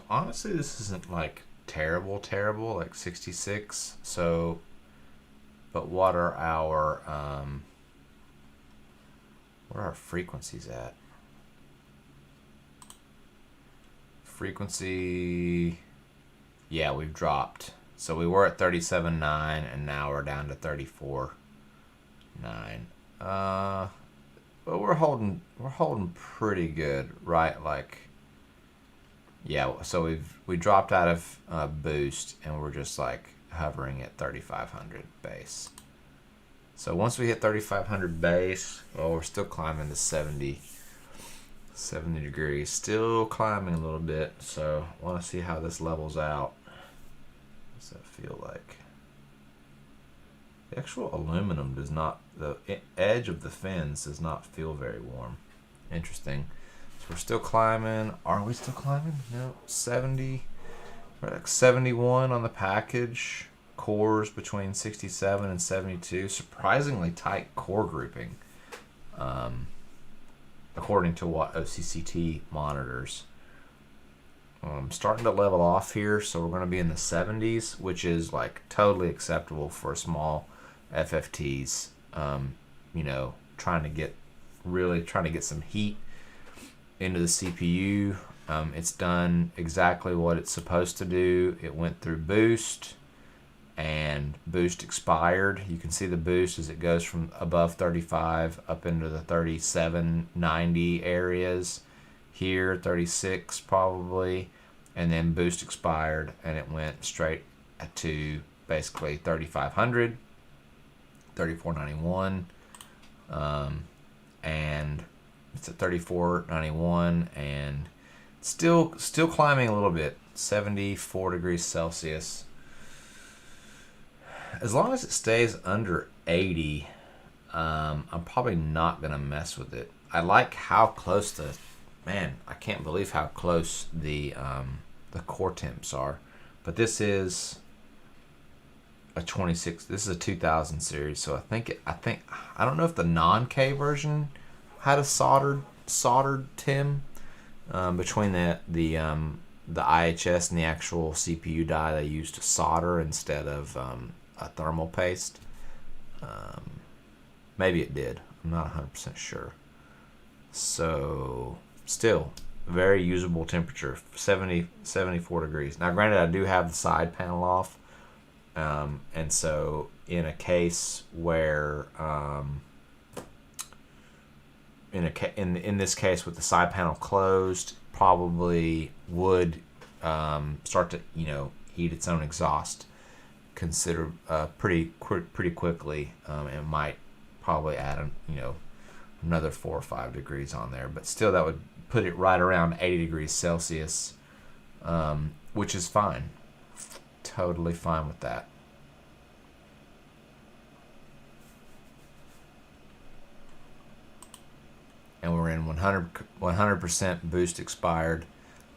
honestly, this isn't like terrible, like 66. So, but what are our frequencies at? Frequency, yeah, we've dropped. So we were at 37.9 and now we're down to 34.9. But we're holding pretty good, right? Like, yeah. So we dropped out of boost and we're just like hovering at 3,500 base. So once we hit 3,500 base, well, we're still climbing to 70 degrees. Still climbing a little bit. So I want to see how this levels out. What's that feel like? The actual aluminum does not, the edge of the fins does not feel very warm. Interesting. So we're still climbing. Are we still climbing? No, 70. We're like 71 on the package. Cores between 67 and 72. Surprisingly tight core grouping, according to what OCCT monitors. Starting to level off here, so we're going to be in the 70s, which is like totally acceptable for small FFTs. You know, trying to get some heat into the CPU. It's done exactly what it's supposed to do. It went through boost, and boost expired. You can see the boost as it goes from above 35 up into the 37, 90 areas. Here, 36 probably, and then boost expired and it went straight to basically 3,500, 3491, and it's at 3491 and still climbing a little bit, 74 degrees Celsius. As long as it stays under 80, I'm probably not gonna mess with it. I like how close the Man, I can't believe how close the core temps are. But this is a 26. This is a 2000 series, so I don't know if the non-K version had a soldered TIM between the IHS and the actual CPU die. They used solder instead of a thermal paste. Maybe it did. I'm not 100% sure. So still very usable temperature, 74 degrees. Now granted, I do have the side panel off, and so in a case where in this case with the side panel closed, probably would start to eat its own exhaust pretty quickly. It might probably add another 4 or 5 degrees on there, but still that would put it right around 80 degrees Celsius, which is fine. Totally fine with that. And we're in 100% boost expired,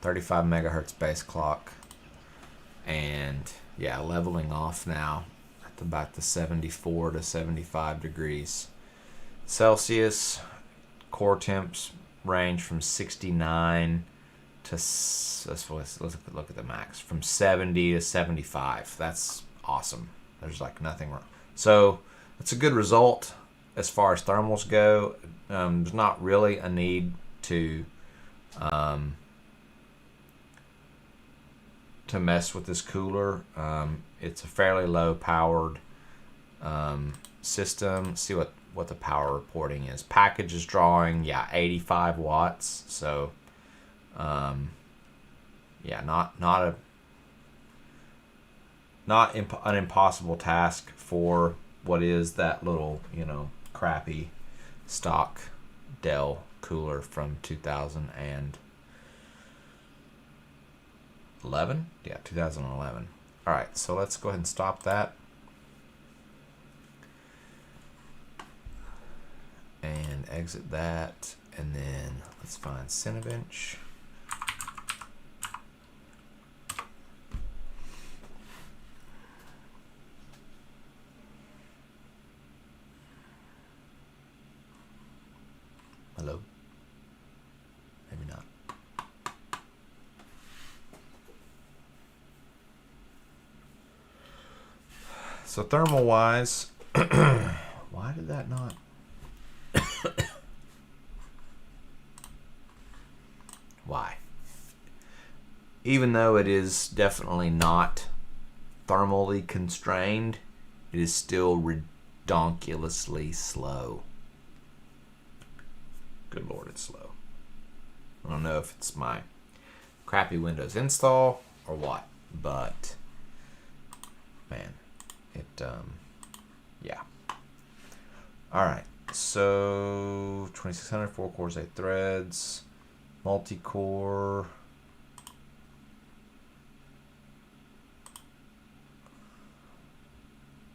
35 megahertz base clock, and yeah, leveling off now at about the 74 to 75 degrees Celsius. Core temps range from 69 to, let's look at the max, from 70 to 75. That's awesome. There's like nothing wrong. So it's a good result as far as thermals go. There's not really a need to mess with this cooler. It's a fairly low powered system. See what the power reporting is. Package is drawing 85 watts. So not an impossible task for what is that little crappy stock Dell cooler from 2011. 2011. All right, so let's go ahead and stop that. And exit that, and then let's find Cinebench. Hello? Maybe not. So thermal wise, why did that not? Why? Even though it is definitely not thermally constrained, it is still redonkulously slow. Good Lord, it's slow. I don't know if it's my crappy Windows install or what, but man, it yeah. All right, so 2600, 4 cores, 8 threads, multi-core.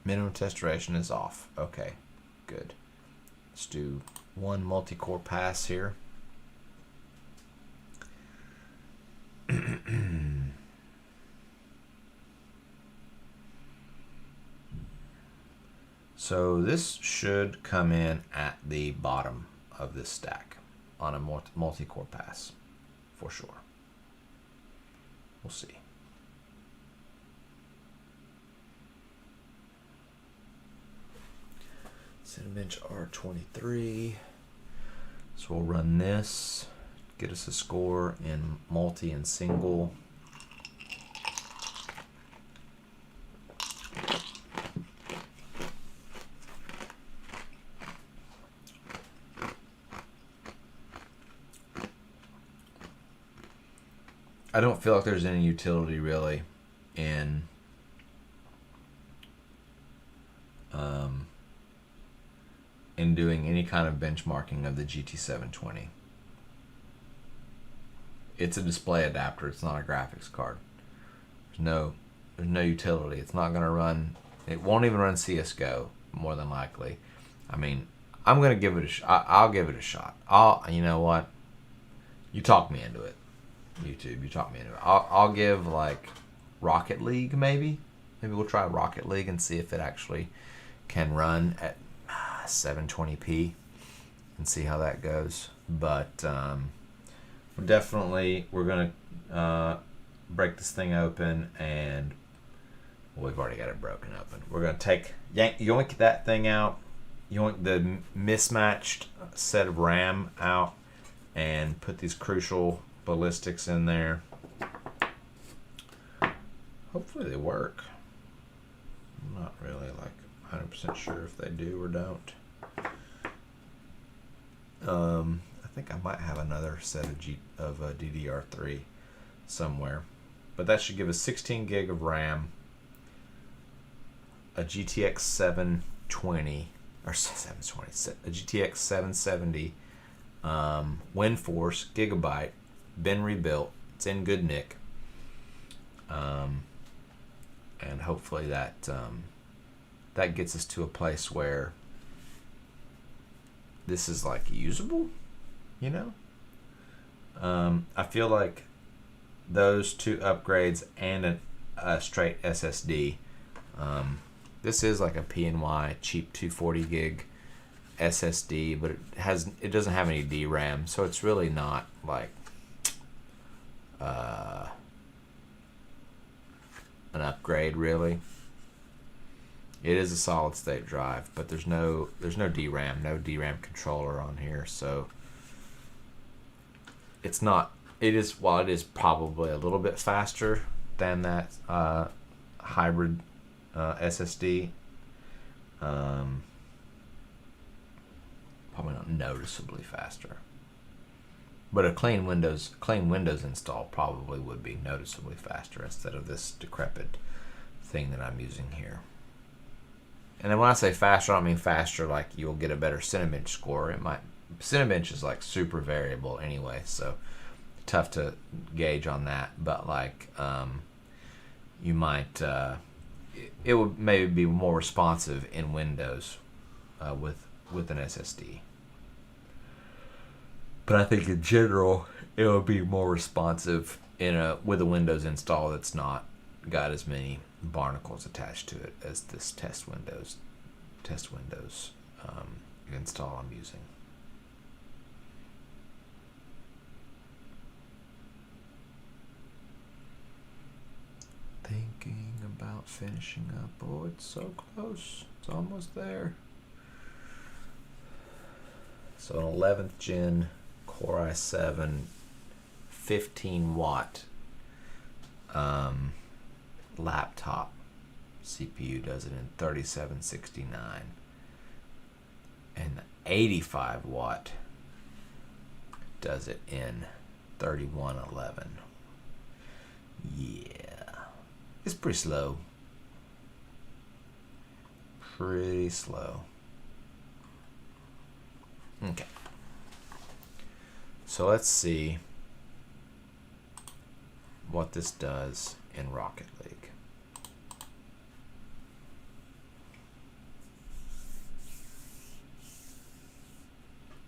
Minimum test duration is off. Okay, good. Let's do one multi-core pass here. So this should come in at the bottom of this stack on a multi-core pass, for sure. We'll see. Cinebench R23. So we'll run this, get us a score in multi and single. I don't feel like there's any utility really in doing any kind of benchmarking of the GT720. It's a display adapter. It's not a graphics card. There's no utility. It's not going to run. It won't even run CS:GO more than likely. I mean, I'm going to give it a shot. I'll give it a shot. You know what? You talk me into it. YouTube, you talk me into it. I'll give like Rocket League maybe. Maybe we'll try Rocket League and see if it actually can run at 720p and see how that goes. But we're gonna break this thing open, and we've already got it broken open. We're gonna yoink that thing out, yoink the mismatched set of RAM out, and put these crucial ballistics in there. Hopefully they work. I'm not really like 100% sure if they do or don't. I think I might have another set of DDR3 somewhere, but that should give us 16 gig of RAM, a GTX 720 or 720, a GTX 770 WindForce gigabyte, been rebuilt. It's in good nick, and hopefully that gets us to a place where this is like usable, you know. I feel like those two upgrades and a straight SSD. This is like a PNY cheap 240 gig SSD, but it doesn't have any DRAM, so it's really not like an upgrade really. It is a solid state drive, but there's no DRAM, no DRAM controller on here, so it's not. While it is probably a little bit faster than that hybrid SSD, probably not noticeably faster. But a clean Windows install probably would be noticeably faster instead of this decrepit thing that I'm using here. And then when I say faster, I don't mean faster like you'll get a better Cinebench score. Cinebench is like super variable anyway, so tough to gauge on that. But like you might, it would maybe be more responsive in Windows with an SSD. But I think in general, it would be more responsive with a Windows install that's not got as many barnacles attached to it as this test Windows install I'm using. Thinking about finishing up. Oh, it's so close. It's almost there. So an 11th gen Core i7 15 watt laptop CPU does it in 3769, and the 85 watt does it in 3111. Yeah, it's pretty slow. Pretty slow. Okay. So let's see what this does in Rocket League.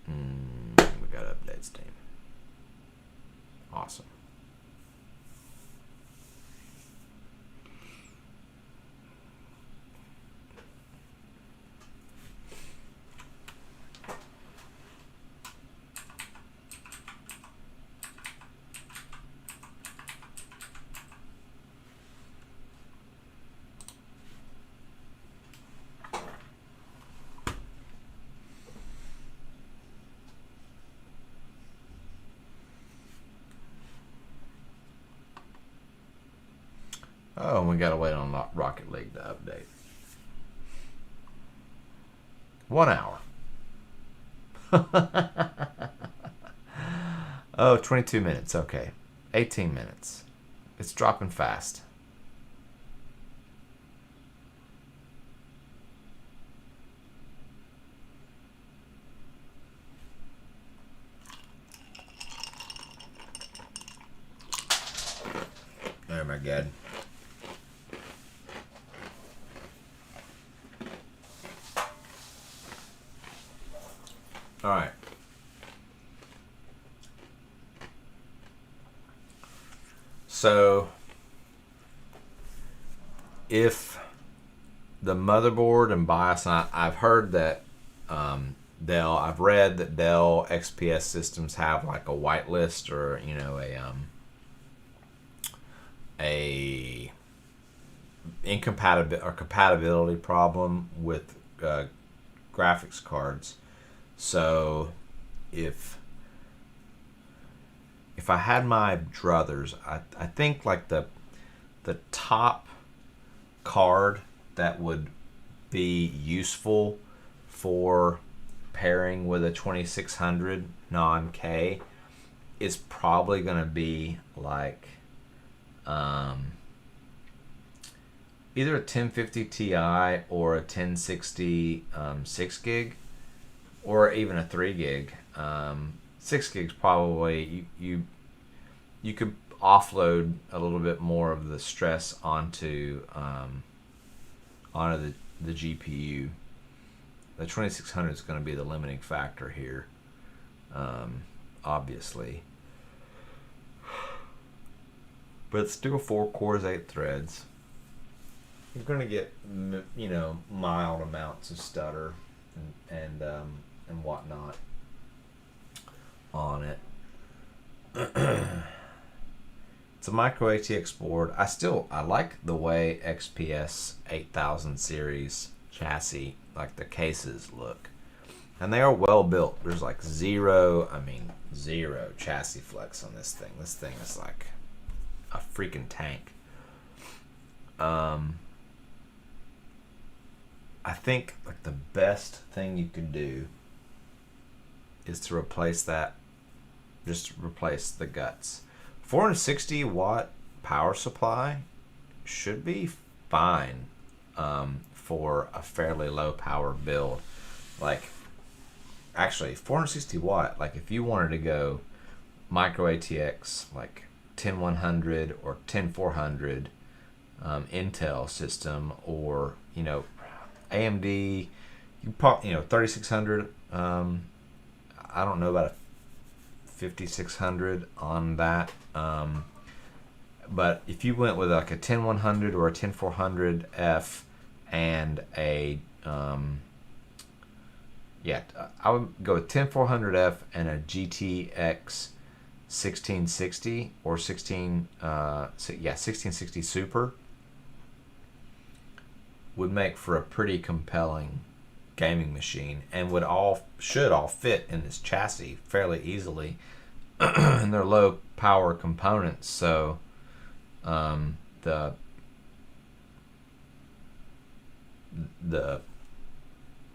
We got updates, team. Awesome. Oh, and we gotta wait on Rocket League to update. 1 hour. Oh, 22 minutes. Okay. 18 minutes. It's dropping fast. Oh my God. All right. So if the motherboard and BIOS, and I've heard that I've read that Dell XPS systems have like a whitelist, or a incompatibility or compatibility problem with graphics cards. So if I had my druthers, I think like the top card that would be useful for pairing with a 2600 non-K is probably going to be like either a 1050 Ti or a 1060 6 gig, or even a 3 gig. 6 gigs probably you could offload a little bit more of the stress onto the GPU. The 2600 is going to be the limiting factor here, obviously. But it's still 4 cores, 8 threads. You're going to get mild amounts of stutter and whatnot on it. It's a micro ATX board. I like the way XPS 8000 series chassis, like the cases look, and they are well built. There's like zero chassis flex on this thing. This thing is like a freaking tank. I think like the best thing you can do is to replace that. Just replace the guts. 460 watt power supply should be fine for a fairly low power build. Like, actually 460 watt, like if you wanted to go micro ATX like 10100 or 10400 Intel system, or AMD, you pop 3600. I don't know about a 5600 on that, but if you went with like a 10100 or a 10400F and a I would go with 10400F and a GTX 1660 or 1660 Super. would make for a pretty compelling gaming machine, and should all fit in this chassis fairly easily. And they're low power components, so the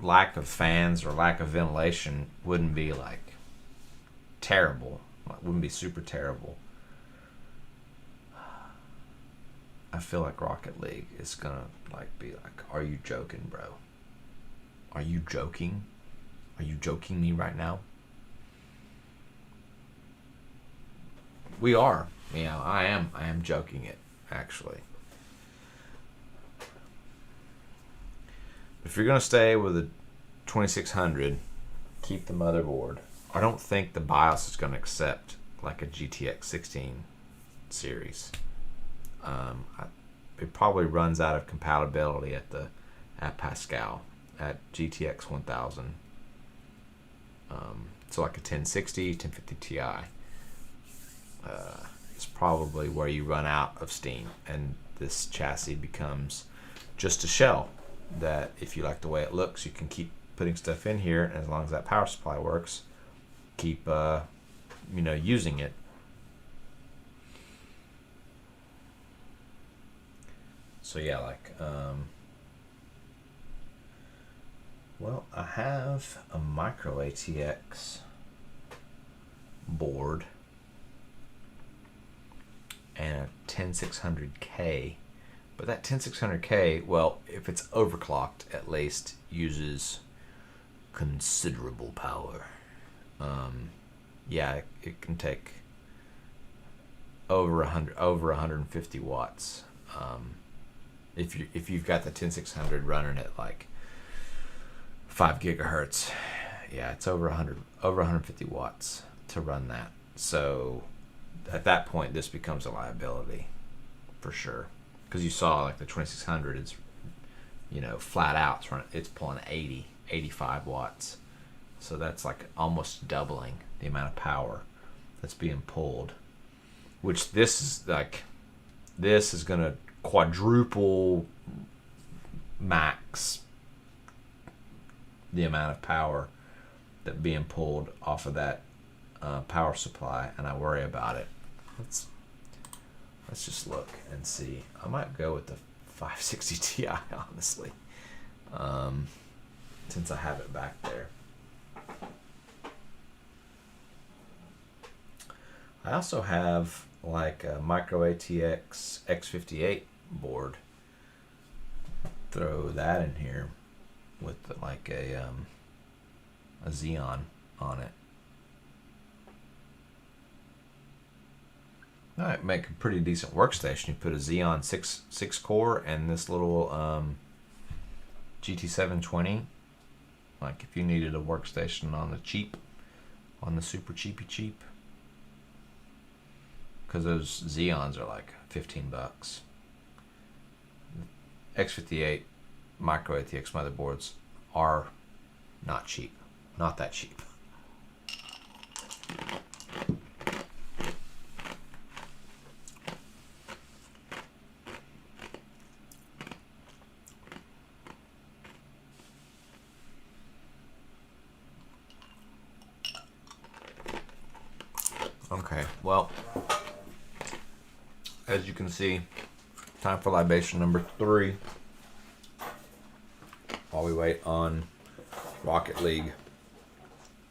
lack of fans or lack of ventilation wouldn't be like terrible. It wouldn't be super terrible. I feel like Rocket League is gonna be like, are you joking, bro? Are you joking? Are you joking me right now? We are. I am joking it, actually. If you're gonna stay with a 2600, keep the motherboard. I don't think the BIOS is gonna accept like a GTX 16 series. It probably runs out of compatibility at Pascal at GTX 1000. So like a 1060, 1050 Ti is probably where you run out of steam, and this chassis becomes just a shell that, if you like the way it looks, you can keep putting stuff in here, and as long as that power supply works, keep using it. So yeah, well, I have a micro ATX board and a 10600K, but that 10600K, well, if it's overclocked, at least uses considerable power. Yeah, it can take over 150 watts. If you've got the 10600 running at like 5 gigahertz, yeah, it's over 150 watts to run that. So at that point, this becomes a liability for sure, because you saw like the 2600 is, flat out it's pulling 85 watts. So that's like almost doubling the amount of power that's being pulled, which this is going to quadruple max the amount of power that being pulled off of that power supply, and I worry about it. Let's just look and see. I might go with the 560 Ti, honestly, since I have it back there. I also have like a micro ATX X58 board. Throw that in here with like a Xeon on it. That make a pretty decent workstation. You put a Xeon 6 core and this little GT720. Like if you needed a workstation on the cheap, on the super cheap, because those Xeons are like $15. X58 micro ATX motherboards are not cheap, not that cheap. Okay, well, as you can see, time for libation number 3 while we wait on Rocket League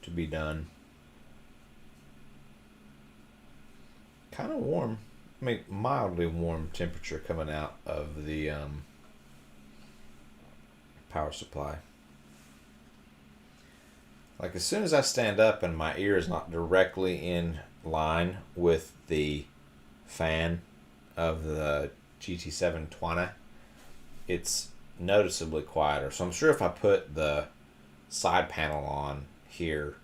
to be done. Kind of warm, mildly warm temperature coming out of the power supply. Like as soon as I stand up and my ear is not directly in line with the fan of the GT720, it's noticeably quieter. So I'm sure if I put the side panel on here,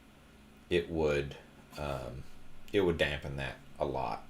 it would dampen that a lot.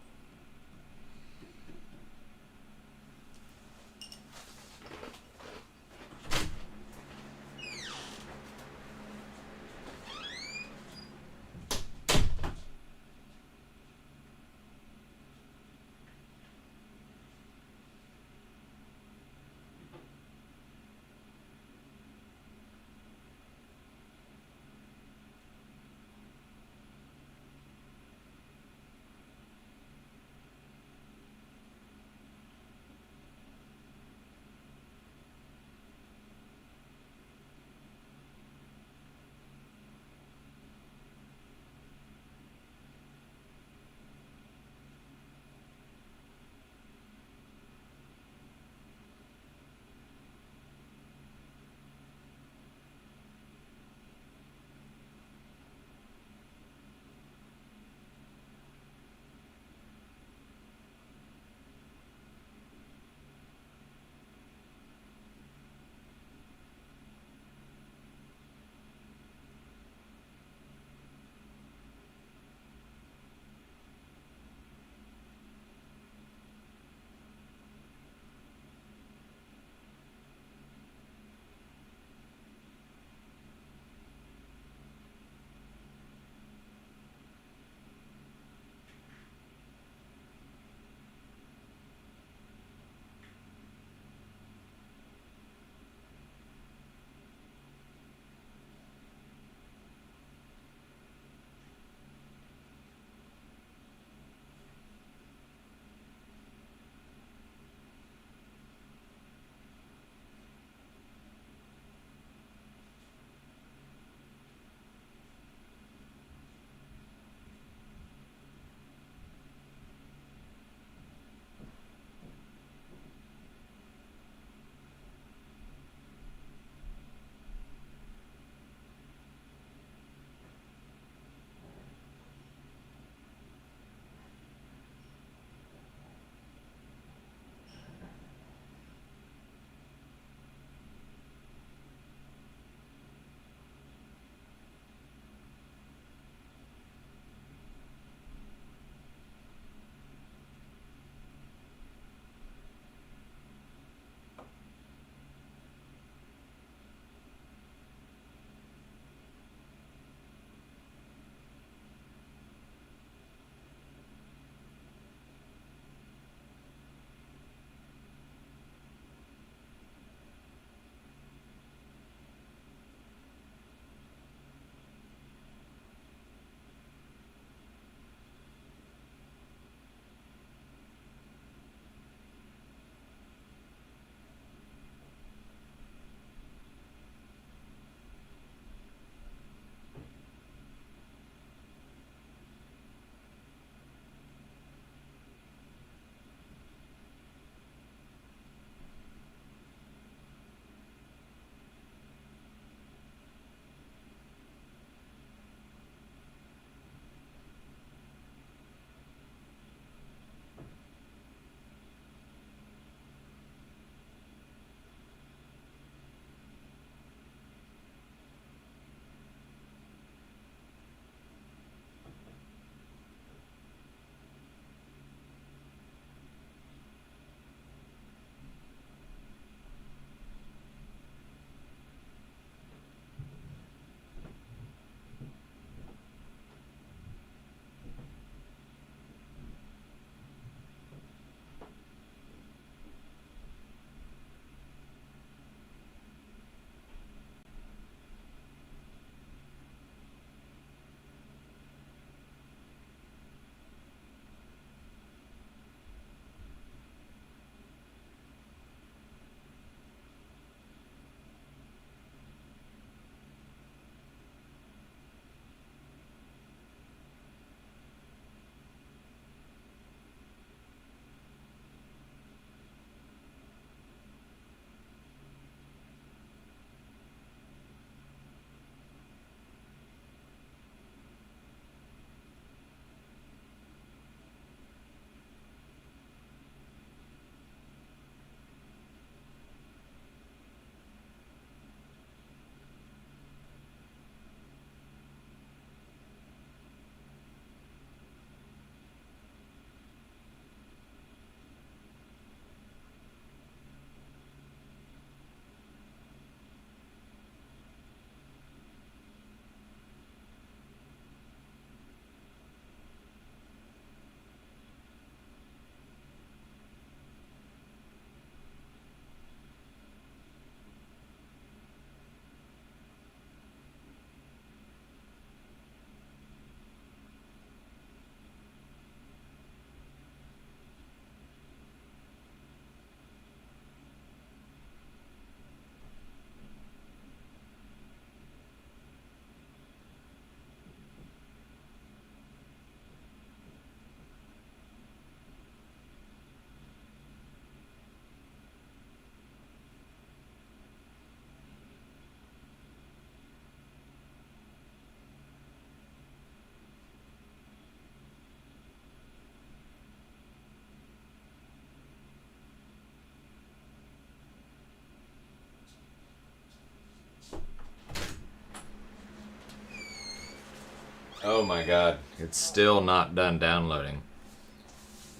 Oh my god, it's still not done downloading.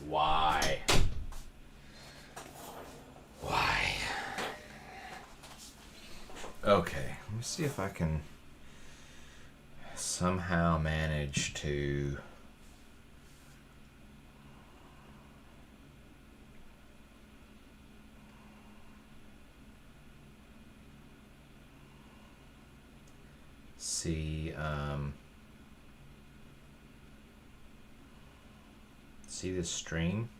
Why? Why? Okay, let me see if I can somehow manage to see this stream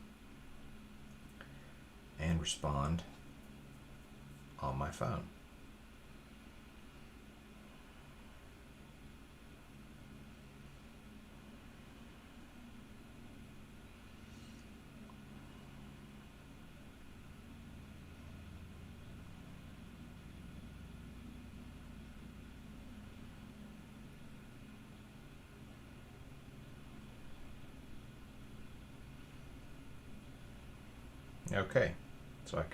and respond on my phone. Okay, so I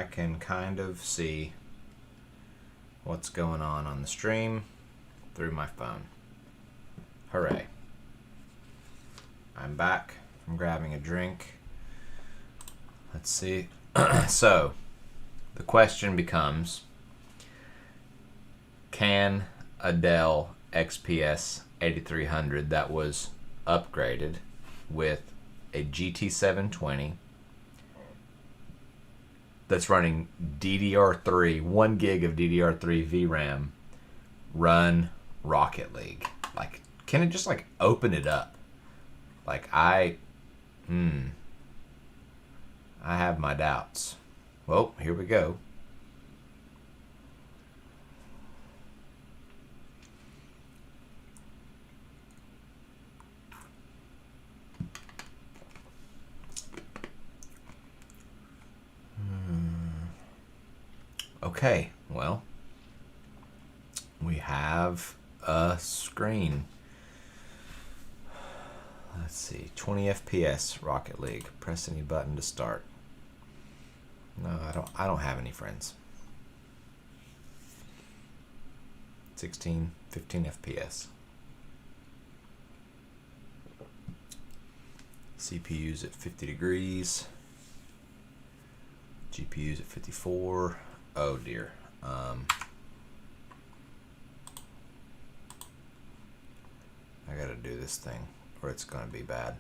can kind of see what's going on the stream through my phone. Hooray. I'm back from grabbing a drink. Let's see. So, the question becomes, can a Dell XPS 8300 that was upgraded with a GT720 that's running DDR3, 1 gig of DDR3 VRAM, run Rocket League? Like, can it just like open it up? Like, I have my doubts. Well, here we go. Okay, well, we have a screen. Let's see, 20 FPS Rocket League. Press any button to start. No, I don't have any friends. 15 FPS. CPU's at 50 degrees. GPU's at 54. Oh dear. I gotta do this thing or it's gonna be bad.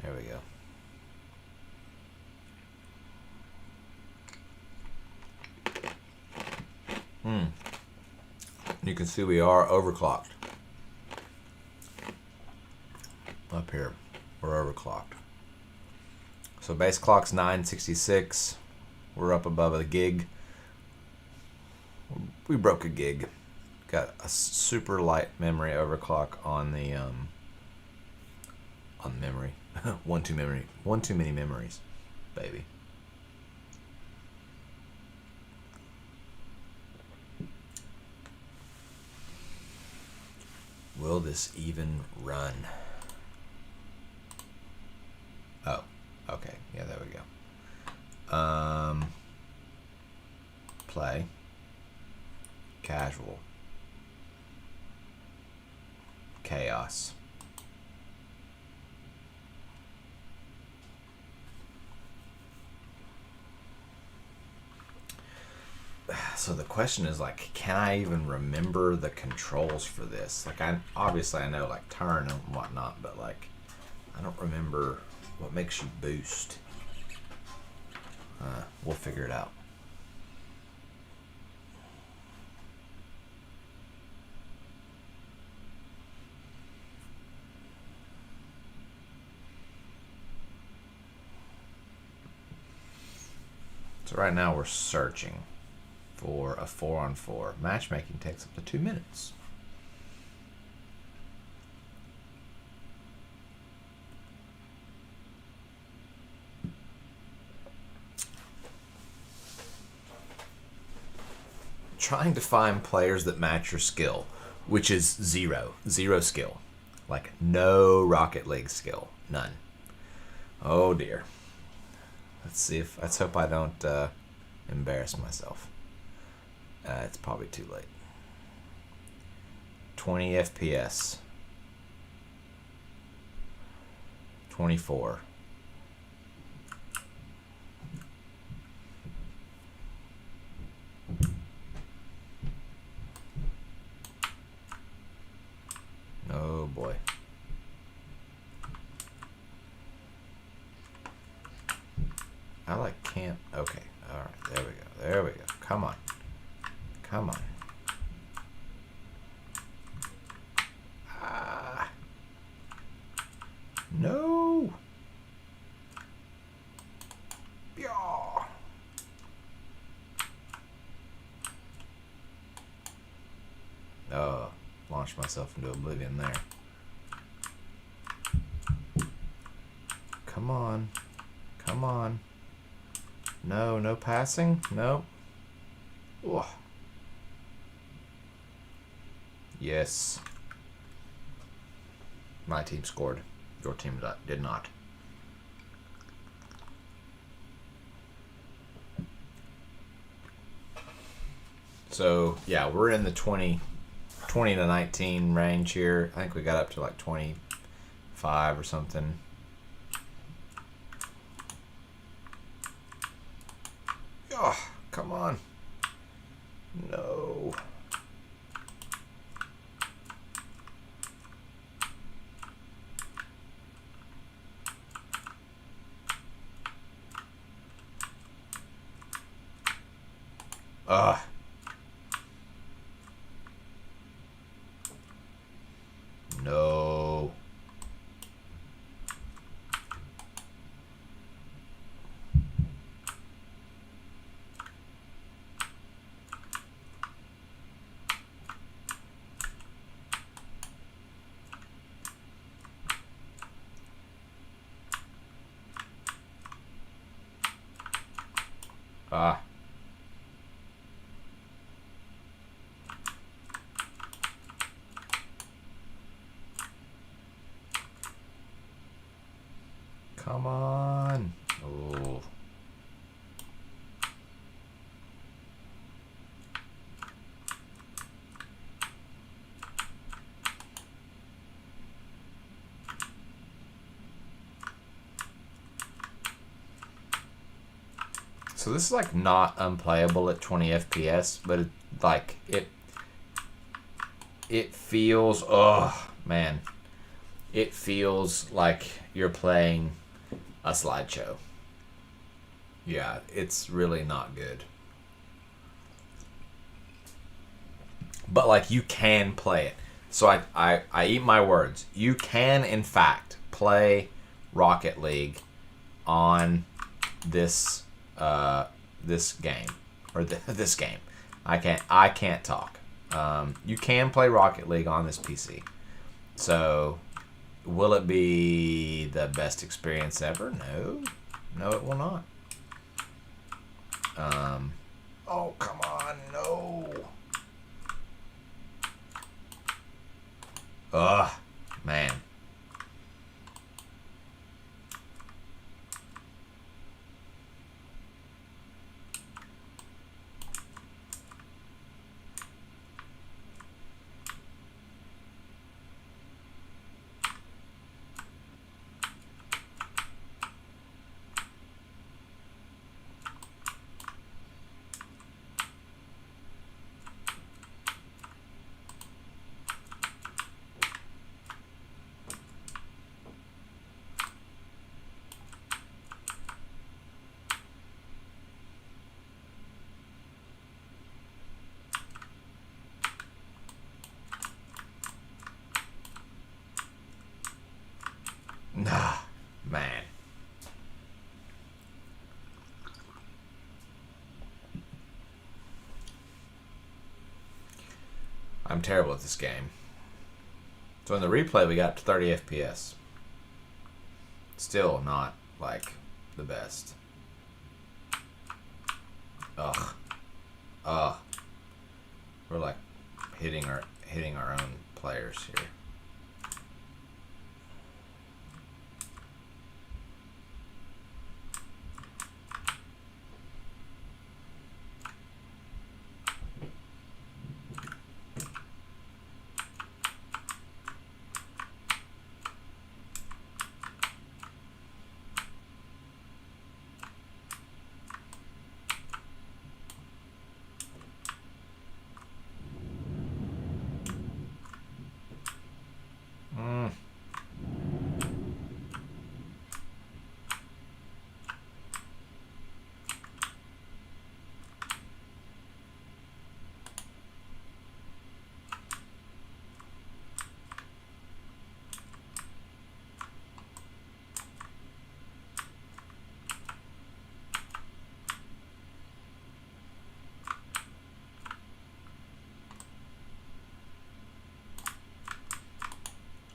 There we go. You can see we are overclocked. Up here, we're overclocked. So base clock's 966. We're up above a gig. We broke a gig. Got a super light memory overclock on the memory. One too many memories, baby. Will this even run? Oh, okay. Yeah, there we go. Play. Casual. Chaos. So the question is, like, can I even remember the controls for this? Like, obviously I know like turn and whatnot, but like I don't remember what makes you boost. We'll figure it out. So right now we're searching for a 4-on-4. Matchmaking takes up to 2 minutes. Trying to find players that match your skill, which is zero skill. Like, no Rocket League skill. None. Oh dear. Let's hope I don't embarrass myself. It's probably too late. 20 FPS. 24. Oh boy. I can't. Okay. All right. There we go. There we go. Come on. Come on. Ah. No. Yeah. Oh, launched myself into oblivion there. Come on. Come on. No, no passing? No. Ugh. Yes. My team scored. Your team did not. So, yeah, we're in the 20 to 19 range here. I think we got up to like 25 or something. Oh, come on. No. Ugh. No. Ah. Come on. Oh. So this is like not unplayable at 20 FPS, but it feels, oh man, it feels like you're playing a slideshow. Yeah, it's really not good. But like you can play it. So I eat my words. You can in fact play Rocket League on this this game or this game. I can't talk. You can play Rocket League on this PC. So will it be the best experience ever? No, it will not. Oh come on, no. Ugh, man. Nah, man. I'm terrible at this game. So in the replay, we got to 30 FPS. Still not like the best. Ugh. Ugh. We're like hitting our own players here.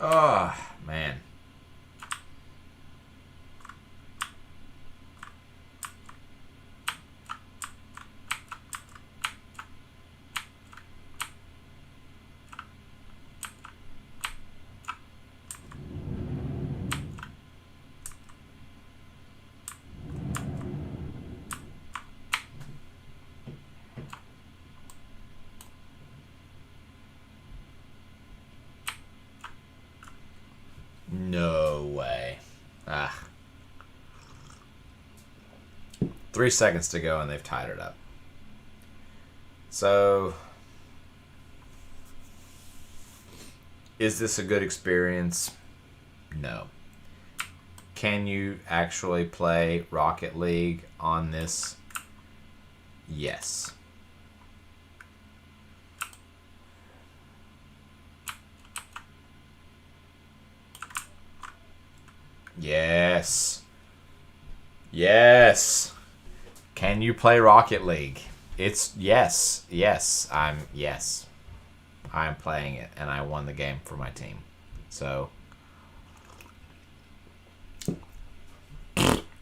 Oh, man. No way. Ah. 3 seconds to go and they've tied it up. So, is this a good experience? No. Can you actually play Rocket League on this? Yes. Yes. Yes. Can you play Rocket League? It's yes. Yes. Yes. I'm playing it and I won the game for my team. So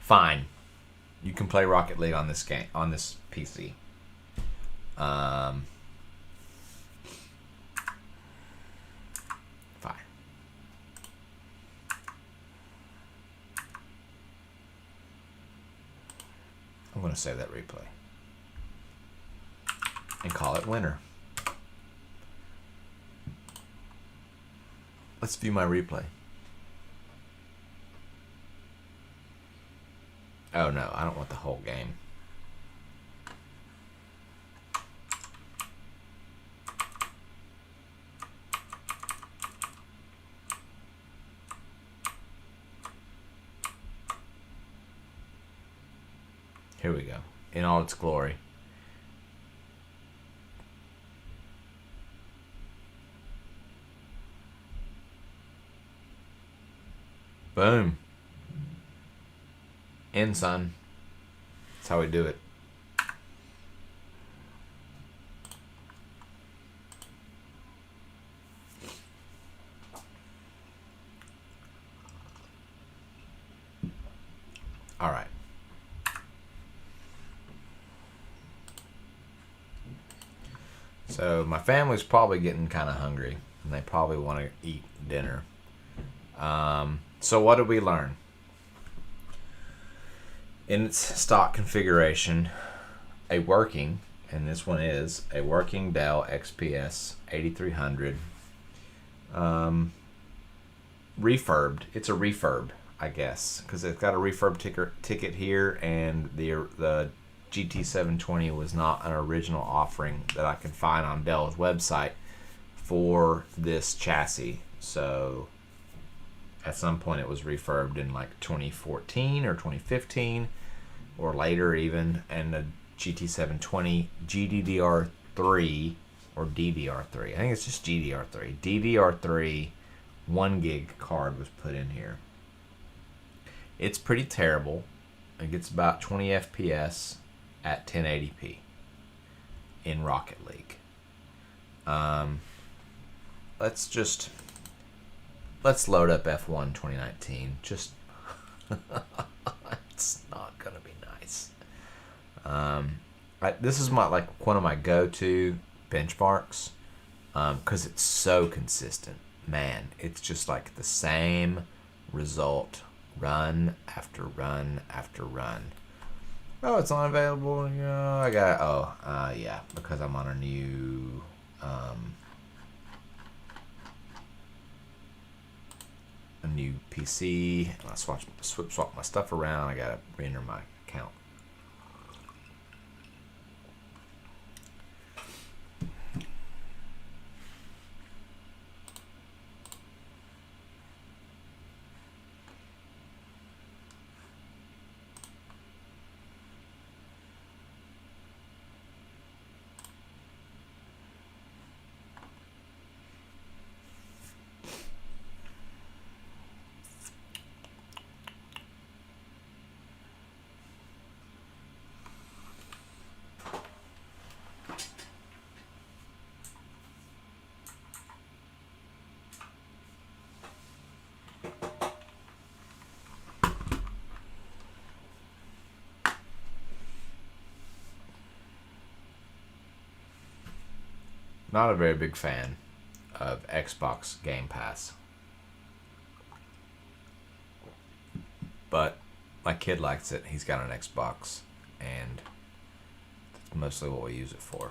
fine. You can play Rocket League on this game, on this PC. Fine. I'm going to save that replay and call it winner. Let's view my replay. Oh no, I don't want the whole game. Here we go. In all its glory. Boom. In, son. That's how we do it. All right. So my family's probably getting kind of hungry, and they probably want to eat dinner. So what did we learn? In its stock configuration, a working, and this one is, a working Dell XPS 8300. Refurbed. It's a refurb, I guess, because it's got a refurb ticket here, and the GT720 was not an original offering that I can find on Dell's website for this chassis. So at some point it was refurbed in like 2014 or 2015 or later even, and the GT720 GDDR3 or DDR3, I think it's just GDR3, DDR3 1 gig card was put in here. It's pretty terrible. It gets about 20 FPS at 1080p in Rocket League. Let's load up F1 2019. Just it's not gonna be nice. This is one of my go-to benchmarks because it's so consistent. Man, it's just like the same result run after run after run. Oh, it's not available. Yeah, I got. Yeah, because I'm on a new. A new PC. I swap my stuff around. I gotta re-enter my account. Not a very big fan of Xbox Game Pass. But my kid likes it. He's got an Xbox, and that's mostly what we use it for.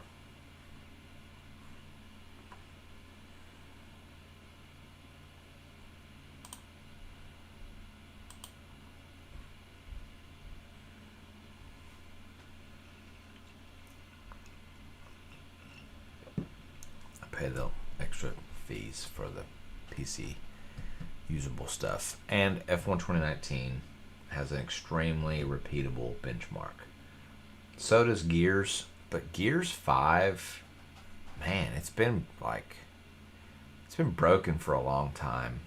Pay the extra fees for the PC usable stuff. And F1 2019 has an extremely repeatable benchmark. So does Gears, but Gears 5, man, it's been broken for a long time.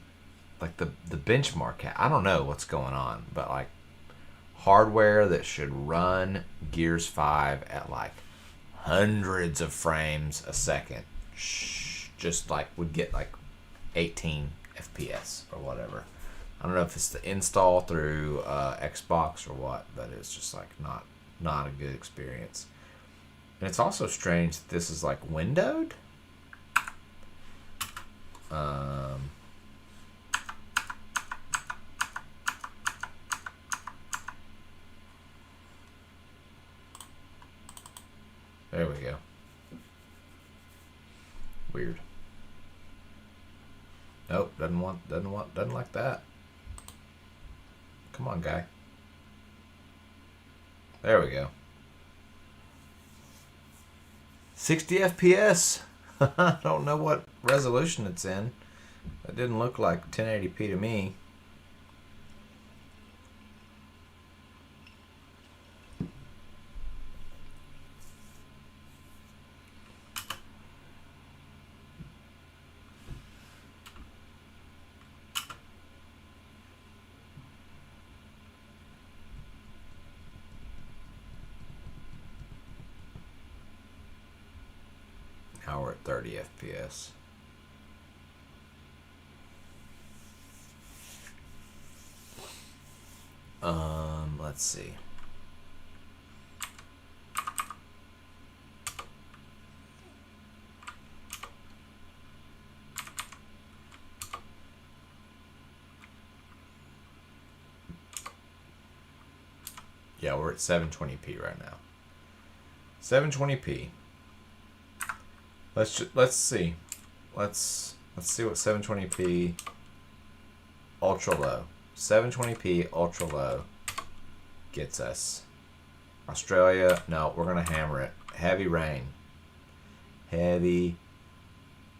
Like the benchmark, I don't know what's going on, but like hardware that should run Gears 5 at like hundreds of frames a second just like would get like 18 FPS or whatever. I don't know if it's the install through Xbox or what, but it's just like not a good experience. And it's also strange that this is like windowed. There we go. Weird. Nope, doesn't like that. Come on, guy. There we go. 60 FPS. I don't know what resolution it's in. It didn't look like 1080p to me. Now we're at 30 FPS. Let's see. Yeah, we're at 720p right now. 720p. Let's see. Let's see what 720p ultra low. 720p ultra low gets us. Australia, no, we're gonna hammer it. Heavy rain. Heavy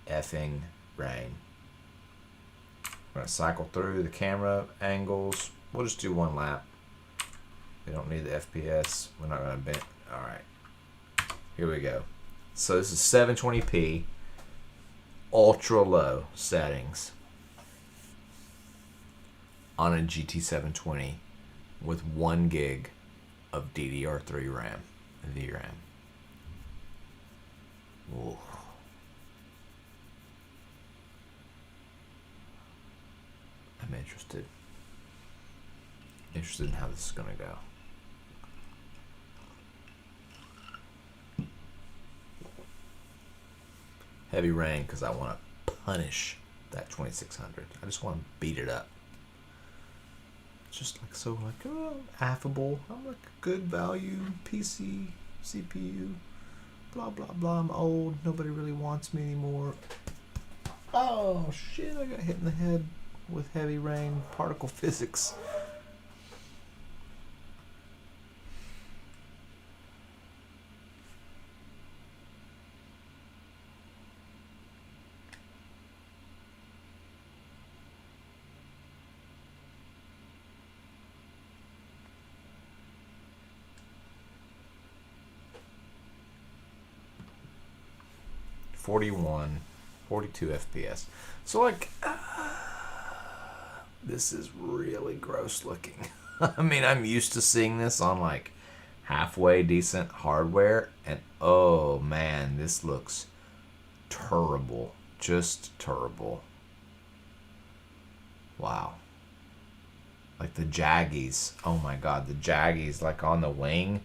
effing rain. We're gonna cycle through the camera angles. We'll just do one lap. We don't need the FPS. We're not gonna bend. All right. Here we go. So this is 720p ultra low settings on a GT720 with 1 gig of DDR3 RAM, VRAM. Ooh. I'm interested in how this is gonna go. Heavy rain because I want to punish that 2600. I just want to beat it up. It's just like so like affable. I'm like a good value PC CPU. Blah blah blah. I'm old. Nobody really wants me anymore. Oh shit! I got hit in the head with heavy rain particle physics. .41, 42 FPS. So like, this is really gross looking. I mean, I'm used to seeing this on like halfway decent hardware, and oh man, this looks terrible. Just terrible. Wow. Like the jaggies. Oh my god, the jaggies like on the wing,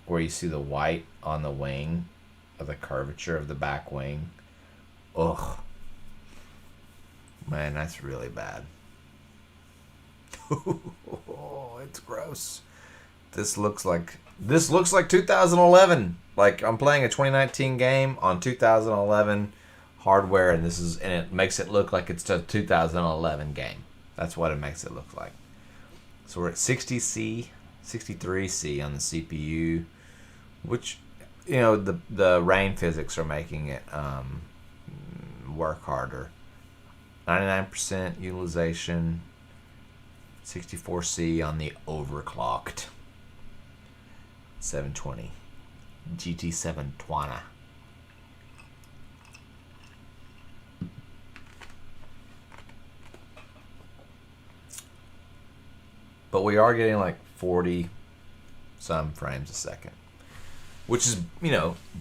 where you see the white on the wing of the curvature of the back wing. Ugh. Man, that's really bad. Oh, it's gross. This looks like 2011. Like I'm playing a 2019 game on 2011 hardware, and it makes it look like it's a 2011 game. That's what it makes it look like. So we're at 60C, 63C on the CPU, which the rain physics are making it work harder. 99% utilization, 64C on the overclocked 720 GT 720. But we are getting like 40 some frames a second, which is,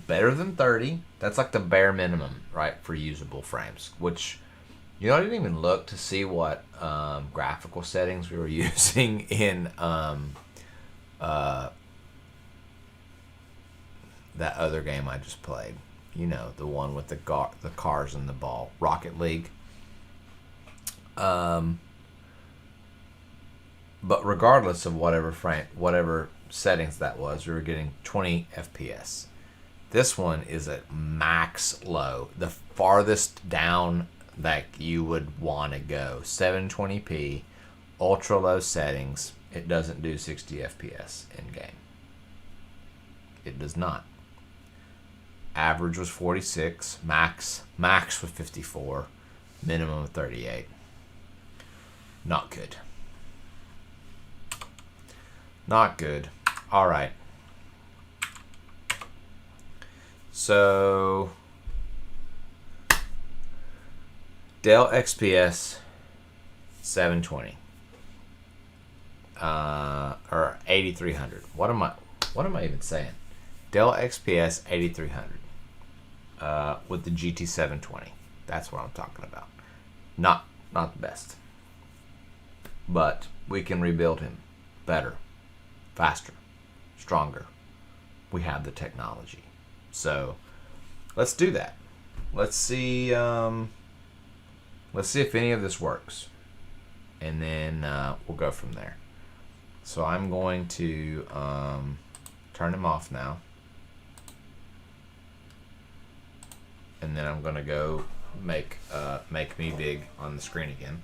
better than 30. That's like the bare minimum, right, for usable frames, which, I didn't even look to see what graphical settings we were using in that other game I just played. The one with the cars and the ball, Rocket League. But regardless of whatever settings that was, we were getting 20 FPS. This one is at max low, the farthest down that you would want to go. 720p, ultra low settings. It doesn't do 60 FPS in game. It does not. Average was 46, max was 54, minimum of 38. Not good. Not good. All right. So Dell XPS 720 or 8300. What am I even saying? Dell XPS 8300 with the GT 720. That's what I'm talking about. Not the best, but we can rebuild him better, faster, stronger. We have the technology, so let's do that. Let's see if any of this works, and then we'll go from there. So I'm going to turn him off now, and then I'm going to go make me big on the screen again.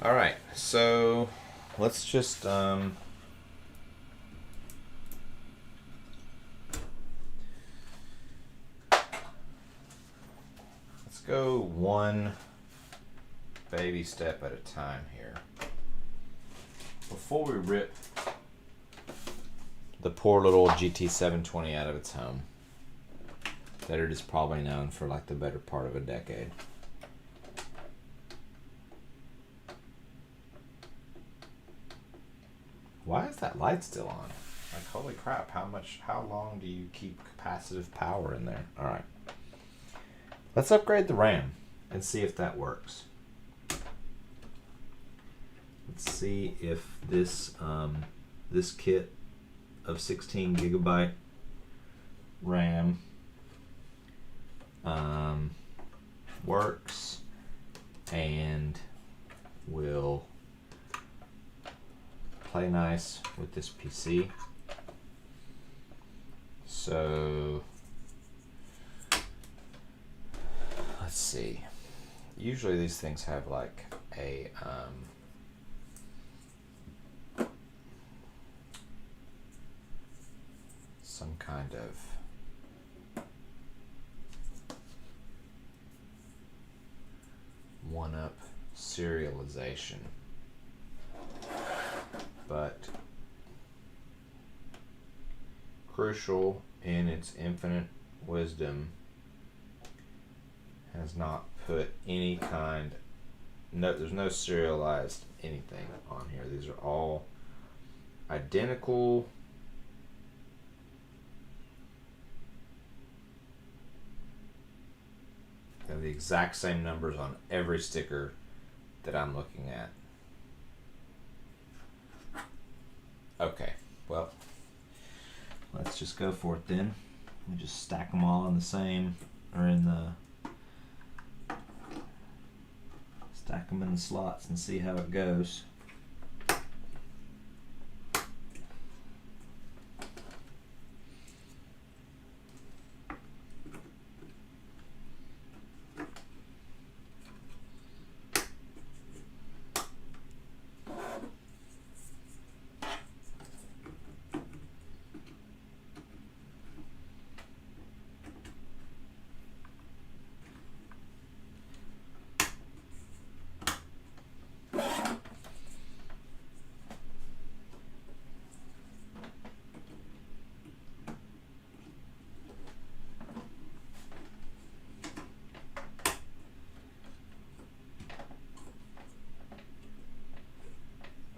All right, so let's just let's go one baby step at a time here. Before we rip the poor little GT 720 out of its home, that it is probably known for like the better part of a decade. Why is that light still on? Like, holy crap, how long do you keep capacitive power in there? All right. Let's upgrade the RAM and see if that works. Let's see if this this kit of 16 gigabyte RAM works and will play nice with this PC. So let's see. Usually these things have like a some kind of one-up serialization, but Crucial, in its infinite wisdom, has not put any kind. No, there's no serialized anything on here. These are all identical. They have the exact same numbers on every sticker that I'm looking at. Okay, well, let's just go for it then. We just stack them all in the same, or in the, stack them in the slots and see how it goes.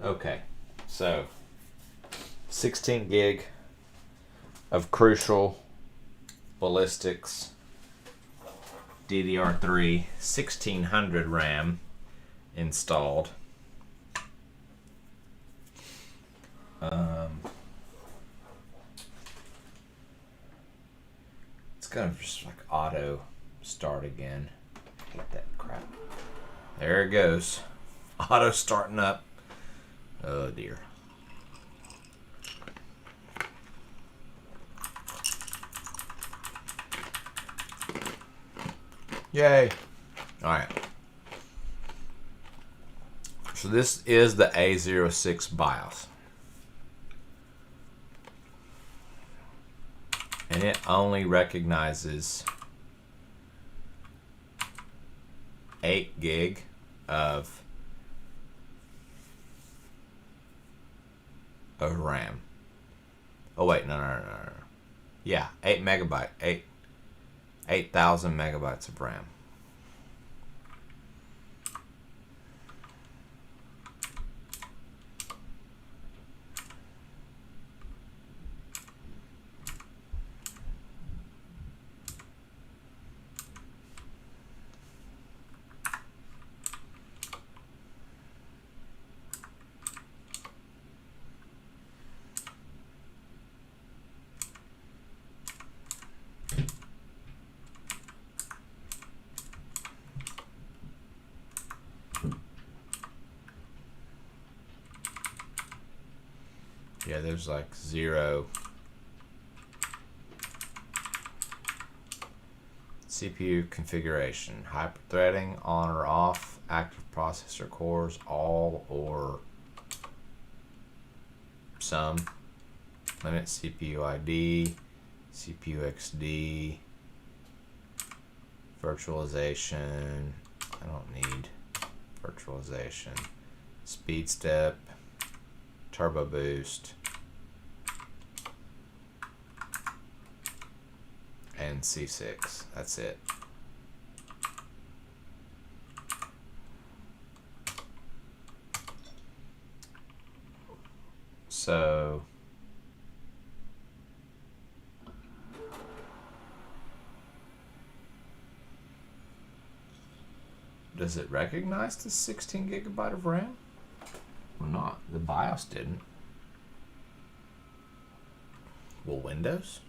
Okay, so 16 gig of Crucial Ballistics DDR3 1600 RAM installed. It's gonna just like auto start again. I hate that crap. There it goes. Auto starting up. Oh dear. Yay. Alright. So this is the A06 BIOS. And it only recognizes 8 gig of RAM. Oh wait, no. Yeah, 8,000 megabytes of RAM. Yeah, there's like 0 CPU configuration, hyperthreading on or off, active processor cores, all or some, limit CPU ID, CPU XD, virtualization, I don't need virtualization, speed step, turbo boost, and C6. That's it. So does it recognize the 16 gigabyte of RAM? Or not? The BIOS didn't. Will Windows?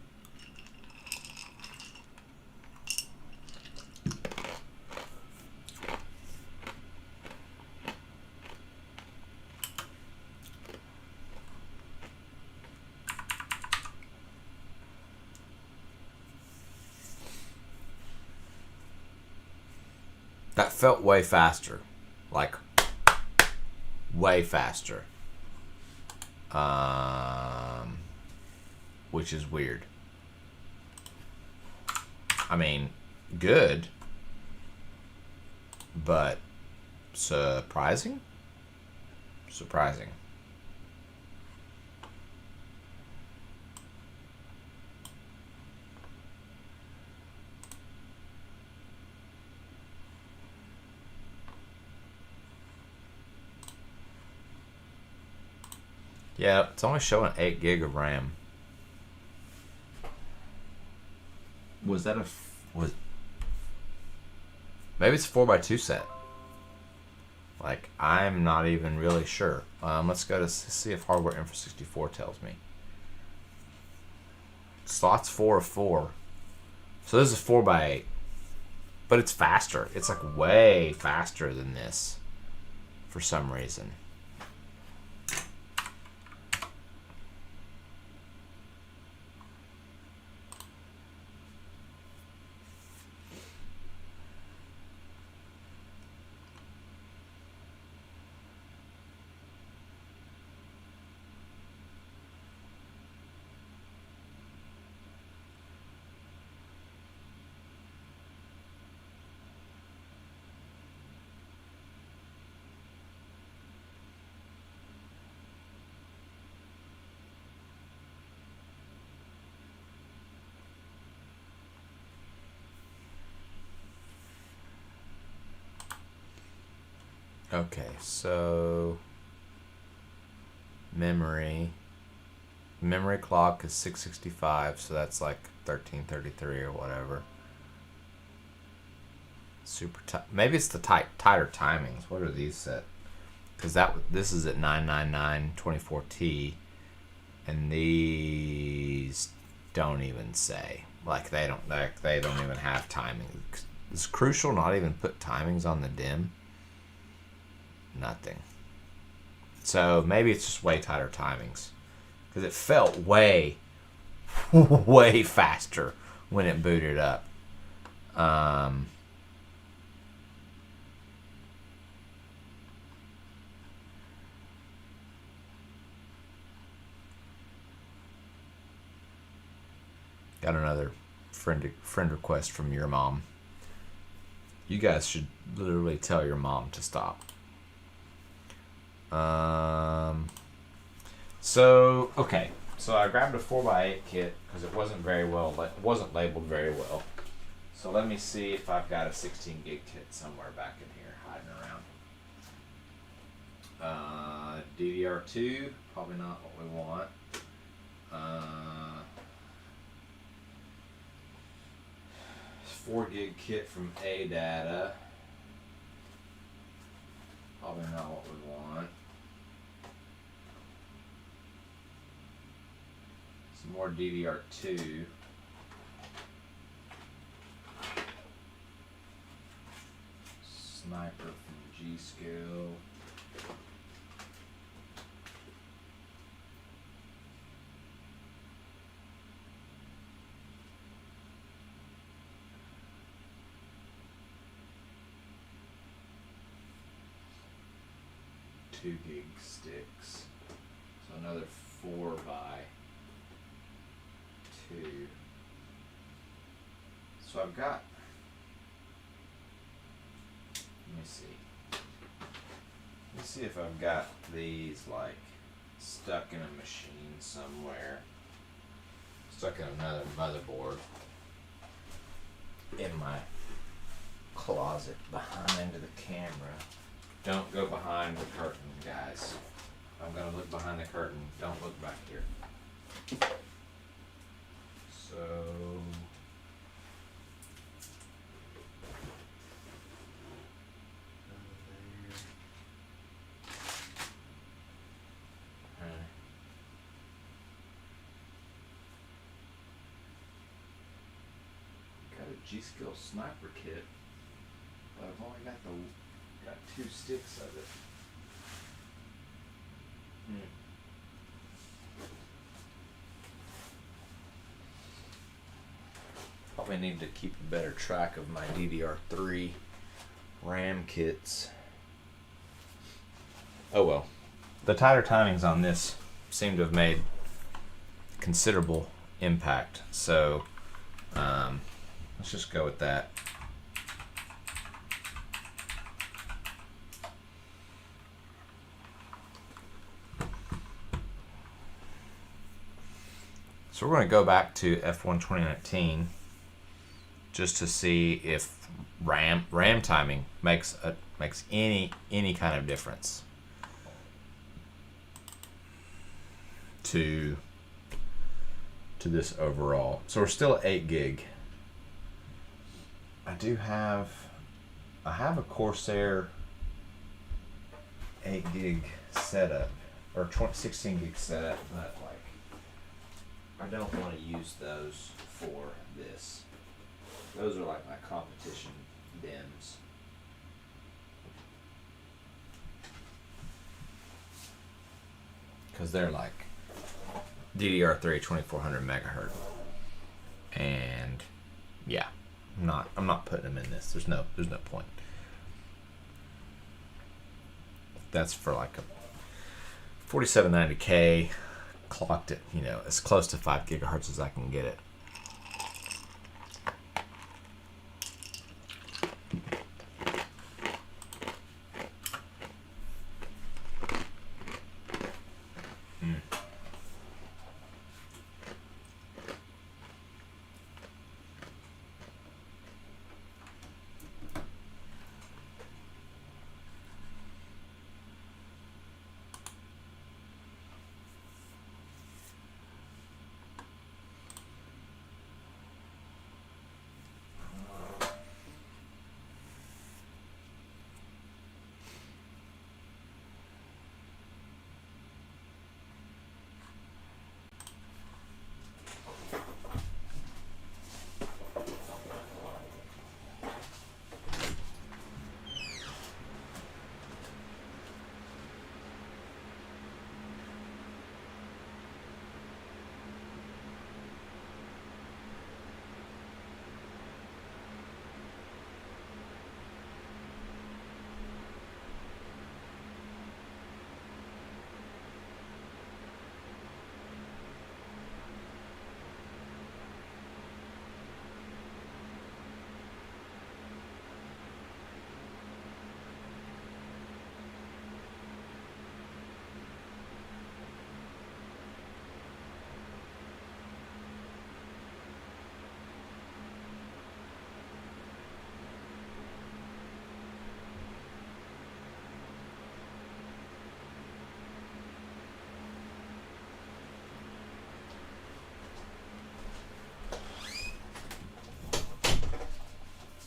That felt way faster. Like, way faster. Which is weird. I mean, good. But surprising? Surprising. Yeah, it's only showing 8 gig of RAM. Was that was maybe it's a 4x2 set? Like, I'm not even really sure. Let's go to see if Hardware Info 64 tells me. Slots 4 of 4. So this is 4x8. But it's faster. It's like way faster than this for some reason. Okay, so memory clock is 665, so that's like 1333 or whatever. Super tight. Maybe it's the tighter timings. What are these set? Because this is at 99924T, and these don't even say. Like they don't even have timing. It's crucial not even put timings on the DIMM. Nothing. So maybe it's just way tighter timings, because it felt way faster when it booted up. Got another friend request from your mom. You guys should literally tell your mom to stop. So I grabbed a 4x8 kit because it wasn't labeled very well. So let me see if I've got a 16 gig kit somewhere back in here hiding around. DDR2, probably not what we want. 4 gig kit from ADATA, probably not what we want. Some more DDR2. Sniper from G-Skill. Two gig sticks. So another 4x2. So I've got, let me see if I've got these like stuck in a machine somewhere, stuck in another motherboard in my closet behind the camera. Don't go behind the curtain, guys. I'm gonna look behind the curtain. Don't look back here. So got a G-Skill sniper kit, but I've only got 2 sticks of it. Probably need to keep a better track of my DDR3 RAM kits. Oh well. The tighter timings on this seem to have made considerable impact, so let's just go with that. So we're going to go back to F1 2019 just to see if RAM timing makes any kind of difference. to this overall. So we're still at 8 gig. I have a Corsair 8 gig setup, or 16 gig setup, but like I don't want to use those for this. Those are like my competition DIMMs. Because they're like DDR3 2400 megahertz. And yeah, I'm not putting them in this. There's no point. That's for like a 4790K, clocked at, as close to 5 gigahertz as I can get it.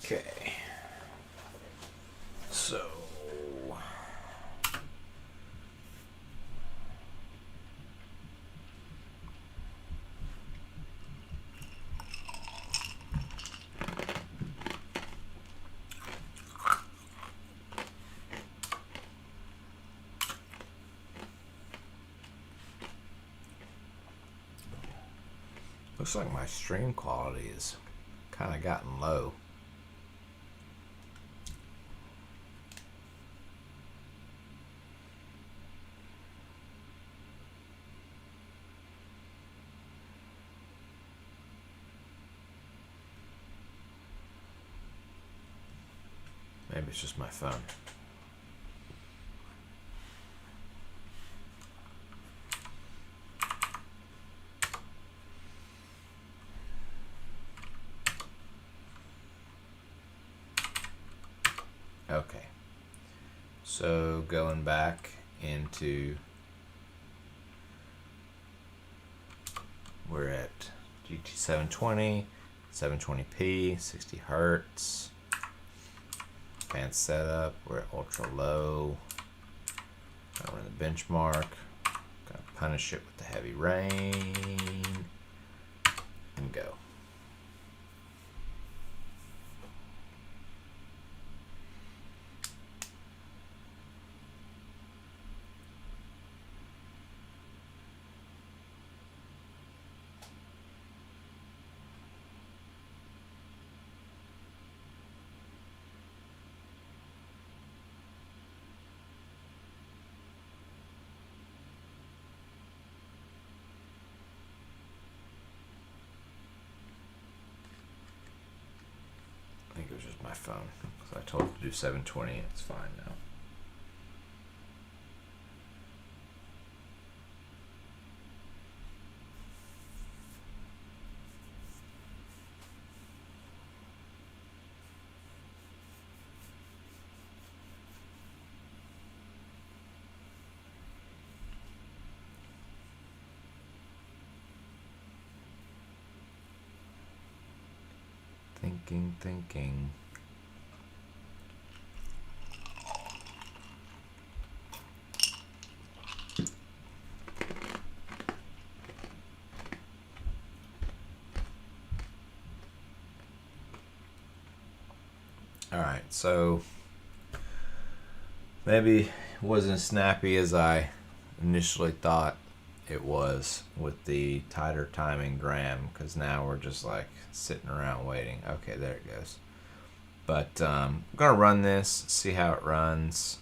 Okay. So looks like my stream quality is kind of gotten low. Maybe it's just my phone. Okay. So going back into, we're at GT 720, 720p, 60 hertz. Advanced setup, we're at ultra low. We're in the benchmark. Gonna punish it with the heavy rain and go. I think it was just my phone. So I told it to do 720. It's fine now. Thinking. Alright, so maybe it wasn't as snappy as I initially thought it was with the tighter timing gram, because now we're just like sitting around waiting. Okay, there it goes. But I'm gonna run this, see how it runs.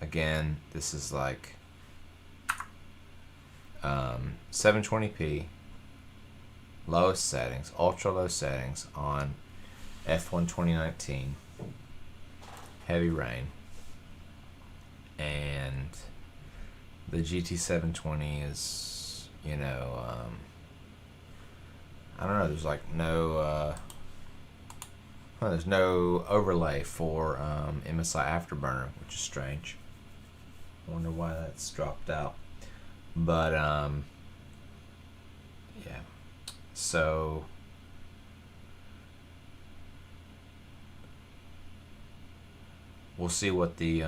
Again, this is like 720p, lowest settings, ultra low settings on F1 2019, heavy rain, and the GT720 is, you know, I don't know, there's like no, there's no overlay for MSI Afterburner, which is strange. I wonder why that's dropped out. But, yeah, so we'll see what the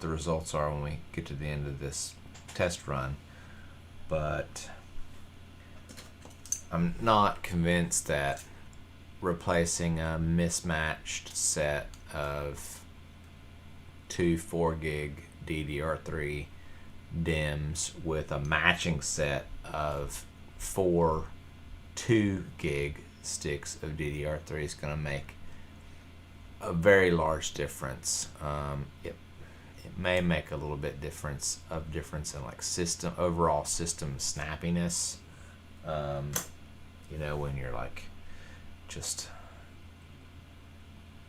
results are when we get to the end of this test run. But I'm not convinced that replacing a mismatched set of two 4 gig DDR3 DIMMs with a matching set of 4 2 gig sticks of DDR3 is going to make a very large difference. It may make a little bit difference in like overall system snappiness. You know, when you're like just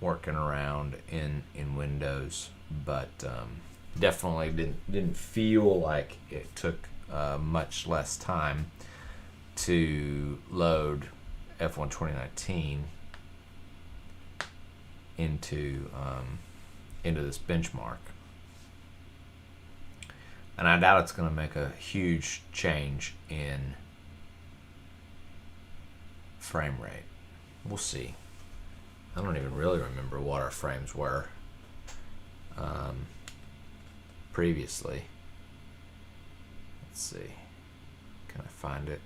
working around in Windows, but definitely didn't feel like it took much less time to load F1 2019 into this benchmark. And I doubt it's going to make a huge change in frame rate. We'll see. I don't even really remember what our frames were previously. Let's see. Can I find it?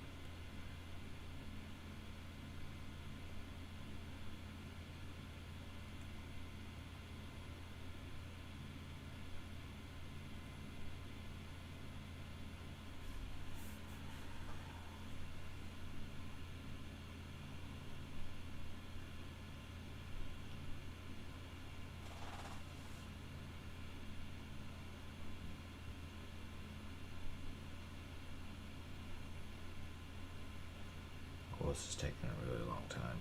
This is taking a really long time.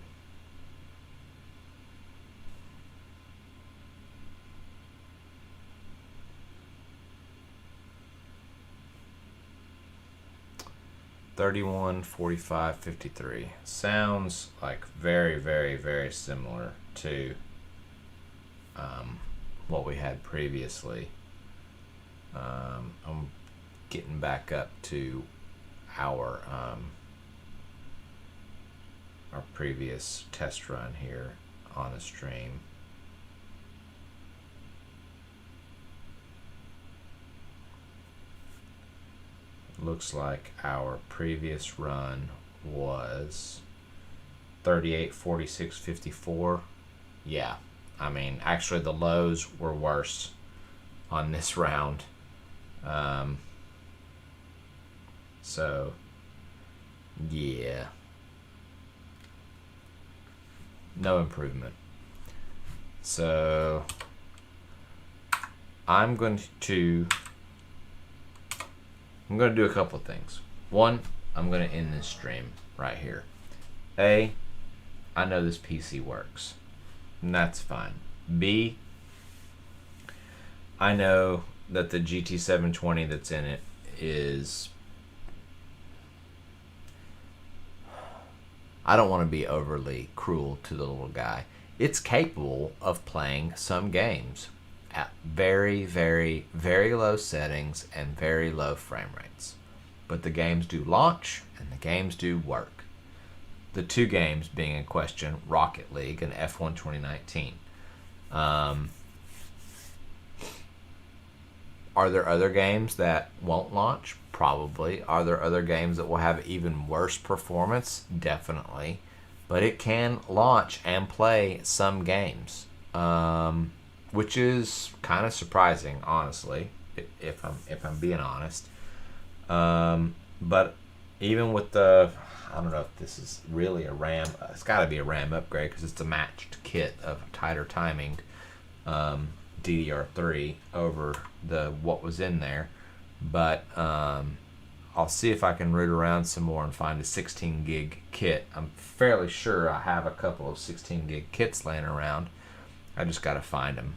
$31, $45, $53 sounds like very, very, very similar to what we had previously. I'm getting back up to our previous test run here on the stream. Looks like our previous run was 38, 46, 54. Yeah, I mean, actually the lows were worse on this round. So, yeah. No improvement. So I'm going to do a couple of things. One, I'm going to end this stream right here. A, I know this PC works, and that's fine. B, I know that the GT720 that's in it is, I don't want to be overly cruel to the little guy. It's capable of playing some games at very, very, very low settings and very low frame rates. But the games do launch and the games do work. the two games being in question, Rocket League and F1 2019. Are there other games that won't launch? Probably. Are there other games that will have even worse performance? Definitely. But it can launch and play some games, which is kind of surprising, honestly, if I'm being honest. But even with the, I don't know if this is really a RAM. It's got to be a RAM upgrade because it's a matched kit of tighter timing. DDR3 over what was in there, but I'll see if I can root around some more and find a 16 gig kit. I'm fairly sure I have a couple of 16 gig kits laying around. I just got to find them.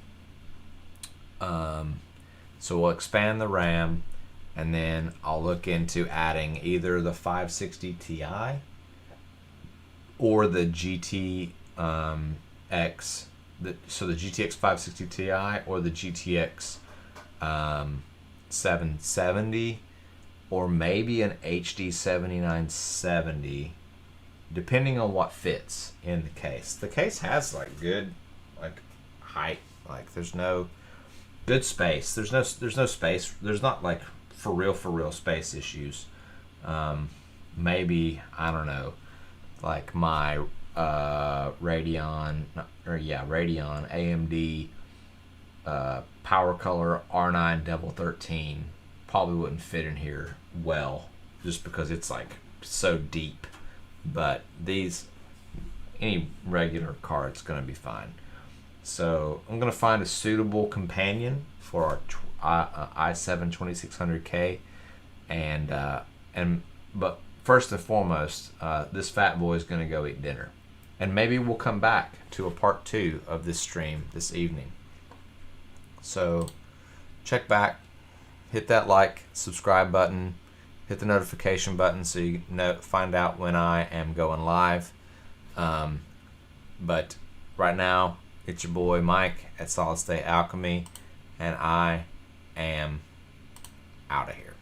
So we'll expand the RAM, and then I'll look into adding either the 560 Ti or the GTX. So the GTX 560 Ti or the GTX 770, or maybe an HD 7970, depending on what fits in the case. The case has like good height, like there's no good space. There's no space. There's not like for real space issues. Maybe, I don't know, like my Radeon AMD Power Color R9 Double 13 probably wouldn't fit in here well, just because it's like so deep. But any regular card's gonna be fine. So I'm gonna find a suitable companion for our i7 2600K, but first and foremost, this fat boy is gonna go eat dinner. And maybe we'll come back to a part 2 of this stream this evening. So check back, hit that like, subscribe button, hit the notification button so you find out when I am going live. But right now, it's your boy Mike at Solid State Alchemy, and I am out of here.